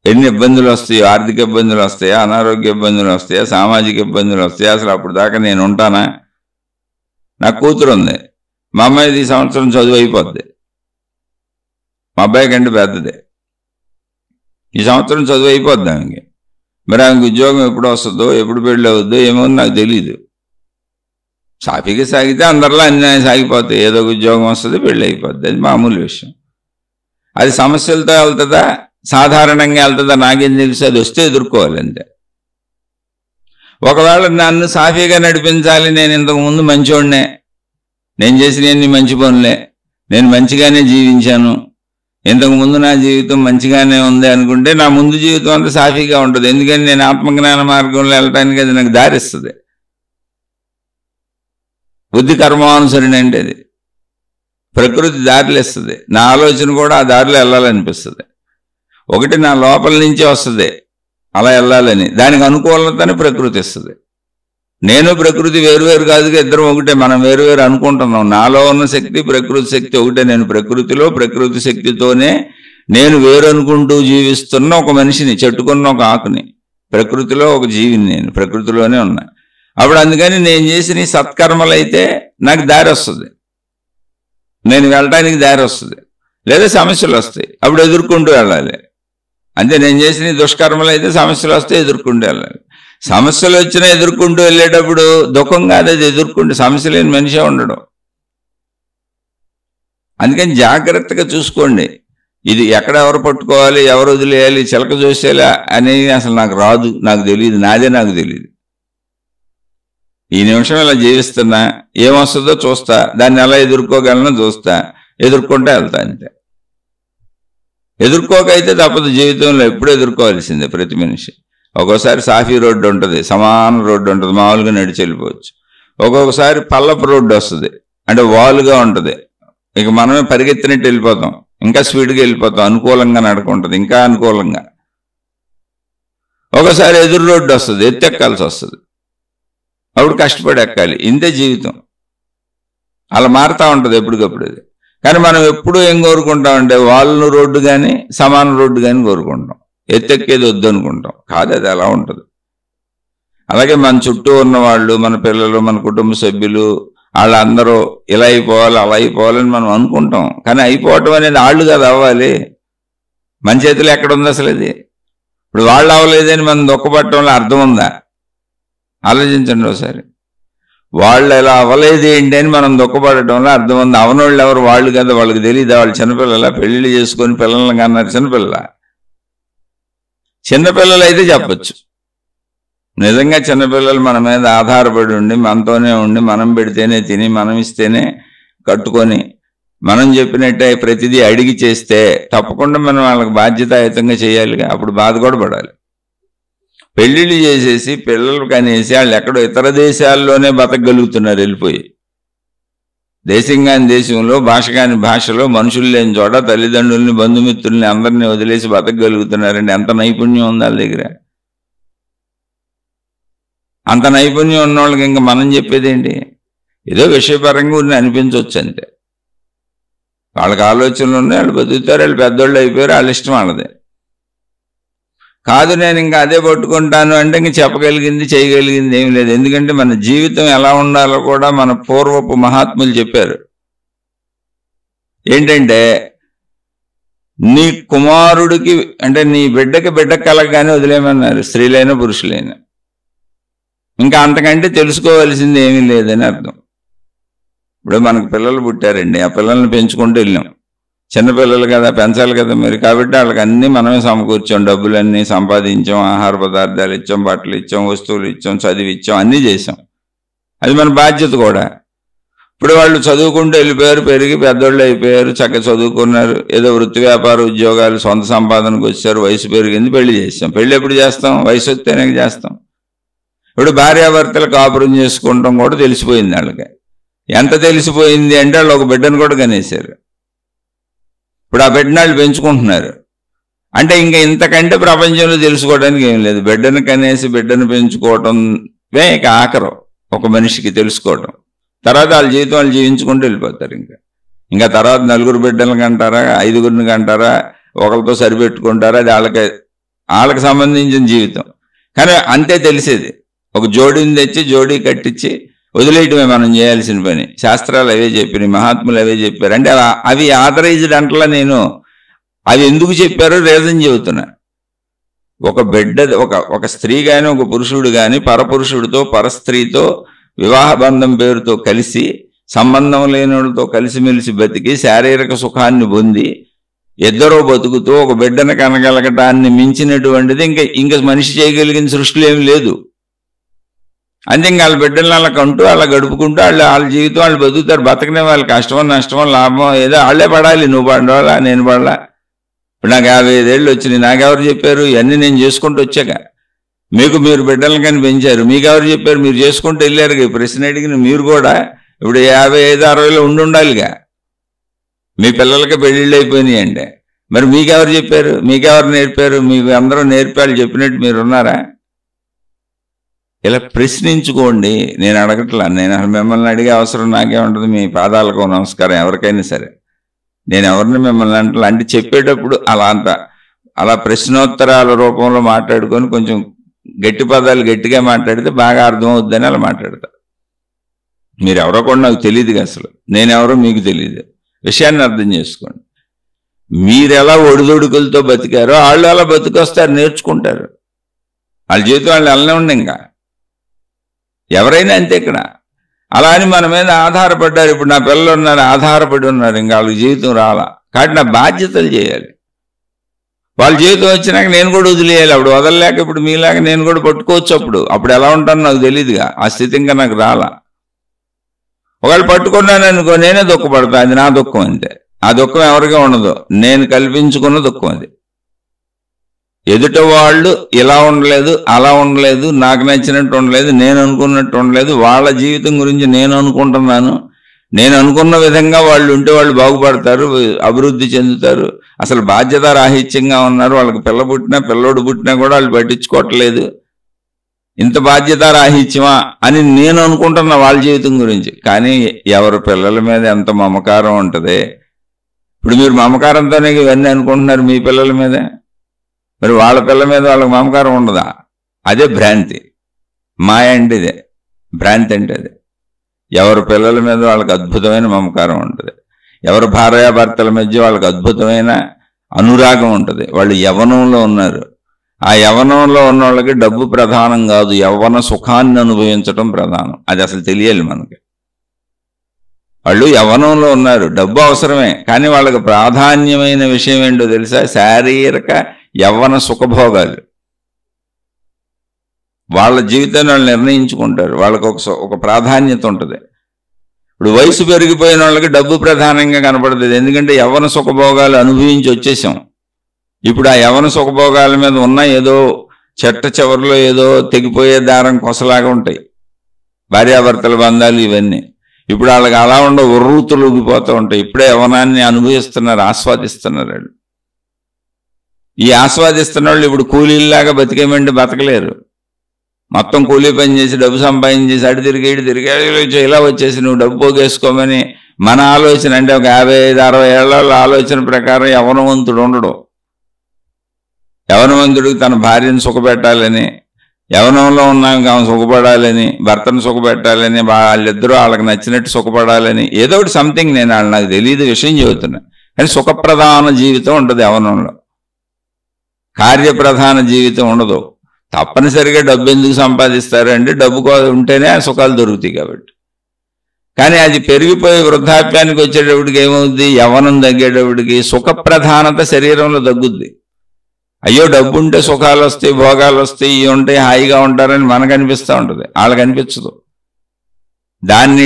ఎన్ని ఇబ్బందులు వస్తాయో. ఆర్థిక ఇబ్బందులు వస్తాయా, అనారోగ్య ఇబ్బందులు వస్తాయా, సామాజిక ఇబ్బందులు వస్తాయా. అసలు అప్పుడు దాకా నేను ఉంటానా? నాకు కూతురు ఉంది. మా అమ్మాయిది ఈ సంవత్సరం చదువు అయిపోద్ది. మా అబ్బాయి కంటే పెద్దదే. ఈ సంవత్సరం చదువు అయిపోద్ది ఆమెకి. మరి ఆమెకి ఉద్యోగం ఎప్పుడు వస్తుందో, ఎప్పుడు పెళ్ళి అవుద్దో ఏమో నాకు తెలీదు. సాఫీగా సాగితే అందరిలో అన్నీ సాగిపోతాయి, ఏదో ఒక ఉద్యోగం వస్తుంది, పెళ్ళి అయిపోద్ది, అది మామూలు విషయం. అది సమస్యలతో వెళ్తుందా సాధారణంగా వెళ్తుందా నాకేం తెలుసు, అది వస్తే ఎదుర్కోవాలి అంతే. ఒకవేళ నన్ను సాఫీగా నడిపించాలి, నేను ఇంతకుముందు మంచివాడినే, నేను చేసిన మంచి పనులే, నేను మంచిగానే జీవించాను, ఇంతకుముందు నా జీవితం మంచిగానే ఉంది అనుకుంటే నా ముందు జీవితం అంతా సాఫీగా ఉంటుంది. ఎందుకని నేను ఆత్మజ్ఞాన మార్గంలో వెళ్ళటానికి అది నాకు దారిస్తుంది. బుద్ధి కర్మానుసరణ అంటే అది ప్రకృతి దారిలో ఇస్తుంది. నా ఆలోచన కూడా ఆ దారిలో వెళ్ళాలనిపిస్తుంది. ఒకటి నా లోపల నుంచే వస్తుంది అలా వెళ్ళాలని, దానికి అనుకూలతని ప్రకృతి ఇస్తుంది. నేను ప్రకృతి వేరువేరు కాదుగా, ఇద్దరం ఒకటే. మనం వేరువేరు అనుకుంటున్నాం. నాలో ఉన్న శక్తి ప్రకృతి శక్తి ఒకటే. నేను ప్రకృతిలో ప్రకృతి శక్తితోనే నేను వేరు అనుకుంటూ జీవిస్తున్న ఒక మనిషిని, చెట్టుకున్న ఒక ఆకుని, ప్రకృతిలో ఒక జీవిని, నేను ప్రకృతిలోనే ఉన్నా. అప్పుడు అందుకని నేను చేసిన సత్కర్మలు అయితే నాకు దారి వస్తుంది, నేను వెళ్ళటానికి దారి వస్తుంది. లేదా సమస్యలు వస్తాయి, అప్పుడు ఎదుర్కొంటూ వెళ్ళాలి. అంటే నేను చేసిన దుష్కర్మలు అయితే సమస్యలు వస్తే ఎదుర్కొంటూ వెళ్ళాలి. సమస్యలు వచ్చినా ఎదుర్కొంటూ వెళ్ళేటప్పుడు దుఃఖం కాదు, అది ఎదుర్కొంటూ సమస్య లేని మనిషే ఉండడం. అందుకని జాగ్రత్తగా చూసుకోండి. ఇది ఎక్కడ ఎవరు పట్టుకోవాలి, ఎవరు వదిలేయాలి, చిలక చూసేలా అనేది అసలు నాకు రాదు, నాకు తెలియదు, నాదే నాకు తెలియదు. ఈ నిమిషం ఇలా జీవిస్తున్నా, ఏమొస్తుందో చూస్తా, దాన్ని ఎలా ఎదుర్కోగలనో చూస్తా, ఎదుర్కొంటే వెళ్తా అంతే. ఎదుర్కోకైతే తప్పదు, జీవితంలో ఎప్పుడు ఎదుర్కోవాల్సిందే ప్రతి మనిషి. ఒక్కోసారి సాఫీ రోడ్డు ఉంటుంది, సమాన రోడ్డు ఉంటుంది, మామూలుగా నడిచి వెళ్ళిపోవచ్చు. ఒక్కొక్కసారి పల్లపు రోడ్డు వస్తుంది, అంటే వాలుగా ఉంటుంది, ఇక మనమే పరిగెత్తినట్టు వెళ్ళిపోతాం, ఇంకా స్పీడ్గా వెళ్ళిపోతాం, అనుకూలంగా నడుకుంటుంది, ఇంకా అనుకూలంగా. ఒకసారి ఎదురు రోడ్డు వస్తుంది, ఎత్తెక్కాల్సి వస్తుంది, అప్పుడు కష్టపడి ఎక్కాలి. ఇంతే జీవితం, అలా మారుతూ ఉంటుంది ఎప్పటికప్పుడు. అది కానీ మనం ఎప్పుడు ఏం కోరుకుంటామంటే వాళ్ళు రోడ్డు కానీ సమాన రోడ్డు కానీ కోరుకుంటాం, ఎత్తెక్కేది వద్దు అనుకుంటాం. కాదు, అది అలా ఉంటుంది. అలాగే మన చుట్టూ ఉన్న వాళ్ళు, మన పిల్లలు, మన కుటుంబ సభ్యులు, వాళ్ళందరూ ఇలా అయిపోవాలి అలా అయిపోవాలని మనం అనుకుంటాం. కానీ అయిపోవటం అనేది వాళ్ళు కాదు అవ్వాలి, మన చేతిలో ఎక్కడుంది అసలు అది. ఇప్పుడు వాళ్ళు అవ్వలేదని మనం దుఃఖపడటంలో అర్థం ఉందా? ఆలోచించండి ఒకసారి. వాళ్ళు ఎలా అవ్వలేదు ఏంటి అని మనం దుఃఖపడటంలో అర్థం ఉంది. అవనోళ్ళు ఎవరు? వాళ్ళు కదా, వాళ్ళకి తెలియదా? వాళ్ళు చిన్నపిల్లల, పెళ్లిళ్ళు చేసుకొని పిల్లల్ని కన్నారు. చిన్నపిల్లలు అయితే చెప్పచ్చు. నిజంగా చిన్నపిల్లలు మన మీద ఆధారపడి ఉండి, మనతోనే ఉండి, మనం పెడితేనే తిని, మనం ఇస్తేనే కట్టుకొని, మనం చెప్పినట్టే ప్రతిదీ అడిగి చేస్తే తప్పకుండా మనం వాళ్ళకి బాధ్యతాయుతంగా చేయాలిగా. అప్పుడు బాధ కూడా పడాలి. పెళ్లిళ్ళు చేసేసి పిల్లలు కనేసి వాళ్ళు ఎక్కడో ఇతర దేశాల్లోనే బతకగలుగుతున్నారు వెళ్ళిపోయి. దేశం కాని దేశంలో, భాష కాని భాషలో, మనుషులు లేని చోట తల్లిదండ్రుల్ని, బంధుమిత్రుల్ని అందరినీ వదిలేసి బతకగలుగుతున్నారండి. ఎంత నైపుణ్యం ఉంది వాళ్ళ దగ్గర. అంత నైపుణ్యం ఉన్న వాళ్ళకి ఇంకా మనం చెప్పేది ఏంటి? ఏదో విషయపరంగా ఉన్న అనిపించవచ్చు అంతే. వాళ్ళకి ఆలోచనలు ఉన్నాయి, వాళ్ళు బతుకుతారు, వాళ్ళు పెద్దోళ్ళు అయిపోయారు, వాళ్ళ ఇష్టం వాళ్ళదే. కాదు నేను ఇంకా అదే పట్టుకుంటాను అంటే ఇంక చెప్పగలిగింది చేయగలిగింది ఏం లేదు. ఎందుకంటే మన జీవితం ఎలా ఉండాలో కూడా మన పూర్వపు మహాత్ములు చెప్పారు. ఏంటంటే నీ కుమారుడికి అంటే నీ బిడ్డకి బిడ్డ కలగానే వదిలేయమన్నారు, స్త్రీలైనా పురుషులైనా. ఇంకా అంతకంటే తెలుసుకోవాల్సింది ఏమీ లేదని అర్థం. ఇప్పుడు మనకు పిల్లలు పుట్టారండి, ఆ పిల్లల్ని పెంచుకుంటూ వెళ్ళాం. చిన్నపిల్లలు కదా, పెంచాలి కదా మరి. కాబట్టి వాళ్ళకి అన్నీ మనమే సమకూర్చాం, డబ్బులన్నీ సంపాదించాం, ఆహార పదార్థాలు ఇచ్చాం, బట్టలు ఇచ్చాం, వస్తువులు ఇచ్చాం, చదివి ఇచ్చాం, అన్నీ చేసాం. అది మన బాధ్యత కూడా. ఇప్పుడు వాళ్ళు చదువుకుంటూ వెళ్ళిపోయారు, పెరిగి పెద్దోళ్ళు అయిపోయారు, చక్కగా చదువుకున్నారు, ఏదో వృత్తి వ్యాపార ఉద్యోగాలు, సొంత సంపాదనకు వచ్చారు, వయసు పెరిగింది, పెళ్లి చేస్తాం. పెళ్లి ఎప్పుడు చేస్తాం? వయసు వస్తేనే చేస్తాం. ఇప్పుడు భార్యాభర్తలు కాపురం చేసుకుంటాం కూడా తెలిసిపోయింది వాళ్ళకి. ఎంత తెలిసిపోయింది అంటే వాళ్ళు ఒక బిడ్డను కూడా కనేశారు. ఇప్పుడు ఆ బిడ్డను వాళ్ళు పెంచుకుంటున్నారు. అంటే ఇంకా ఇంతకంటే ప్రపంచంలో తెలుసుకోవడానికి ఏం లేదు. బిడ్డను కనేసి బిడ్డను పెంచుకోవటమే ఇక ఆఖరు ఒక మనిషికి తెలుసుకోవటం. తర్వాత వాళ్ళ జీవితం వాళ్ళు జీవించుకుంటూ వెళ్ళిపోతారు. ఇంకా తర్వాత నలుగురు బిడ్డలను కంటారా, ఐదుగురిని కంటారా, ఒకరితో సరిపెట్టుకుంటారా, అది వాళ్ళకి సంబంధించిన జీవితం. కానీ అంతే తెలిసేది. ఒక జోడీని తెచ్చి జోడీ కట్టించి వదిలేయటమే మనం చేయాల్సిన పని. శాస్త్రాలు అవే చెప్పినాయి, మహాత్ములు అవే చెప్పారు. అంటే అవి ఆథరైజ్డ్ అంటలా నేను అవి ఎందుకు చెప్పారో రీజన్ చెబుతున్నా. ఒక బిడ్డ, ఒక స్త్రీ కానీ ఒక పురుషుడు కానీ పరపురుషుడితో పరస్త్రీతో వివాహ బంధం పేరుతో కలిసి సంబంధం లేని వాళ్ళతో కలిసిమెలిసి బతికి శారీరక సుఖాన్ని పొంది ఇద్దరూ బతుకుతూ ఒక బిడ్డను కనగలగటాన్ని మించినటువంటిది ఇంకా మనిషి చేయగలిగిన సృష్టిలో ఏమి లేదు. అంతే ఇంకా వాళ్ళ బిడ్డలను అలా కంటూ అలా గడుపుకుంటూ వాళ్ళ జీవితం వాళ్ళు బతుకుతారు. బతకనే వాళ్ళు కష్టమో నష్టమో లాభమో ఏదో వాళ్ళే పడాలి. నువ్వు పడాలా నేను పడాలా. ఇప్పుడు నాకు 55 ఏళ్ళు వచ్చినాయి. నాకెవరు చెప్పారు? ఇవన్నీ నేను చేసుకుంటూ వచ్చాక. మీరు బిడ్డలను కానీ పెంచారు. మీకెవరు చెప్పారు? మీరు చేసుకుంటూ వెళ్ళారుగా. ఈ ప్రశ్న అడిగిన మీరు కూడా ఇప్పుడు 55, 60లో ఉండాలిగా. మీ పిల్లలకి పెళ్ళిళ్ళు అయిపోయినాయండి. మరి మీకెవరు చెప్పారు? మీకెవరు నేర్పారు? మీకు అందరూ నేర్పాలి చెప్పినట్టు మీరు ఉన్నారా? ఇలా ప్రశ్నించుకోండి. నేను అడగట్లా. నేను మిమ్మల్ని అడిగే అవసరం నాకే ఉంటుంది. మీ పాదాలకు నమస్కారం ఎవరికైనా సరే. నేను ఎవరిని మిమ్మల్ని అంటే చెప్పేటప్పుడు అలా ప్రశ్నోత్తరాల రూపంలో మాట్లాడుకొని కొంచెం గట్టి పదాలు గట్టిగా మాట్లాడితే బాగా అర్థమవుద్దని అలా మాట్లాడతా. మీరెవరో కూడా నాకు తెలియదుగా. అసలు నేనెవరో మీకు తెలియదు. విషయాన్ని అర్థం చేసుకోండి. మీరెలా ఒడిదొడుకులతో బతికారో వాళ్ళు అలా బతికొస్తారు, నేర్చుకుంటారు. వాళ్ళ జీవితం వాళ్ళు వెళ్ళనే ఉండి ఇంకా ఎవరైనా అంతే. ఇక్కడ అలా అని మన మీద ఆధారపడ్డారు. ఇప్పుడు నా పిల్లలు ఉన్నారు, ఆధారపడి ఉన్నారు. ఇంకా వాళ్ళకి జీవితం రాలా. కాబట్టి నా బాధ్యతలు చేయాలి. వాళ్ళ జీవితం వచ్చినాక నేను కూడా వదిలేయాలి. అప్పుడు వదలలేక ఇప్పుడు మీలాగా నేను కూడా పట్టుకోవచ్చు. అప్పుడు ఎలా ఉంటానో నాకు తెలియదుగా. ఆ స్థితి ఇంకా నాకు రాలా. ఒకవేళ పట్టుకున్నాను అనుకో, నేనే దుఃఖపడతా. అది నా దుఃఖం అంతే. ఆ దుఃఖం ఎవరిగా ఉండదు. నేను కల్పించుకున్న దుఃఖం అది. ఎదుట వాళ్ళు ఇలా ఉండలేదు, అలా ఉండలేదు, నాకు నచ్చినట్టు ఉండలేదు, నేను అనుకున్నట్టు ఉండలేదు. వాళ్ళ జీవితం గురించి నేను అనుకుంటున్నాను. నేను అనుకున్న విధంగా వాళ్ళు ఉంటే వాళ్ళు బాగుపడతారు, అభివృద్ధి చెందుతారు. అసలు బాధ్యత రాహిత్యంగా ఉన్నారు. వాళ్ళకి పిల్లోడు పుట్టినా కూడా వాళ్ళు పట్టించుకోవట్లేదు. ఇంత బాధ్యత రాహిత్యమా అని నేను అనుకుంటున్నా వాళ్ళ జీవితం గురించి. కానీ ఎవరి పిల్లల మీద ఎంత మమకారం ఉంటుంది. ఇప్పుడు మీరు మమకారంతోనే ఇవన్నీ అనుకుంటున్నారు మీ పిల్లల మీద. మరి వాళ్ళ పిల్లల మీద వాళ్ళకి మమకారం ఉండదా? అదే భ్రాంతి. మాయ అంటే ఇదే భ్రాంతి. అంటే అదే. ఎవరి పిల్లల మీద వాళ్ళకి అద్భుతమైన మమకారం ఉంటుంది. ఎవరి భార్యాభర్తల మధ్య వాళ్ళకి అద్భుతమైన అనురాగం ఉంటుంది. వాళ్ళు యవ్వనంలో ఉన్నారు. ఆ యవ్వనంలో ఉన్న వాళ్ళకి డబ్బు ప్రధానం కాదు, యవ్వన సుఖాన్ని అనుభవించడం ప్రధానం. అది అసలు తెలియాలి మనకి. వాళ్ళు యవ్వనంలో ఉన్నారు, డబ్బు అవసరమే. కానీ వాళ్ళకి ప్రాధాన్యమైన విషయం ఏంటో తెలుసా? శారీరక యవ్వన సుఖభోగాలు. వాళ్ళ జీవితాన్ని వాళ్ళు నిర్ణయించుకుంటారు. వాళ్ళకి ఒక ప్రాధాన్యత ఉంటుంది. ఇప్పుడు వయసు పెరిగిపోయిన వాళ్ళకి డబ్బు ప్రధానంగా కనపడుతుంది. ఎందుకంటే యవ్వన సుఖభోగాలు అనుభవించి వచ్చేసాం. ఇప్పుడు ఆ యవ్వన సుఖభోగాల మీద ఉన్న ఏదో చెట్ట చివరిలో ఏదో తెగిపోయే దారం కొసలాగా ఉంటాయి భార్యాభర్తల బంధాలు ఇవన్నీ. ఇప్పుడు వాళ్ళకి అలా ఉండే ఉర్రూతులు ఊగిపోతూ ఉంటాయి. ఇప్పుడే యవ్వనాన్ని అనుభవిస్తున్నారు, ఆస్వాదిస్తున్నారు. వాళ్ళు ఈ ఆస్వాదిస్తున్న వాళ్ళు ఇప్పుడు కూలీలాగా బతికేమంటే బతకలేరు. మొత్తం కూలీ పని చేసి డబ్బు సంపాదించేసి అటు తిరిగి ఇటు తిరిగి ఇలా వచ్చేసి నువ్వు డబ్బు పోగేసుకోమని మన ఆలోచన. అంటే ఒక 55-60 ఏళ్ల ఆలోచన ప్రకారం యవ్వనవంతుడు ఉండడు. యవ్వనవంతుడికి తన భార్యను సుఖపెట్టాలని, యవ్వనంలో ఉన్నాక ఆమె సుఖపడాలని, భర్తను సుఖపెట్టాలని, వాళ్ళిద్దరూ వాళ్ళకి నచ్చినట్టు సుఖపడాలని ఏదో ఒకటి సంథింగ్. నేను నాకు తెలియదు విషయం చెబుతున్నా. కానీ సుఖప్రధాన జీవితం ఉంటుంది యవ్వనంలో. కార్యప్రధాన జీవితం ఉండదు. తప్పనిసరిగా డబ్బు ఎందుకు సంపాదిస్తారు అంటే డబ్బు ఉంటేనే ఆ సుఖాలు దొరుకుతాయి కాబట్టి. కానీ అది పెరిగిపోయి వృద్ధాప్యానికి వచ్చేటప్పటికి ఏమవుద్ది? యవ్వనం తగ్గేటప్పటికి సుఖప్రధానత శరీరంలో తగ్గుద్ది. అయ్యో డబ్బు ఉంటే సుఖాలు వస్తాయి, భోగాలు వస్తాయి, ఇవి ఉంటాయి, హాయిగా ఉంటారని మనకు అనిపిస్తూ ఉంటుంది. వాళ్ళకి అనిపించదు. దాన్ని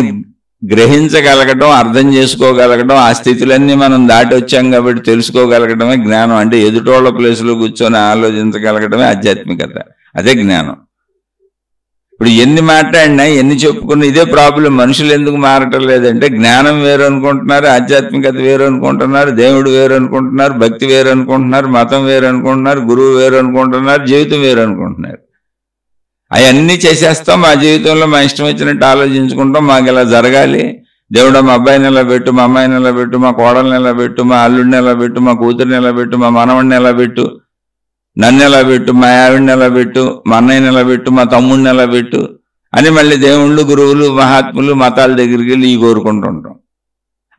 గ్రహించగలగడం, అర్థం చేసుకోగలగడం, ఆ స్థితులన్నీ మనం దాటి వచ్చాం కాబట్టి తెలుసుకోగలగడమే జ్ఞానం. అంటే ఎదుటోళ్ళ ప్లేసులో కూర్చొని ఆలోచించగలగడమే ఆధ్యాత్మికత. అదే జ్ఞానం. ఇప్పుడు ఎన్ని మాట్లాడినా ఎన్ని చెప్పుకున్నా ఇదే ప్రాబ్లం. మనుషులు ఎందుకు మారటం లేదంటే జ్ఞానం వేరు అనుకుంటున్నారు, ఆధ్యాత్మికత వేరు అనుకుంటున్నారు, దేవుడు వేరు అనుకుంటున్నారు, భక్తి వేరు అనుకుంటున్నారు, మతం వేరు అనుకుంటున్నారు, గురువు వేరు అనుకుంటున్నారు, జీవితం వేరు అనుకుంటున్నారు. అవన్నీ చేసేస్తాం. మా జీవితంలో మా ఇష్టం వచ్చినట్టు ఆలోచించుకుంటాం. మాకు ఇలా జరగాలి, దేవుడు మా అబ్బాయిని ఎలా పెట్టు, మా అమ్మాయిని ఎలా పెట్టు, మా కోడల్ని ఎలా పెట్టు, మా అల్లుడిని ఎలా పెట్టు, మా కూతురిని ఎలా పెట్టు, మా మనవడిని ఎలా పెట్టు, నన్ను ఎలా పెట్టు, మా ఆవిడిని ఎలా పెట్టు, మా అన్నయ్యని ఎలా పెట్టు, మా తమ్ముడిని ఎలా పెట్టు అని మళ్ళీ దేవుళ్ళు, గురువులు, మహాత్ములు, మతాల దగ్గరికి వెళ్ళి ఈ కోరుకుంటుంటాం.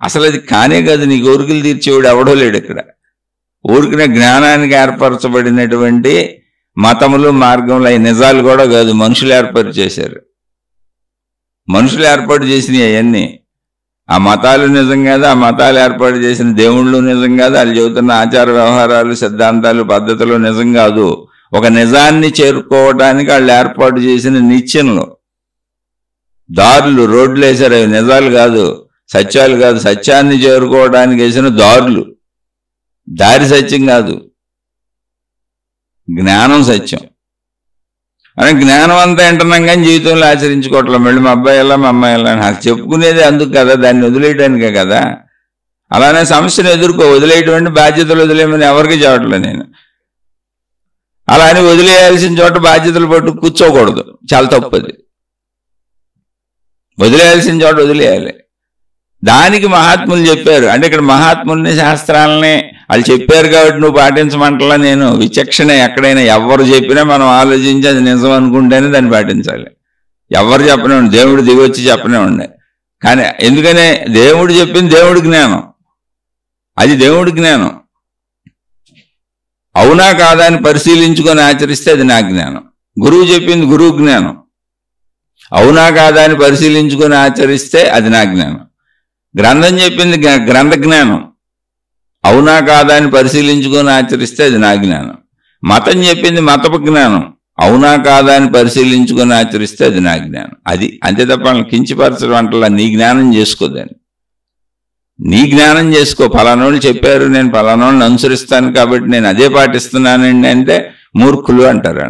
అసలు అది కానే కాదు. నీ కోరికలు తీర్చేవాడు ఎవడో లేడు ఇక్కడ. ఊరికిన జ్ఞానానికి ఏర్పరచబడినటువంటి మతములు, మార్గములు అవి నిజాలు కూడా కాదు, మనుషులు ఏర్పాటు చేశారు. మనుషులు ఏర్పాటు చేసినవి అవన్నీ. ఆ మతాలు నిజం కాదు, ఆ మతాలు ఏర్పాటు చేసిన దేవుళ్ళు నిజం కాదు, వాళ్ళు చెబుతున్న ఆచార వ్యవహారాలు, సిద్ధాంతాలు, పద్ధతులు నిజం కాదు. ఒక నిజాన్ని చేరుకోవడానికి వాళ్ళు ఏర్పాటు చేసిన నిత్యంలో దారులు, రోడ్లు వేశారు. అవి నిజాలు కాదు, సత్యాలు కాదు. సత్యాన్ని చేరుకోవడానికి వేసిన దారులు. దారి సత్యం కాదు, జ్ఞానం సత్యం. అని జ్ఞానం అంతా వింటున్నాం కానీ జీవితంలో ఆచరించుకోవట్లేదు. మళ్ళీ మా అబ్బాయి ఎలా, మా అమ్మాయి ఎలా, నాకు చెప్పుకునేది అందుకు కదా, దాన్ని వదిలేయడానికే కదా. అలానే సమస్యను వదిలేయటువంటి బాధ్యతలు వదిలేయమని ఎవరికి చెప్పట్లేదు నేను. అలా అని వదిలేయాల్సిన చోట బాధ్యతలు పట్టు కూర్చోకూడదు, చాలా తప్పది. వదిలేయాల్సిన చోట వదిలేయాలి. దానికి మహాత్ములు చెప్పారు. అంటే ఇక్కడ మహాత్ముల్ని, శాస్త్రాలని వాళ్ళు చెప్పారు కాబట్టి నువ్వు పాటించమంటలా. నేను విచక్షణ ఎక్కడైనా ఎవరు చెప్పినా మనం ఆలోచించి అది నిజం అనుకుంటేనే దాన్ని పాటించాలి. ఎవరు చెప్పనే ఉండే, దేవుడు దిగొచ్చి చెప్పనే ఉండే. కానీ ఎందుకనే దేవుడు చెప్పింది దేవుడి జ్ఞానం, అది దేవుడి జ్ఞానం. అవునా కాదా అని పరిశీలించుకొని ఆచరిస్తే అది నా జ్ఞానం. గురువు చెప్పింది గురువు జ్ఞానం, అవునా కాదా అని పరిశీలించుకొని ఆచరిస్తే అది నా జ్ఞానం. గ్రంథం చెప్పింది గ్రంథ జ్ఞానం, అవునా కాదా అని పరిశీలించుకొని ఆచరిస్తే అది నా జ్ఞానం. మతం చెప్పింది మతపు జ్ఞానం, అవునా కాదా అని పరిశీలించుకొని ఆచరిస్తే అది నా జ్ఞానం. అది అంతే తప్ప వాళ్ళని కించపరచడం అంటలా. నీ జ్ఞానం చేసుకోదాన్ని, నీ జ్ఞానం చేసుకో. ఫలానోళ్ళు చెప్పారు, నేను ఫలానోళ్ళని అనుసరిస్తాను కాబట్టి నేను అదే పాటిస్తున్నానండి అంటే మూర్ఖులు అంటారు.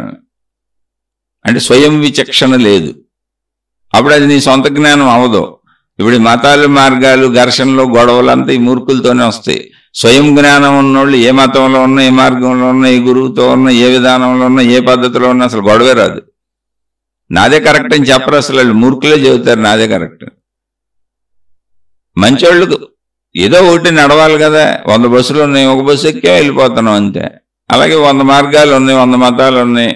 అంటే స్వయం విచక్షణ లేదు. అప్పుడు అది నీ సొంత జ్ఞానం అవదు. ఇప్పుడు మతాలు, మార్గాలు, ఘర్షణలు, గొడవలు అంతా ఈ మూర్ఖులతోనే వస్తాయి. స్వయం జ్ఞానం ఉన్నోళ్ళు ఏ మతంలో ఉన్నా, ఏ మార్గంలో ఉన్నా, ఏ గురువుతో ఉన్నా, ఏ విధానంలో ఉన్నా, ఏ పద్ధతిలో ఉన్నా అసలు గొడవే రాదు. నాదే కరెక్ట్ అని చెప్పరు అసలు. వాళ్ళు మూర్ఖులే చెబుతారు నాదే కరెక్ట్. మంచోళ్ళు ఏదో ఒకటి నడవాలి కదా. 100 బస్సులు ఉన్నాయి, ఒక బస్సు ఎక్కే వెళ్ళిపోతున్నాం అంతే. అలాగే 100 మార్గాలు ఉన్నాయి, 100 మతాలు ఉన్నాయి,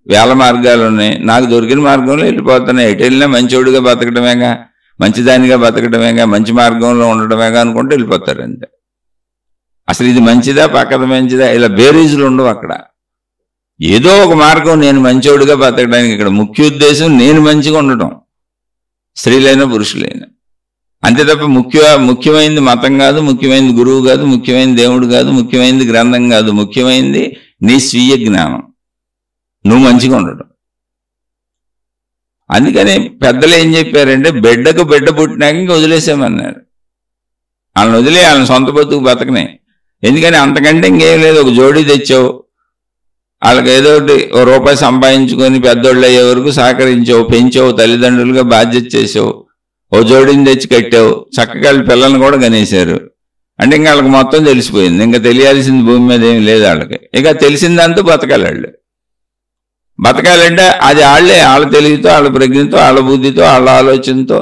1000 మార్గాలు ఉన్నాయి. నాకు దొరికిన మార్గంలో వెళ్ళిపోతున్నాయి. ఎటు వెళ్ళినా మంచోడుగా బతకడమేగా, మంచిదానిగా బతకడమేగా, మంచి మార్గంలో ఉండడమేగా అనుకుంటూ వెళ్ళిపోతారు అంతే. అసలు ఇది మంచిదా, పక్కన మంచిదా, ఇలా బేరీజులు ఉండవు అక్కడ. ఏదో ఒక మార్గం నేను మంచోడుగా బతకడానికి. ఇక్కడ ముఖ్య ఉద్దేశం నేను మంచిగా ఉండటం, స్త్రీలైనా పురుషులైనా. అంతే తప్ప ముఖ్యమైనది మతం కాదు, ముఖ్యమైనది గురువు కాదు, ముఖ్యమైనది దేవుడు కాదు, ముఖ్యమైనది గ్రంథం కాదు. ముఖ్యమైనది నీ స్వీయ జ్ఞానం, నువ్వు మంచిగా ఉండటం. అందుకని పెద్దలు ఏం చెప్పారంటే బిడ్డకు బిడ్డ పుట్టినాక ఇంక వదిలేసామన్నారు. వాళ్ళని వదిలే, వాళ్ళని సొంత బతుకు బతకనే. ఎందుకని అంతకంటే ఇంకేం లేదు. ఒక జోడీ తెచ్చావు, వాళ్ళకి ఏదో ఒకటి ₹1 సంపాదించుకొని పెద్దోళ్ళు అయ్యే వరకు సహకరించావు, పెంచావు, తల్లిదండ్రులుగా బాధ్యత చేసావు, ఓ జోడీని తెచ్చి కట్టావు, చక్కగా వాళ్ళ పిల్లల్ని కూడా కనేశారు. అంటే ఇంకా వాళ్ళకి మొత్తం తెలిసిపోయింది. ఇంకా తెలియాల్సింది భూమి మీద ఏమి లేదు వాళ్ళకి. ఇక తెలిసిందంతా బతకాలి. వాళ్ళు బతకాలంటే అది వాళ్ళ తెలివితో, వాళ్ళ ప్రజ్ఞతో, వాళ్ళ బుద్ధితో, వాళ్ళ ఆలోచనతో,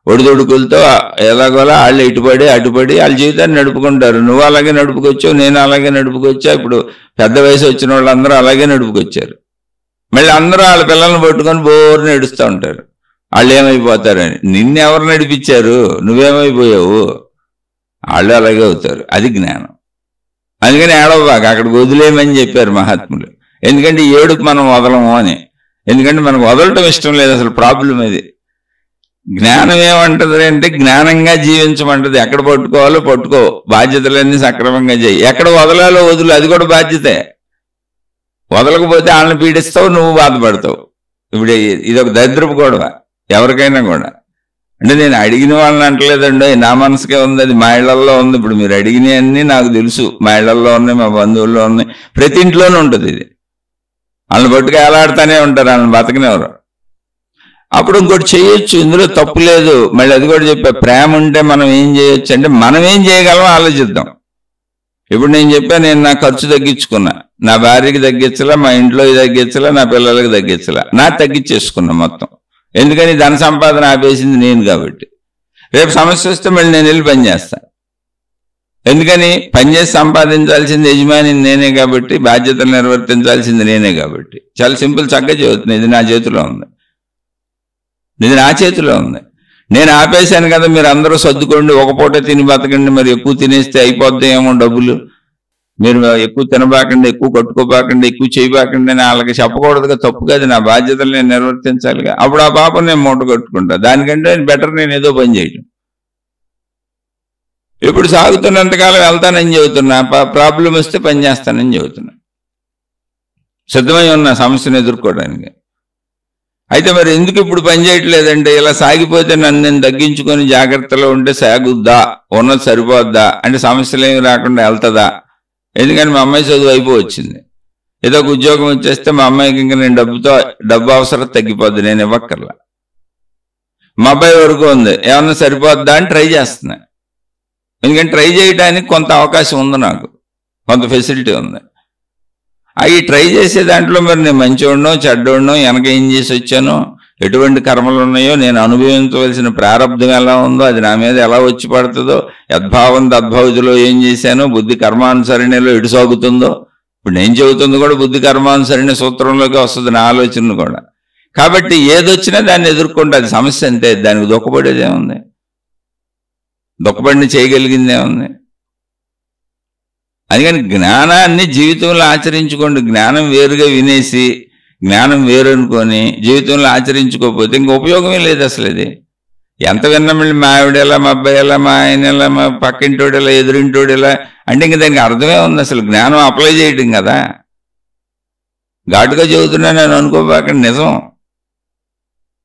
ఒడిదొడుకులతో ఎలాగోలా వాళ్ళు ఇటుపడి అటుపడి వాళ్ళ జీవితాన్ని నడుపుకుంటారు. నువ్వు అలాగే నడుపుకొచ్చావు, నేను అలాగే నడుపుకొచ్చా. ఇప్పుడు పెద్ద వయసు వచ్చిన వాళ్ళందరూ అలాగే నడుపుకొచ్చారు. మళ్ళీ అందరూ వాళ్ళ పిల్లల్ని పట్టుకొని బోర్ని నడుస్తూ ఉంటారు. వాళ్ళు ఏమైపోతారని. నిన్నెవరు నడిపించారు, నువ్వేమైపోయావు, వాళ్ళు అలాగే అవుతారు. అది జ్ఞానం. అందుకని ఏడవబాక, అక్కడికి వదిలేయమని చెప్పారు మహాత్ములు. ఎందుకంటే ఏడుపు మనం వదలము అని. ఎందుకంటే మనకు వదలటం ఇష్టం లేదు. అసలు ప్రాబ్లం ఇది. జ్ఞానం ఏమంటది అంటే జ్ఞానంగా జీవించమంటది. ఎక్కడ పట్టుకోవాలో పట్టుకో, బాధ్యతలన్నీ సక్రమంగా చేయి. ఎక్కడ వదలాలో వదులు, అది కూడా బాధ్యతే. వదలకపోతే వాళ్ళని పీడిస్తావు, నువ్వు బాధపడతావు. ఇప్పుడు ఇదొక దరిద్రపు గొడవ ఎవరికైనా కూడా. అంటే నేను అడిగిన వాళ్ళని అంటలేదండి, నా మనసుకే ఉంది, అది మా ఇళ్లలో ఉంది. ఇప్పుడు మీరు అడిగినవన్నీ నాకు తెలుసు, మా ఇళ్లలో ఉన్నాయి, మా బంధువుల్లో ఉన్నాయి, ప్రతి ఇంట్లోనే ఉంటుంది ఇది. వాళ్ళని పట్టుకు ఎలాడుతూనే ఉంటారు, వాళ్ళని బతకనివ్వరు. అప్పుడు ఇంకోటి చేయొచ్చు, ఇందులో తప్పు లేదు. మళ్ళీ అది కూడా చెప్పా, ప్రేమ ఉంటే మనం ఏం చేయొచ్చు అంటే మనం ఏం చేయగలం ఆలోచిద్దాం. ఇప్పుడు నేను చెప్పా, నేను నా ఖర్చు తగ్గించుకున్నా, నా భార్యకి తగ్గించలా, మా ఇంట్లో తగ్గించలా, నా పిల్లలకి తగ్గించలా, నాకు తగ్గించేసుకున్నా మొత్తం. ఎందుకని ధన సంపాదన ఆపేసింది నేను కాబట్టి. రేపు సమస్య వస్తే మళ్ళీ నేను వెళ్ళి పని చేస్తాను. ఎందుకని పనిచేసి సంపాదించాల్సింది యజమాని నేనే కాబట్టి, బాధ్యతలు నిర్వర్తించాల్సింది నేనే కాబట్టి. చాలా సింపుల్, చక్కగా చెబుతుంది. ఇది నా చేతిలో ఉంది, ఇది నా చేతిలో ఉంది. నేను ఆపేశాను కదా, మీరు అందరూ సర్దుకోండి, ఒక పూట తిని బతకండి, మరి ఎక్కువ తినేస్తే అయిపోద్ది ఏమో డబ్బులు. మీరు ఎక్కువ తినబాకండి, ఎక్కువ కట్టుకోబాకండి, ఎక్కువ చేయబాకండి అని వాళ్ళకి చెప్పకూడదుగా, తప్పు కాదు, నా బాధ్యతలు నేను నిర్వర్తించాలిగా. అప్పుడు ఆ పాపం నేను మూట కట్టుకుంటా. దానికంటే బెటర్ నేను ఏదో పని చేయటం. ఇప్పుడు సాగుతున్నంతకాలం వెళ్తానని చెబుతున్నా, ప్రాబ్లం వస్తే పని చేస్తానని చెబుతున్నా, సిద్ధమై ఉన్న సమస్యను ఎదుర్కోవడానికి. అయితే మరి ఎందుకు ఇప్పుడు పని చేయట్లేదంటే, ఇలా సాగిపోతే నన్ను నేను తగ్గించుకొని జాగ్రత్తలో ఉంటే సాగుద్దా, ఉన్నది సరిపోద్దా అంటే సమస్యలు ఏమి రాకుండా వెళ్తుందా? ఎందుకని మా అమ్మాయి చదువు అయిపోవచ్చింది, ఏదో ఒక ఉద్యోగం వచ్చేస్తే మా అమ్మాయికి ఇంకా నేను డబ్బు అవసరం తగ్గిపోద్ది, నేను ఇవ్వక్కర్లా. మా అబ్బాయి వరకు ఉంది, ఏమన్నా సరిపోద్దా అని ట్రై చేస్తున్నా. ఎందుకంటే ట్రై చేయడానికి కొంత అవకాశం ఉంది, నాకు కొంత ఫెసిలిటీ ఉంది. అవి ట్రై చేసే దాంట్లో మరి నేను మంచివాడినో చెడ్డోడినో, వెనక ఏం చేసి వచ్చానో, ఎటువంటి కర్మలు ఉన్నాయో, నేను అనుభవించవలసిన ప్రారంధం ఎలా ఉందో, అది నా మీద ఎలా వచ్చి పడుతుందో, యద్భావం తద్భవతిలో ఏం చేశానో, బుద్ధి కర్మానుసరణలో ఎటు సాగుతుందో, ఇప్పుడు నేను చెబుతుంది కూడా బుద్ధి కర్మానుసరణ సూత్రంలోకి వస్తుంది నా ఆలోచనలు కూడా. కాబట్టి ఏదొచ్చినా దాన్ని ఎదుర్కొంటే అది సమస్య అంతే, దానికి దుఃఖపడేదేముంది, దుఃఖపడిని చేయగలిగిందేముంది? అందుకని జ్ఞానాన్ని జీవితంలో ఆచరించుకోండి. జ్ఞానం వేరుగా వినేసి జ్ఞానం వేరు అనుకొని జీవితంలో ఆచరించుకోకపోతే ఇంక ఉపయోగమే లేదు అసలు. ఇది ఎంత విన్నా మళ్ళీ మా ఆవిడ ఎలా, మా అబ్బాయి ఎలా, మా ఆయన ఎలా, మా పక్కింటోడు ఎలా, ఎదురింటోడు ఎలా అంటే ఇంక దానికి అర్థమే ఉంది. అసలు జ్ఞానం అప్లై చేయడం కదా. ఘాటుగా చెబుతున్నా నేను అనుకోబాకండి, నిజం.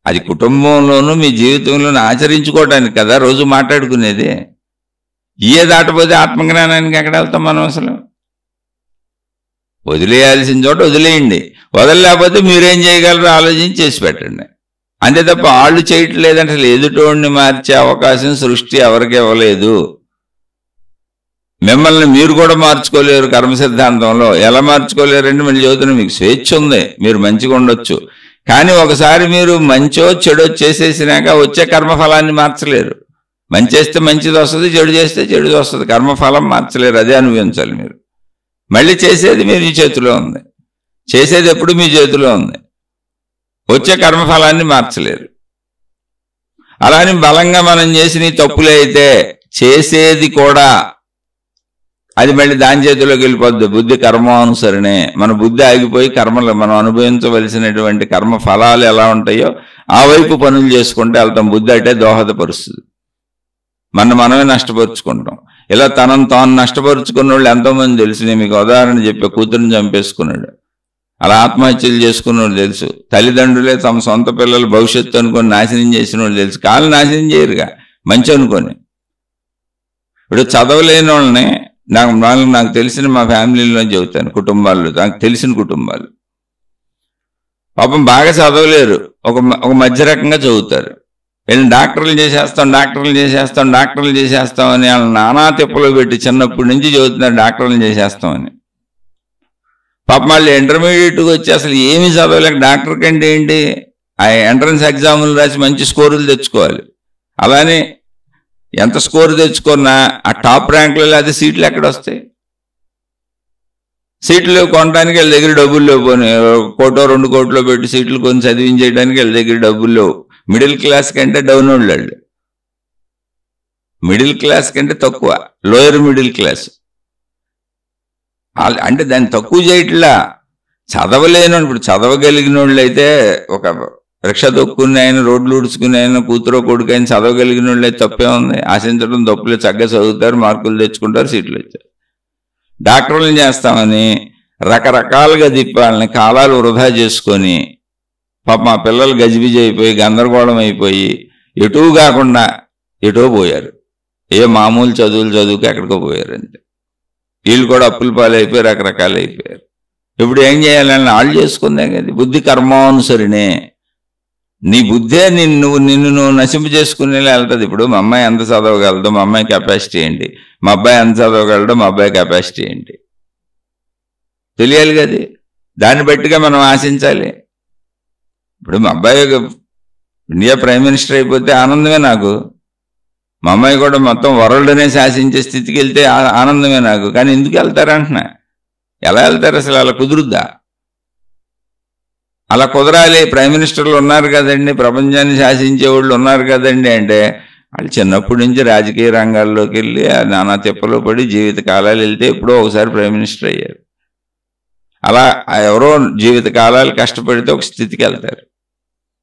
అది కుటుంబంలోనూ మీ జీవితంలోనూ ఆచరించుకోవడానికి కదా రోజు మాట్లాడుకునేది. ఏ దాటపోతే ఆత్మజ్ఞానానికి ఎక్కడ వెళ్తాం మనం? అసలు వదిలేయాల్సిన చోట వదిలేయండి, వదలలేకపోతే మీరేం చేయగలరో ఆలోచించి చేసి పెట్టండి, అంతే తప్ప వాళ్ళు చేయట్లేదంటే అసలు ఎదుటోడిని మార్చే అవకాశం సృష్టి ఎవరికి ఇవ్వలేదు. మిమ్మల్ని మీరు కూడా మార్చుకోలేరు కర్మ సిద్ధాంతంలో. ఎలా మార్చుకోలేరంటే మళ్ళీ చదువుతున్నా, మీకు స్వేచ్ఛ ఉంది, మీరు మంచిగా ఉండొచ్చు, కానీ ఒకసారి మీరు మంచో చెడో చేసేసినాక వచ్చే కర్మఫలాన్ని మార్చలేరు. మంచి చేస్తే మంచిది వస్తుంది, చెడు చేస్తే చెడుది వస్తుంది, కర్మఫలం మార్చలేరు, అదే అనుభవించాలి మీరు. మళ్ళీ చేసేది మీ చేతిలో ఉంది, చేసేది ఎప్పుడు మీ చేతిలో ఉంది, వచ్చే కర్మఫలాన్ని మార్చలేరు. అలానే బలంగా మనం చేసిన తప్పులే అయితే చేసేది కూడా అది మళ్ళీ దాని చేతిలోకి వెళ్ళిపోద్ది. బుద్ధి కర్మానుసరణే. మన బుద్ధి ఆగిపోయి కర్మలు మనం అనుభవించవలసినటువంటి కర్మ ఫలాలు ఎలా ఉంటాయో ఆ వైపు పనులు చేసుకుంటే వెళ్తాం. బుద్ధి అంటే దోహదపరుస్తుంది, మనమే నష్టపరుచుకుంటాం. ఇలా తనను తాను నష్టపరుచుకున్న వాళ్ళు ఎంతోమంది తెలుసు. నేను మీకు ఉదాహరణ చెప్పే, కూతురుని చంపేసుకున్నాడు, అలా ఆత్మహత్యలు చేసుకున్న వాళ్ళు తెలుసు. తల్లిదండ్రులే తమ సొంత పిల్లల భవిష్యత్తు అనుకొని నాశనం చేసిన వాళ్ళు తెలుసు. కాళ్ళు నాశనం చేయరుగా, మంచి అనుకొని. ఇప్పుడు చదవలేని వాళ్ళని నాకు తెలిసిన మా ఫ్యామిలీలో చెబుతాను, కుటుంబాల్లో నాకు తెలిసిన కుటుంబాలు పాపం బాగా చదవలేరు, ఒక మధ్య రకంగా చదువుతారు. వీళ్ళని డాక్టర్లు చేసేస్తామని వాళ్ళని నానా తిప్పలో పెట్టి చిన్నప్పటి నుంచి చదువుతున్నారు డాక్టర్లు చేసేస్తామని. పాపం వాళ్ళు ఇంటర్మీడియట్కి వచ్చి అసలు ఏమీ చదవలేక డాక్టర్ కంటే ఏంటి ఆ ఎంట్రన్స్ ఎగ్జాములు రాసి మంచి స్కోరులు తెచ్చుకోవాలి. అలానే ఎంత స్కోర్ తెచ్చుకున్నా ఆ టాప్ ర్యాంకులో లేకపోతే సీట్లు ఎక్కడ వస్తాయి? సీట్లు కొనడానికి వీళ్ళ దగ్గర డబ్బులు లేవు. పోనీ 1 కోటో 2 కోట్లో పెట్టి సీట్లు కొని చదివించేయడానికి వీళ్ళ దగ్గర డబ్బులు లేవు. మిడిల్ క్లాస్ కంటే డౌన్ వాళ్ళు, మిడిల్ క్లాస్ కంటే తక్కువ, లోయర్ మిడిల్ క్లాస్. అంటే దాన్ని తక్కువ చేయట్లా. చదవలేను, ఇప్పుడు చదవగలిగిన వాళ్ళు అయితే ఒక రిక్షా తొక్కుని ఆయన, రోడ్లు ఉడుచుకుని ఆయన, కూతురో కొడుకు ఆయన చదవగలిగిన వాళ్ళు అయితే తప్పే ఉంది. ఆశించడం తప్పులే, చక్కగా చదువుతారు, మార్కులు తెచ్చుకుంటారు, సీట్లు వచ్చారు. డాక్టర్లను చేస్తామని రకరకాలుగా తిప్పాలని కాలాలు వృధా చేసుకొని పాప మా పిల్లలు గజిబిజి అయిపోయి గందరగోళం అయిపోయి ఎటూ కాకుండా ఎటో పోయారు. ఏ మామూలు చదువుకి ఎక్కడికో పోయారు అంతే. వీళ్ళు కూడా అప్పుల పాలైపోయి రకరకాలు అయిపోయారు. ఇప్పుడు ఏం చేయాలని వాళ్ళు చేసుకుందే కదా. బుద్ధి కర్మానుసరినే. నీ బుద్ధే నిన్ను నశింప చేసుకునేలా వెళ్తుంది. ఇప్పుడు మా అమ్మాయి ఎంత చదవగలదో, మా అమ్మాయి కెపాసిటీ ఏంటి, మా అబ్బాయి ఎంత చదవగలడో, మా అబ్బాయి కెపాసిటీ ఏంటి తెలియాలి కదా. దాన్ని బట్టిగా మనం ఆశించాలి. ఇప్పుడు మా అబ్బాయి ఇండియా ప్రైమ్ మినిస్టర్ అయిపోతే ఆనందమే నాకు. మా అమ్మాయి కూడా మొత్తం వరల్డ్నే శాసించే స్థితికి వెళ్తే ఆనందమే నాకు. కానీ ఎందుకు వెళ్తారంటున్నా? ఎలా వెళ్తారు అసలు? అలా కుదురుద్దా? అలా కుదరాలి. ప్రైమ్ మినిస్టర్లు ఉన్నారు కదండి, ప్రపంచాన్ని శాసించే వాళ్ళు ఉన్నారు కదండి అంటే వాళ్ళు చిన్నప్పటి నుంచి రాజకీయ రంగాల్లోకి వెళ్ళి నానా తిప్పలో పడి జీవిత కాలాలు వెళ్తే ఎప్పుడో ఒకసారి ప్రైమ్ మినిస్టర్ అయ్యారు. అలా ఎవరో జీవిత కాలాలు కష్టపడితే ఒక స్థితికి వెళ్తారు.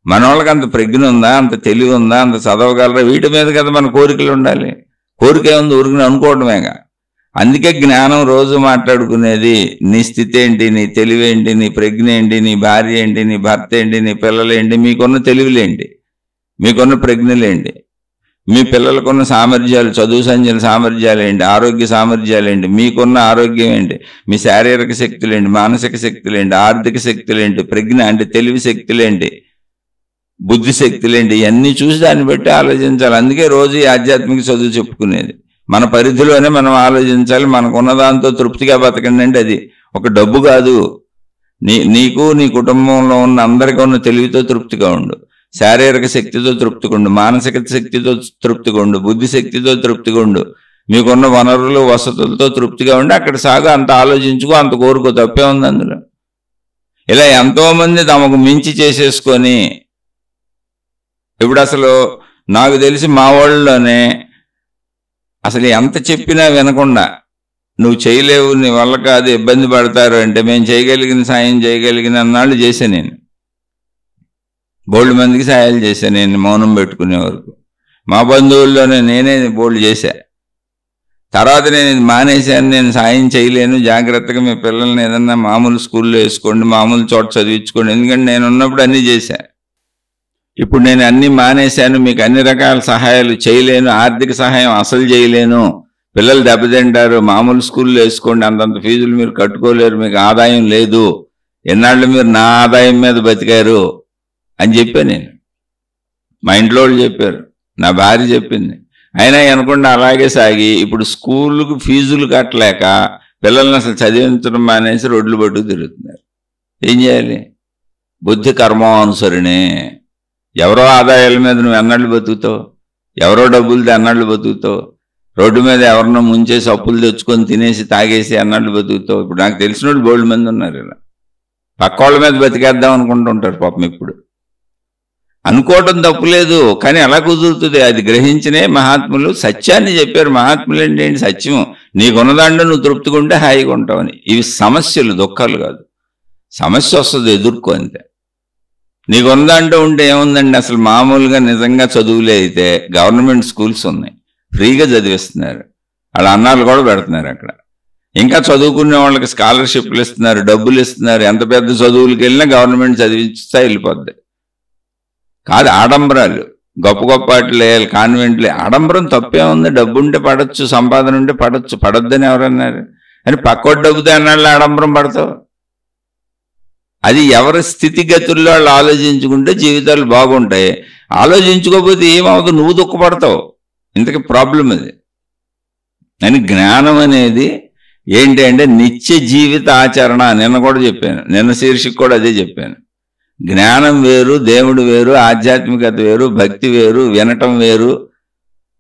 మన వాళ్ళకి అంత ప్రజ్ఞ ఉందా, అంత తెలివి ఉందా, అంత చదవగలరా? వీటి మీద కదా మన కోరికలు ఉండాలి. కోరిక ఉంది ఊరికి అనుకోవడమేగా. అందుకే జ్ఞానం రోజు మాట్లాడుకునేది నీ స్థితి ఏంటి, నీ తెలివేంటి, నీ ప్రజ్ఞ ఏంటి, నీ భార్య ఏంటి, నీ భర్త ఏంటి, నీ పిల్లలేంటి, మీకున్న తెలివిలేంటి, మీకున్న ప్రజ్ఞలేంటి, మీ పిల్లలకున్న సామర్థ్యాలు, చదువు సంధ్యల సామర్థ్యాలు ఏంటి, ఆరోగ్య సామర్థ్యాలు ఏంటి, మీకున్న ఆరోగ్యం ఏంటి, మీ శారీరక శక్తులేంటి, మానసిక శక్తులేంటి, ఆర్థిక శక్తులేంటి, ప్రజ్ఞ అంటే తెలివి శక్తులేంటి, బుద్ధి శక్తులేంటి, ఇవన్నీ చూసి దాన్ని బట్టి ఆలోచించాలి. అందుకే రోజు ఈ ఆధ్యాత్మిక చదువు చెప్పుకునేది. మన పరిధిలోనే మనం ఆలోచించాలి. మనకున్న దాంతో తృప్తిగా బతకండి అంటే అది ఒక డబ్బు కాదు. నీకు నీ కుటుంబంలో ఉన్న అందరికీ ఉన్న తెలివితో తృప్తిగా ఉండు, శారీరక శక్తితో తృప్తిగా ఉండు, మానసిక శక్తితో తృప్తిగా ఉండు, బుద్ధి శక్తితో తృప్తిగా ఉండు, మీకున్న వనరులు వసతులతో తృప్తిగా ఉండి అక్కడ సాగు. అంత ఆలోచించుకో, అంత కోరుకో, తప్పే ఉంది అందులో. ఇలా ఎంతోమంది తమకు మించి చేసేసుకొని ఇప్పుడు అసలు నాకు తెలిసి మా వాళ్ళలోనే అసలు ఎంత చెప్పినా వినకుండా నువ్వు చేయలేవు, నీ వల్ల కాదు, ఇబ్బంది పడతారు అంటే మేము చేయగలిగిన సాయం చేయగలిగిన అన్నాళ్ళు చేశాను. నేను బోల్డ్ మందికి సాయాలు చేశాను. నేను మౌనం పెట్టుకునే వరకు మా బంధువుల్లోనే నేనే బోల్డ్ చేశా. తర్వాత నేను ఇది మానేశాను, నేను సాయం చేయలేను, జాగ్రత్తగా మీ పిల్లల్ని ఏదన్నా మామూలు స్కూల్లో వేసుకోండి, మామూలు చోట చదివించుకోండి, ఎందుకంటే నేను ఉన్నప్పుడు అన్నీ చేశా. ఇప్పుడు నేను అన్నీ మానేశాను, మీకు అన్ని రకాల సహాయాలు చేయలేను, ఆర్థిక సహాయం అసలు చేయలేను, పిల్లలు దెబ్బతింటారు, మామూలు స్కూల్లో వేసుకోండి, అంతంత ఫీజులు మీరు కట్టుకోలేరు, మీకు ఆదాయం లేదు, ఎన్నాళ్ళు మీరు నా ఆదాయం మీద బతికారు అని చెప్పాను నేను. మా ఇంట్లో వాళ్ళు చెప్పారు, నా భార్య చెప్పింది. అయినా అనుకుండా అలాగే సాగి ఇప్పుడు స్కూళ్ళకు ఫీజులు కట్టలేక పిల్లల్ని అసలు చదివించడం మానేసి రోడ్లు పట్టుకు తిరుగుతున్నారు. ఏం చేయాలి? బుద్ధి కర్మానుసరిణే. ఎవరో ఆదాయాల మీద నువ్వు ఎన్నాళ్ళు బతుకుతావు, ఎవరో డబ్బులతో ఎన్నాళ్ళు బతుకుతావు, రోడ్డు మీద ఎవరినో ముంచేసి అప్పులు తెచ్చుకొని తినేసి తాగేసి ఎన్నాళ్ళు బతుకుతావు. ఇప్పుడు నాకు తెలిసిన వాళ్ళు బోల్డ్ మంది ఉన్నారు. ఇలా పక్క వాళ్ళ మీద బతికేద్దాం అనుకుంటుంటారు పాపం. ఇప్పుడు అనుకోవటం తప్పులేదు, కానీ ఎలా కుదురుతుంది? అది గ్రహించినే మహాత్ములు సత్యాన్ని చెప్పారు. మహాత్ములు ఏంటి? సత్యం. నీకున్నదాంట్లో నువ్వు తృప్తిగా ఉంటే హాయిగా ఉంటావని. ఇవి సమస్యలు, దుఃఖాలు కాదు. సమస్య వస్తుంది, ఎదుర్కో అంతే. నీకున్నదాంట్లో ఉంటే ఏముందండి? అసలు మామూలుగా నిజంగా చదువులే అయితే గవర్నమెంట్ స్కూల్స్ ఉన్నాయి, ఫ్రీగా చదివిస్తున్నారు, వాళ్ళ అన్నాలు కూడా పెడుతున్నారు అక్కడ. ఇంకా చదువుకునే వాళ్ళకి స్కాలర్షిప్లు ఇస్తున్నారు, డబ్బులు ఇస్తున్నారు. ఎంత పెద్ద చదువులకు వెళ్ళినా గవర్నమెంట్ చదివిస్తా వెళ్ళిపోద్ది. కాదు ఆడంబరాలు, గొప్ప గొప్ప వాటిలు వేయాలి, కాన్వెంట్లు. ఆడంబరం తప్పే ఉంది. డబ్బు ఉంటే పడవచ్చు, సంపాదన ఉంటే పడవచ్చు, పడొద్దని ఎవరన్నారు? అని పక్కోటి డబ్బుతో అన్నాళ్ళు ఆడంబరం పడతావు. అది ఎవరి స్థితిగతుల్లో వాళ్ళు ఆలోచించుకుంటే జీవితాలు బాగుంటాయి. ఆలోచించుకోకపోతే ఏమవుతుంది? నువ్వు దుఃఖపడతావు. ఇంతకీ ప్రాబ్లం అది. అని జ్ఞానం అనేది ఏంటి అంటే నిత్య జీవిత ఆచరణ. నిన్న కూడా చెప్పాను, నిన్న శీర్షిక కూడా అదే చెప్పాను. జ్ఞానం వేరు, దేవుడు వేరు, ఆధ్యాత్మికత వేరు, భక్తి వేరు, వినటం వేరు.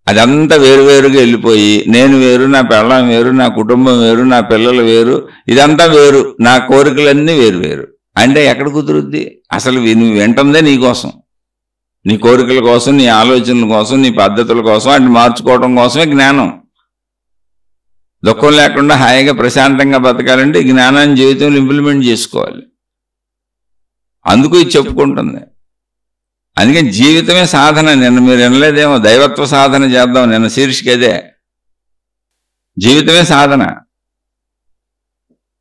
అదంతా వేరువేరుగా వెళ్ళిపోయి నేను వేరు, నా పెళ్ళం వేరు, నా కుటుంబం వేరు, నా పిల్లలు వేరు, ఇదంతా వేరు, నా కోరికలన్నీ వేరు వేరు అంటే ఎక్కడ కుదురుద్ది? అసలు నువ్వు వింటుందే నీకోసం, నీ కోరికల కోసం, నీ ఆలోచనల కోసం, నీ పద్ధతుల కోసం, అంటే మార్చుకోవడం కోసమే జ్ఞానం. దుఃఖం లేకుండా హాయిగా ప్రశాంతంగా బతకాలంటే జ్ఞానాన్ని జీవితంలో ఇంప్లిమెంట్ చేసుకోవాలి. అందుకు ఇది చెప్పుకుంటుంది. అందుకని జీవితమే సాధన. నిన్న మీరు వినలేదేమో, దైవత్వ సాధన చేద్దాం, నిన్న శీర్షిక అదే. జీవితమే సాధన.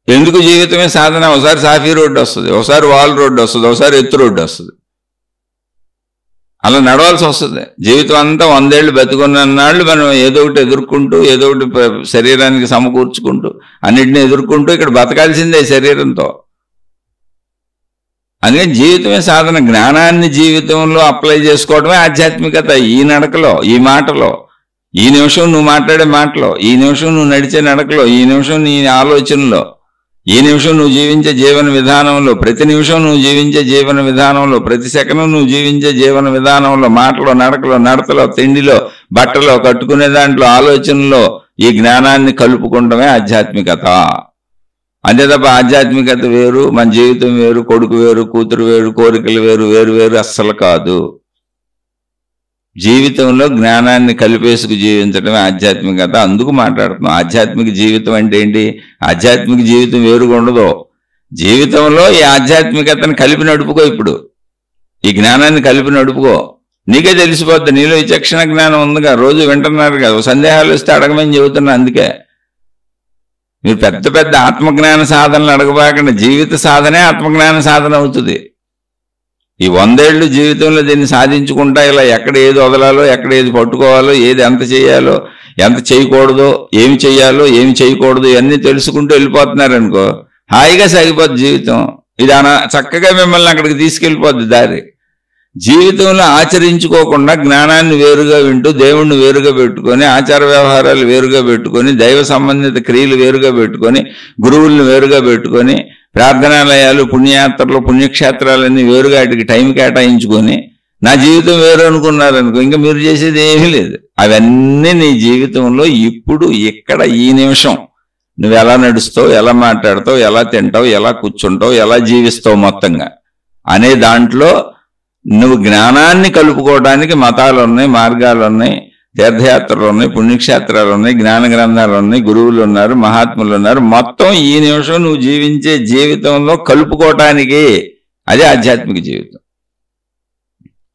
ఎందుకు జీవితమే సాధన? ఒకసారి సాఫీ రోడ్డు వస్తుంది, ఒకసారి వాల్ రోడ్డు వస్తుంది, ఒకసారి ఎత్తు రోడ్డు వస్తుంది. అలా నడవాల్సి వస్తుంది. జీవితం అంతా 100 ఏళ్ళు బతుకున్నన్నాళ్ళు మనం ఏదో ఒకటి ఎదుర్కొంటూ, ఏదో ఒకటి శరీరానికి సమకూర్చుకుంటూ, అన్నిటిని ఎదుర్కొంటూ ఇక్కడ బతకాల్సిందే శరీరంతో. అందుకని జీవితమే సాధన. జ్ఞానాన్ని జీవితంలో అప్లై చేసుకోవడమే ఆధ్యాత్మికత. ఈ నడకలో, ఈ మాటలో, ఈ నిమిషం నువ్వు మాట్లాడే మాటలో, ఈ నిమిషం నువ్వు నడిచే నడకలో, ఈ నిమిషం నీ ఆలోచనలో, ఈ నిమిషం నువ్వు జీవించే జీవన విధానంలో, ప్రతి నిమిషం నువ్వు జీవించే జీవన విధానంలో, ప్రతి సెకండ్ నువ్వు జీవించే జీవన విధానంలో, మాటలో, నడకలో, నడతలో, తిండిలో, బట్టలో, కట్టుకునే దాంట్లో, ఆలోచనలో ఈ జ్ఞానాన్ని కలుపుకుంటమే ఆధ్యాత్మికత. అంతే తప్ప ఆధ్యాత్మికత వేరు, మన జీవితం వేరు, కొడుకు వేరు, కూతురు వేరు, కోరికలు వేరు, వేరు వేరు అస్సలు కాదు. జీవితంలో జ్ఞానాన్ని కలిపేసుకు జీవించడమే ఆధ్యాత్మికత. అందుకు మాట్లాడుతున్నాం. ఆధ్యాత్మిక జీవితం అంటే ఏంటి? ఆధ్యాత్మిక జీవితం వేరుగా ఉండదు. జీవితంలో ఈ ఆధ్యాత్మికతను కలిపి నడుపుకో. ఇప్పుడు ఈ జ్ఞానాన్ని కలిపి నడుపుకో. నీకే తెలిసిపోద్ది. నీలో విచక్షణ జ్ఞానం ఉందిగా, రోజు వింటున్నారు కదా. సందేహాలు వస్తే అడగమని చెబుతున్నా. అందుకే మీరు పెద్ద పెద్ద ఆత్మజ్ఞాన సాధనలు అడగబాకండి. జీవిత సాధనే ఆత్మజ్ఞాన సాధన అవుతుంది. ఈ 100 ఏళ్ళు జీవితంలో దీన్ని సాధించుకుంటా ఇలా ఎక్కడ ఏది వదలాలో, ఎక్కడ ఏది పట్టుకోవాలో, ఏది ఎంత చేయాలో, ఎంత చేయకూడదో, ఏమి చేయాలో, ఏమి చేయకూడదు, ఇవన్నీ తెలుసుకుంటూ వెళ్ళిపోతున్నారనుకో, హాయిగా సాగిపోద్ది జీవితం. ఇది చక్కగా మిమ్మల్ని అక్కడికి తీసుకెళ్ళిపోద్ది దారి. జీవితంలో ఆచరించుకోకుండా జ్ఞానాన్ని వేరుగా వింటూ, దేవుణ్ణి వేరుగా పెట్టుకొని, ఆచార వ్యవహారాలు వేరుగా పెట్టుకొని, దైవ సంబంధిత క్రియలు వేరుగా పెట్టుకొని, గురువుల్ని వేరుగా పెట్టుకొని, ప్రార్థనాలయాలు, పుణ్యయాత్రలు, పుణ్యక్షేత్రాలన్నీ వేరుగా వాటికి టైం కేటాయించుకొని నా జీవితం వేరు అనుకున్నారనుకో, ఇంకా మీరు చేసేది ఏమీ లేదు. అవన్నీ నీ జీవితంలో ఇప్పుడు ఇక్కడ ఈ నిమిషం నువ్వు ఎలా నడుస్తావు, ఎలా మాట్లాడతావు, ఎలా తింటావు, ఎలా కూర్చుంటావు, ఎలా జీవిస్తావు మొత్తంగా అనే దాంట్లో నువ్వు జ్ఞానాన్ని కలుపుకోవడానికి మతాలు ఉన్నాయి, మార్గాలు ఉన్నాయి, తీర్థయాత్రలు ఉన్నాయి, పుణ్యక్షేత్రాలు ఉన్నాయి, జ్ఞాన గ్రంథాలు ఉన్నాయి, గురువులు ఉన్నారు, మహాత్ములు ఉన్నారు. మొత్తం ఈ నిమిషం నువ్వు జీవించే జీవితంలో కలుపుకోవటానికి అదే ఆధ్యాత్మిక జీవితం.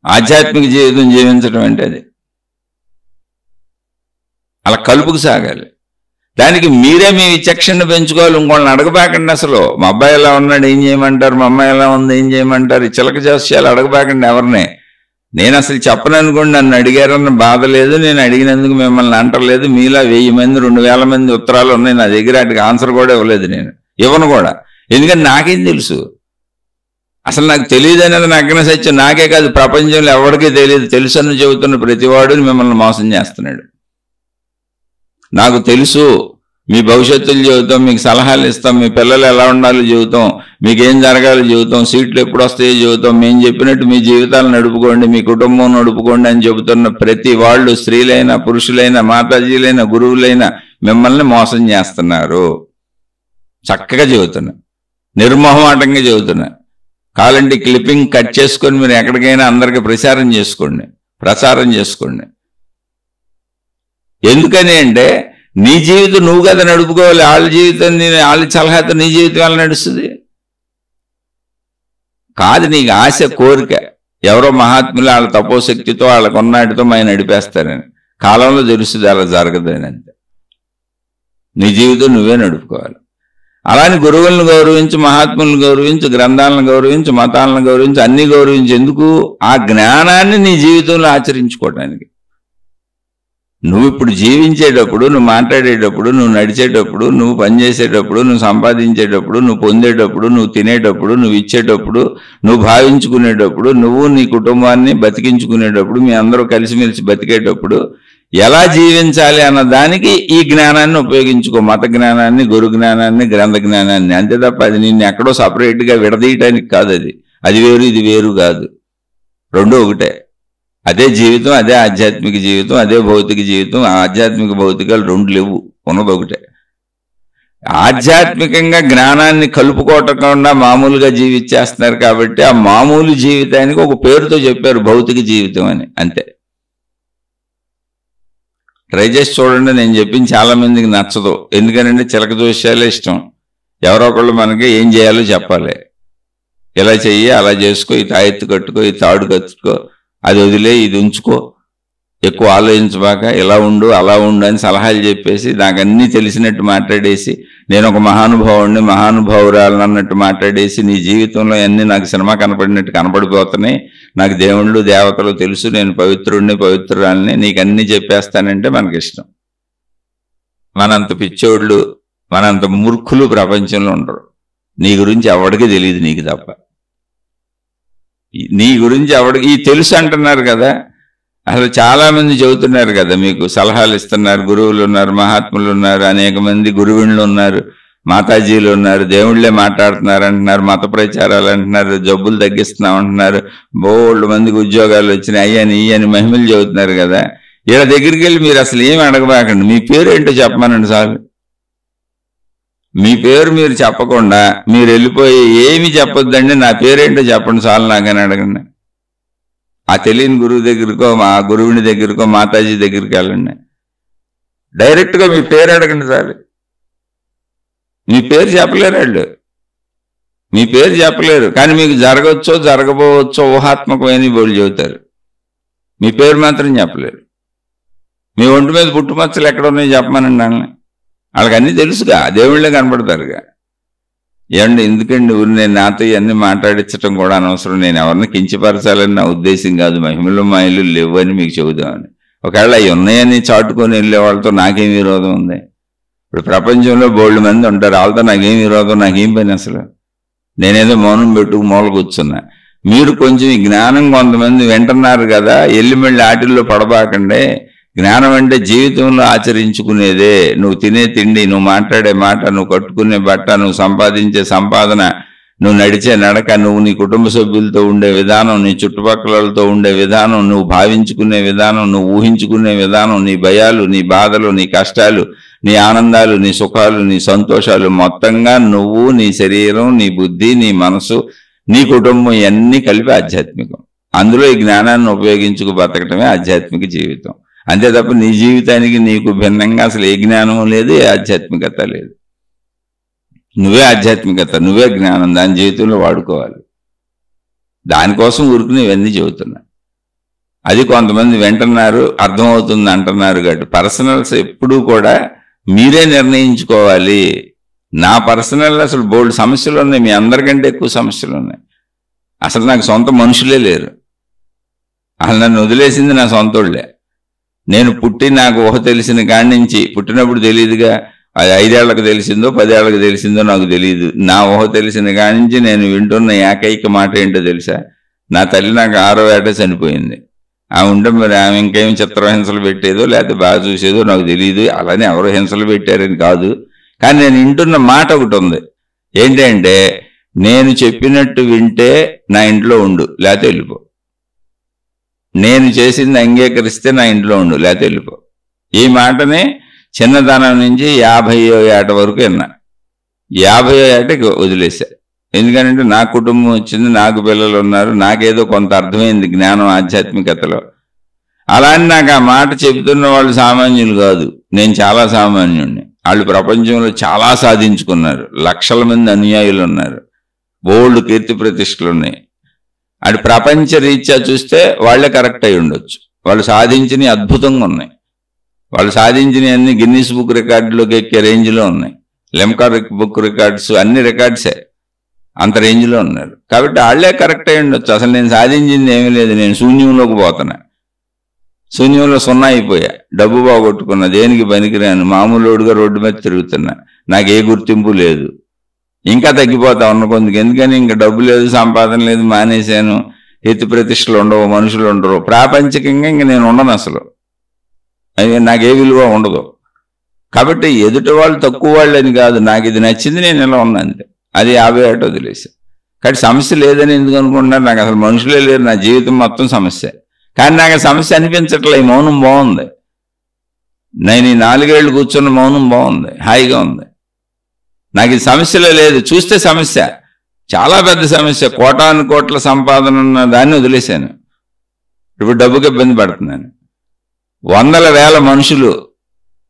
ఆధ్యాత్మిక జీవితం జీవించడం అంటే అది అలా కలుపుకు సాగాలి. దానికి మీరే మీ విచక్షణ పెంచుకోవాలి. ఇంకోళ్ళని అడగబాకండి. అసలు మా అబ్బాయి ఎలా ఉన్నాడు ఏం చేయమంటారు, మా అమ్మాయి ఎలా ఉంది ఏం చేయమంటారు, ఈ చిలక జోస్యాలు అడగబాకండి ఎవరినే. నేను అసలు చెప్పను అనుకోండి, నన్ను అడిగారన్న బాధ లేదు, నేను అడిగినందుకు మిమ్మల్ని అంటలేదు. మీలా 1000 మంది 2000 మంది ఉత్తరాలు ఉన్నాయి నా దగ్గర, వాటికి ఆన్సర్ కూడా ఇవ్వలేదు, నేను ఇవ్వను కూడా. ఎందుకంటే నాకేం తెలుసు, అసలు నాకు తెలియదు అనేది నగ్న సత్యం. నాకే కాదు, ప్రపంచంలో ఎవరికీ తెలియదు. తెలుసని చెబుతున్న ప్రతివాడు మిమ్మల్ని మోసం చేస్తున్నాడు. నాకు తెలుసు, మీ భవిష్యత్తులు చెబుతాం, మీకు సలహాలు ఇస్తాం, మీ పిల్లలు ఎలా ఉండాలో చెబుతాం, మీకేం జరగాలో చెబుతాం, సీట్లు ఎప్పుడు వస్తాయో చెబుతాం, మేము చెప్పినట్టు మీ జీవితాలు నడుపుకోండి, మీ కుటుంబం నడుపుకోండి అని చెబుతున్న ప్రతి వాళ్ళు, స్త్రీలైనా పురుషులైనా మాతాజీలైనా గురువులైనా మిమ్మల్ని మోసం చేస్తున్నారు. చక్కగా చెబుతున్నా, నిర్మోహమాటంగా చెబుతున్నా. కావాలంటే క్లిప్పింగ్ కట్ చేసుకొని మీరు ఎక్కడికైనా అందరికీ ప్రచారం చేసుకోండి. ఎందుకని అంటే నీ జీవితం నువ్వు కదా నడుపుకోవాలి. వాళ్ళ జీవితం వాళ్ళ సలహాతో నీ జీవితం ఎలా నడుస్తుంది కాదు. నీకు ఆశ, కోరిక, ఎవరో మహాత్ములు వాళ్ళ తపోశక్తితో వాళ్ళ కొన్నాటితో మేము నడిపేస్తారని. కాలంలో తెలుస్తుంది అలా జరగదని. అంతే, నీ జీవితం నువ్వే నడుపుకోవాలి. అలాని గురువులను గౌరవించు, మహాత్ములను గౌరవించు, గ్రంథాలను గౌరవించు, మతాలను గౌరవించు, అన్ని గౌరవించు. ఎందుకు? ఆ జ్ఞానాన్ని నీ జీవితంలో ఆచరించుకోవటానికి. నువ్వు ఇప్పుడు జీవించేటప్పుడు, నువ్వు మాట్లాడేటప్పుడు, నువ్వు నడిచేటప్పుడు, నువ్వు పనిచేసేటప్పుడు, నువ్వు సంపాదించేటప్పుడు, నువ్వు పొందేటప్పుడు, నువ్వు తినేటప్పుడు, నువ్వు ఇచ్చేటప్పుడు, నువ్వు భావించుకునేటప్పుడు, నువ్వు నీ కుటుంబాన్ని బతికించుకునేటప్పుడు, మీ అందరూ కలిసిమెలిసి బతికేటప్పుడు ఎలా జీవించాలి అన్న దానికి ఈ జ్ఞానాన్ని ఉపయోగించుకో. మత జ్ఞానాన్ని, గురు జ్ఞానాన్ని, గ్రంథ జ్ఞానాన్ని. అంతే తప్ప అది నిన్ను ఎక్కడో సపరేట్గా విడదీయటానికి కాదు. అది వేరు ఇది వేరు కాదు, రెండు ఒకటే. అదే జీవితం, అదే ఆధ్యాత్మిక జీవితం, అదే భౌతిక జీవితం. ఆధ్యాత్మిక భౌతికాలు రెండు లేవు, ఉన్నది ఒకటే. ఆధ్యాత్మికంగా జ్ఞానాన్ని కలుపుకోవటకుండా మామూలుగా జీవించేస్తున్నారు కాబట్టి ఆ మామూలు జీవితానికి ఒక పేరుతో చెప్పారు భౌతిక జీవితం అని. అంతే. ట్రై చేసి చూడండి. నేను చెప్పింది చాలా మందికి నచ్చదు. ఎందుకనంటే చిలక జోస్యాలే ఇష్టం. ఎవరో ఒకళ్ళు మనకి ఏం చేయాలో చెప్పాలి. ఇలా చెయ్యి, అలా చేసుకో, ఈ తాయెత్తు కట్టుకో, ఈ తాడు కట్టుకో, అది వదిలే, ఇది ఉంచుకో, ఎక్కువ ఆలోచించబాక, ఇలా ఉండు అలా ఉండు అని సలహాలు చెప్పేసి నాకు అన్నీ తెలిసినట్టు మాట్లాడేసి, నేను ఒక మహానుభావురాలను అన్నట్టు మాట్లాడేసి, నీ జీవితంలో అన్నీ నాకు సినిమా కనపడినట్టు కనపడిపోతున్నాయి, నాకు దేవుళ్ళు దేవతలు తెలుసు, నేను పవిత్రుడిని పవిత్రురాలని నీకు అన్నీ చెప్పేస్తానంటే మనకిష్టం. మనంత పిచ్చోళ్ళు, మనంత మూర్ఖులు ప్రపంచంలో ఉండరు. నీ గురించి ఎవడికి తెలియదు, నీకు తప్ప. నీ గురించి ఎవడికి ఈ తెలుసు అంటున్నారు కదా. అసలు చాలా మంది చెబుతున్నారు కదా, మీకు సలహాలు ఇస్తున్నారు. గురువులు ఉన్నారు, మహాత్ములు ఉన్నారు, అనేక మంది గురువుళ్ళు ఉన్నారు, మాతాజీలు ఉన్నారు, దేవుళ్ళే మాట్లాడుతున్నారు అంటున్నారు, మత ప్రచారాలు అంటున్నారు, జబ్బులు తగ్గిస్తున్నాం అంటున్నారు, బోల్డ్ మందికి ఉద్యోగాలు వచ్చినాయి, అయ్యని ఇయ్యని మహిమలు చెబుతున్నారు కదా. వీళ్ళ దగ్గరికి వెళ్ళి మీరు అసలు ఏమి అడగబాకండి, మీ పేరు ఏంటో చెప్పమనండి చాలు. మీ పేరు మీరు చెప్పకుండా మీరు వెళ్ళిపోయి ఏమి చెప్పొద్దండి, నా పేరేంటో చెప్పండి చాలు నాకని అడగండి. ఆ తెలియని గురువు దగ్గరకో మా గురువుని దగ్గరకో మాతాజీ దగ్గరికి వెళ్ళండి, డైరెక్ట్గా మీ పేరు అడగండి చాలు. మీ పేరు చెప్పలేరు వాళ్ళు, మీ పేరు చెప్పలేరు, కానీ మీకు జరగవచ్చో జరగబోవచ్చో ఊహాత్మకమైన బోళ్ళు చెబుతారు. మీ పేరు మాత్రం చెప్పలేరు. మీ ఒంటి మీద పుట్టుమచ్చలు ఎక్కడ ఉన్నాయో చెప్పమనండి వాళ్ళని, వాళ్ళకి అన్నీ తెలుసుగా, దేవుళ్ళే కనపడతారుగా. ఏమండి ఎందుకండి ఊరు నేను నాతో ఇవన్నీ మాట్లాడించడం కూడా అనవసరం, నేను ఎవరిని కించపరచాలని నా ఉద్దేశం కాదు, మహిమలు మాయలు లేవు అని మీకు చెబుదామని. ఒకవేళ అవి ఉన్నాయని చాటుకొని వెళ్ళే వాళ్ళతో నాకేం విరోధం ఉంది? ఇప్పుడు ప్రపంచంలో బోల్డ్ మంది ఉంటారు, వాళ్ళతో నాకేం విరోధం, నాకేం పని అసలు? నేనేదో మౌనం పెట్టుకు మూల కూర్చున్నా. మీరు కొంచెం ఈ జ్ఞానం కొంతమంది వింటున్నారు కదా, ఎల్లి మళ్ళీ ఆటిల్లో పడబాకండి. జ్ఞానం అంటే జీవితంలో ఆచరించుకునేదే. నువ్వు తినే తిండి, నువ్వు మాట్లాడే మాట, నువ్వు కట్టుకునే బట్ట, నువ్వు సంపాదించే సంపాదన, నువ్వు నడిచే నడక, నువ్వు నీ కుటుంబ సభ్యులతో ఉండే విధానం, నీ చుట్టుపక్కలతో ఉండే విధానం, నువ్వు భావించుకునే విధానం, నువ్వు ఊహించుకునే విధానం, నీ భయాలు, నీ బాధలు, నీ కష్టాలు, నీ ఆనందాలు, నీ సుఖాలు, నీ సంతోషాలు, మొత్తంగా నువ్వు, నీ శరీరం, నీ బుద్ధి, నీ మనసు, నీ కుటుంబం ఇవన్నీ కలిపి ఆధ్యాత్మికం. అందులో ఈ జ్ఞానాన్ని ఉపయోగించుకు బతకటమే ఆధ్యాత్మిక జీవితం. అంతే తప్ప నీ జీవితానికి నీకు భిన్నంగా అసలు ఏ జ్ఞానం లేదు, ఏ ఆధ్యాత్మికత లేదు. నువ్వే ఆధ్యాత్మికత, నువ్వే జ్ఞానం, దాని జీవితంలో వాడుకోవాలి. దానికోసం ఊరుకుని ఇవన్నీ చెబుతున్నా. అది కొంతమంది వింటున్నారు, అర్థమవుతుంది అంటున్నారు కాబట్టి పర్సనల్స్ ఎప్పుడూ కూడా మీరే నిర్ణయించుకోవాలి. నా పర్సనల్ అసలు బోల్డ్ సమస్యలు ఉన్నాయి, మీ అందరికంటే ఎక్కువ సమస్యలు ఉన్నాయి. అసలు నాకు సొంత మనుషులే లేరు, అసలు నన్ను వదిలేసింది నా సొంతోళ్ళే. నేను పుట్టి నాకు ఊహ తెలిసిన కాడి నుంచి, పుట్టినప్పుడు తెలియదుగా, అది 5 ఏళ్లకు తెలిసిందో 10 ఏళ్లకు తెలిసిందో నాకు తెలియదు. నా ఊహ తెలిసిన కాడి నుంచి నేను వింటున్న ఏకైక మాట ఏంటో తెలుసా? నా తల్లి నాకు 6వ ఏట చనిపోయింది. ఆమె ఉంటే మరి ఆమె ఇంకేమి చిత్రహింసలు పెట్టేదో లేకపోతే బాగా చూసేదో నాకు తెలియదు. అలానే ఎవరో హింసలు పెట్టారని కాదు, కానీ నేను వింటున్న మాట ఒకటి ఉంది. ఏంటంటే, నేను చెప్పినట్టు వింటే నా ఇంట్లో ఉండు, లేకపోతే వెళ్ళిపో. నేను చేసింది అంగీకరిస్తే నా ఇంట్లో ఉండు, లేకపోతే వెళ్ళిపో. ఈ మాటని చిన్నతనం నుంచి 50వ ఏట వరకు విన్నా. 50వ ఏటకి వదిలేశా. ఎందుకంటే నా కుటుంబం వచ్చింది, నాకు పిల్లలు ఉన్నారు, నాకేదో కొంత అర్థమైంది జ్ఞానం ఆధ్యాత్మికతలో. అలానే నాకు ఆ మాట చెబుతున్న వాళ్ళు సామాన్యులు కాదు, నేను చాలా సామాన్యుడిని. వాళ్ళు ప్రపంచంలో చాలా సాధించుకున్నారు, లక్షల మంది అనుయాయులు ఉన్నారు, బోల్డ్ కీర్తి ప్రతిష్టలు ఉన్నాయి. అది ప్రపంచ రీత్యా చూస్తే వాళ్లే కరెక్ట్ అయి ఉండొచ్చు. వాళ్ళు సాధించినవి అద్భుతంగా ఉన్నాయి, వాళ్ళు సాధించినవి అన్ని గిన్నీస్ బుక్ రికార్డులోకి ఎక్కే రేంజ్లో ఉన్నాయి. లెమ్కా బుక్ రికార్డ్స్ అన్ని రికార్డ్సే, అంత రేంజ్లో ఉన్నారు. కాబట్టి వాళ్లే కరెక్ట్ అయి ఉండొచ్చు. అసలు నేను సాధించింది ఏమీ లేదు, నేను శూన్యంలోకి పోతున్నా, శూన్యంలో 0 అయిపోయా, డబ్బు బాగొట్టుకున్నా, దేనికి పనికిరాను, మామూలుగా రోడ్డు మీద తిరుగుతున్నా, నాకు ఏ గుర్తింపు లేదు. ఇంకా తగ్గిపోతా ఉన్న కొందుకు, ఎందుకని ఇంకా డబ్బు లేదు, సంపాదన లేదు, మానేశాను, ఎత్తి ప్రతిష్టలు ఉండవు, మనుషులు ఉండరు, ప్రాపంచికంగా ఇంక నేను ఉండను, అసలు నాకే విలువ ఉండదు. కాబట్టి ఎదుటి వాళ్ళు తక్కువ వాళ్ళు అని కాదు, నాకు ఇది నచ్చింది, నేను ఇలా ఉన్నా అంతే. అది 50 ఏట వదిలేసా. కాబట్టి సమస్య లేదని ఎందుకు అనుకుంటున్నారు? నాకు అసలు మనుషులే లేరు, నా జీవితం మొత్తం సమస్య. కానీ నాకు సమస్య అనిపించట్లే, ఈ మౌనం బాగుంది. నేను ఈ 4 ఏళ్ళు కూర్చున్న మౌనం బాగుంది, హాయిగా ఉంది. నాకు ఇది సమస్యలో లేదు, చూస్తే సమస్య, చాలా పెద్ద సమస్య. కోటాను కోట్ల సంపాదన ఉన్న దాన్ని వదిలేశాను, ఇప్పుడు డబ్బుకి ఇబ్బంది పడుతున్నాను. 100,000 మనుషులు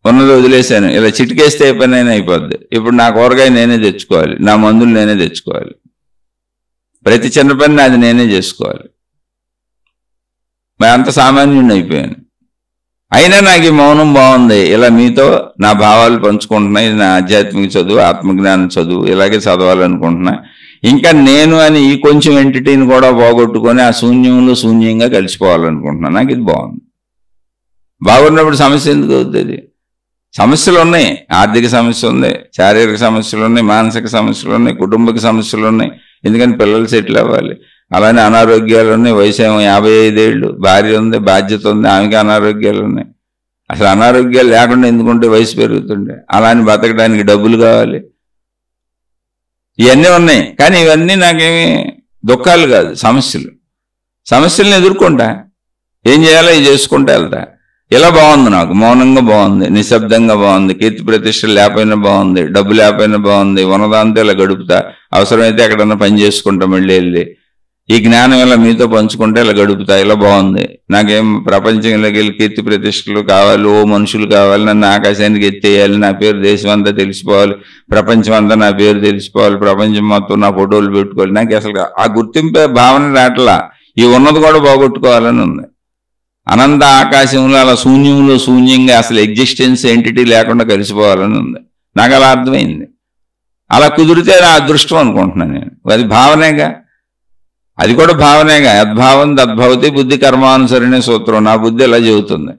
ఉన్నది వదిలేశాను, ఇలా చిటికేస్తే ఏ పని అయినా అయిపోద్ది. ఇప్పుడు నా కూరగాయ నేనే తెచ్చుకోవాలి, నా మందులు నేనే తెచ్చుకోవాలి, ప్రతి చిన్న పని నాది నేనే చేసుకోవాలి. మరి అంత సామాన్యుడిని అయిపోయాను. అయినా నాకు ఈ మౌనం బాగుంది, ఇలా మీతో నా భావాలు పంచుకుంటున్నాయి, నా ఆధ్యాత్మిక చదువు, ఆత్మజ్ఞానం చదువు ఇలాగే చదవాలనుకుంటున్నా. ఇంకా నేను అని ఈ కొంచెం ఎంటిటీని కూడా పోగొట్టుకొని ఆ శూన్యంలో శూన్యంగా కలిసిపోవాలనుకుంటున్నాను. నాకు ఇది బాగుంది. బాగున్నప్పుడు సమస్య ఎందుకు అవుతుంది? సమస్యలు ఉన్నాయి, ఆర్థిక సమస్య ఉంది, శారీరక సమస్యలు ఉన్నాయి, మానసిక సమస్యలు ఉన్నాయి, కుటుంబక సమస్యలు ఉన్నాయి, ఎందుకని పిల్లలు సెటిల్ అవ్వాలి. అలానే అనారోగ్యాలు ఉన్నాయి, వయసు 55 ఏళ్ళు, భార్య ఉంది, బాధ్యత ఉంది, ఆమెకి అనారోగ్యాలు ఉన్నాయి. అసలు అనారోగ్యాలు లేకుండా ఎందుకుంటే వయసు పెరుగుతుండే, అలానే బతకడానికి డబ్బులు కావాలి, ఇవన్నీ ఉన్నాయి. కానీ ఇవన్నీ నాకేమి దుఃఖాలు కాదు, సమస్యలు. సమస్యలను ఎదుర్కొంటా, ఏం చేయాలో ఇది చేసుకుంటా వెళ్తా. ఇలా బాగుంది, నాకు మౌనంగా బాగుంది, నిశ్శబ్దంగా బాగుంది, కీర్తి ప్రతిష్టలు లేకపోయినా బాగుంది, డబ్బు లేకపోయినా బాగుంది, ఉన్నదాంతో ఇలా గడుపుతా. అవసరమైతే ఎక్కడన్నా పని చేసుకుంటా, మళ్ళీ వెళ్ళి ఈ జ్ఞానం ఇలా మీతో పంచుకుంటే ఇలా గడుపుతా, ఇలా బాగుంది, నాకేం ప్రపంచంలోకి వెళ్ళి కీర్తి ప్రతిష్టలు కావాలి, ఓ మనుషులు కావాలి, నన్ను ఆకాశానికి ఎత్తేయాలి, నా పేరు దేశం అంతా తెలిసిపోవాలి, ప్రపంచం అంతా నా పేరు తెలిసిపోవాలి, ప్రపంచం మొత్తం నా ఫోటోలు పెట్టుకోవాలి, నాకు అసలు ఆ గుర్తింపే భావన రావట్లా. ఈ ఉన్నది కూడా పోగొట్టుకోవాలని ఉంది. అనంత ఆకాశంలో అలా శూన్యంలో శూన్యంగా అసలు ఎగ్జిస్టెన్స్ ఎంటిటీ లేకుండా కలిసిపోవాలని ఉంది. నాకు అలా అర్థమైంది. అలా కుదిరితే నా అదృష్టం అనుకుంటున్నాను నేను. అది భావనేగా, అది కూడా భావనేగా. యద్భావం తద్భవతి బుద్ధి కర్మానుసరణే సూత్రం. నా బుద్ధి ఎలా చెబుతుంది.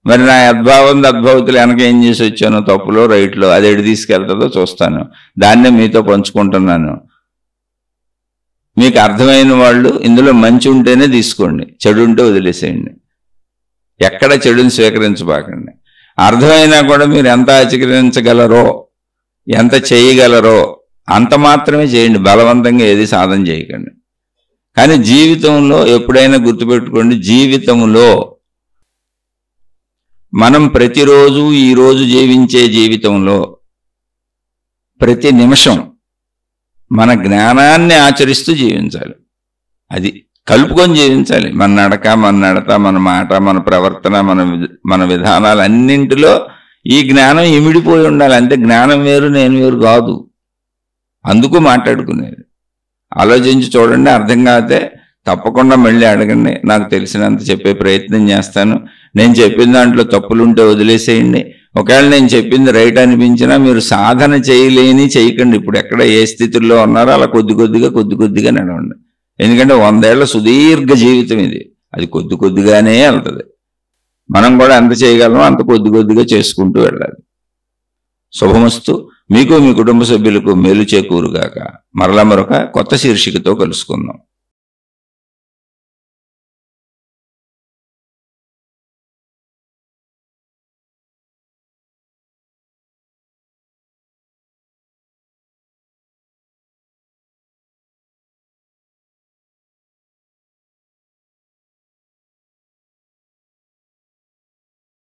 మరి నా యద్భావం తద్భవతులు వెనక ఏం చేసి వచ్చానో, తప్పులో రైట్లో, అది ఎటు తీసుకెళ్తుందో చూస్తాను. దాన్నే మీతో పంచుకుంటున్నాను. మీకు అర్థమైన వాళ్ళు ఇందులో మంచి ఉంటేనే తీసుకోండి, చెడు ఉంటే వదిలేసేయండి. ఎక్కడ చెడుని స్వీకరించబాకండి. అర్థమైనా కూడా మీరు ఎంత ఆచరించగలరో, ఎంత చేయగలరో అంత మాత్రమే చేయండి. బలవంతంగా ఏది సాధన చేయకండి. కానీ జీవితంలో ఎప్పుడైనా గుర్తుపెట్టుకోండి, జీవితంలో మనం ప్రతిరోజు ఈరోజు జీవించే జీవితంలో ప్రతి నిమిషం మన జ్ఞానాన్ని ఆచరిస్తూ జీవించాలి. అది కలుపుకొని జీవించాలి. మన నడక, మన నడత, మన మాట, మన ప్రవర్తన, మన విధానాలు అన్నింటిలో ఈ జ్ఞానం ఇమిడిపోయి ఉండాలి. అంతే. జ్ఞానం వేరు, నేను వేరు కాదు. అందుకు మాట్లాడుకునేది. ఆలోచించి చూడండి. అర్థం కాతే తప్పకుండా మళ్ళీ అడగండి. నాకు తెలిసినంత చెప్పే ప్రయత్నం చేస్తాను. నేను చెప్పిన దాంట్లో తప్పులుంటే వదిలేసేయండి. ఒకవేళ నేను చెప్పింది రైట్ అనిపించినా మీరు సాధన చేయకండి. ఇప్పుడు ఎక్కడ ఏ స్థితిలో ఉన్నారో అలా కొద్ది కొద్దిగా నడవండి. ఎందుకంటే 100 ఏళ్ల సుదీర్ఘ జీవితం ఇది. అది కొద్దిగానే వెళ్తుంది. మనం కూడా ఎంత చేయగలమో అంత కొద్దిగా చేసుకుంటూ వెళ్ళాలి. శుభమస్తు. మీకు మీ కుటుంబ సభ్యులకు మేలు చేకూరుగాక. మరలా మరొక కొత్త శీర్షికతో కలుసుకుందాం.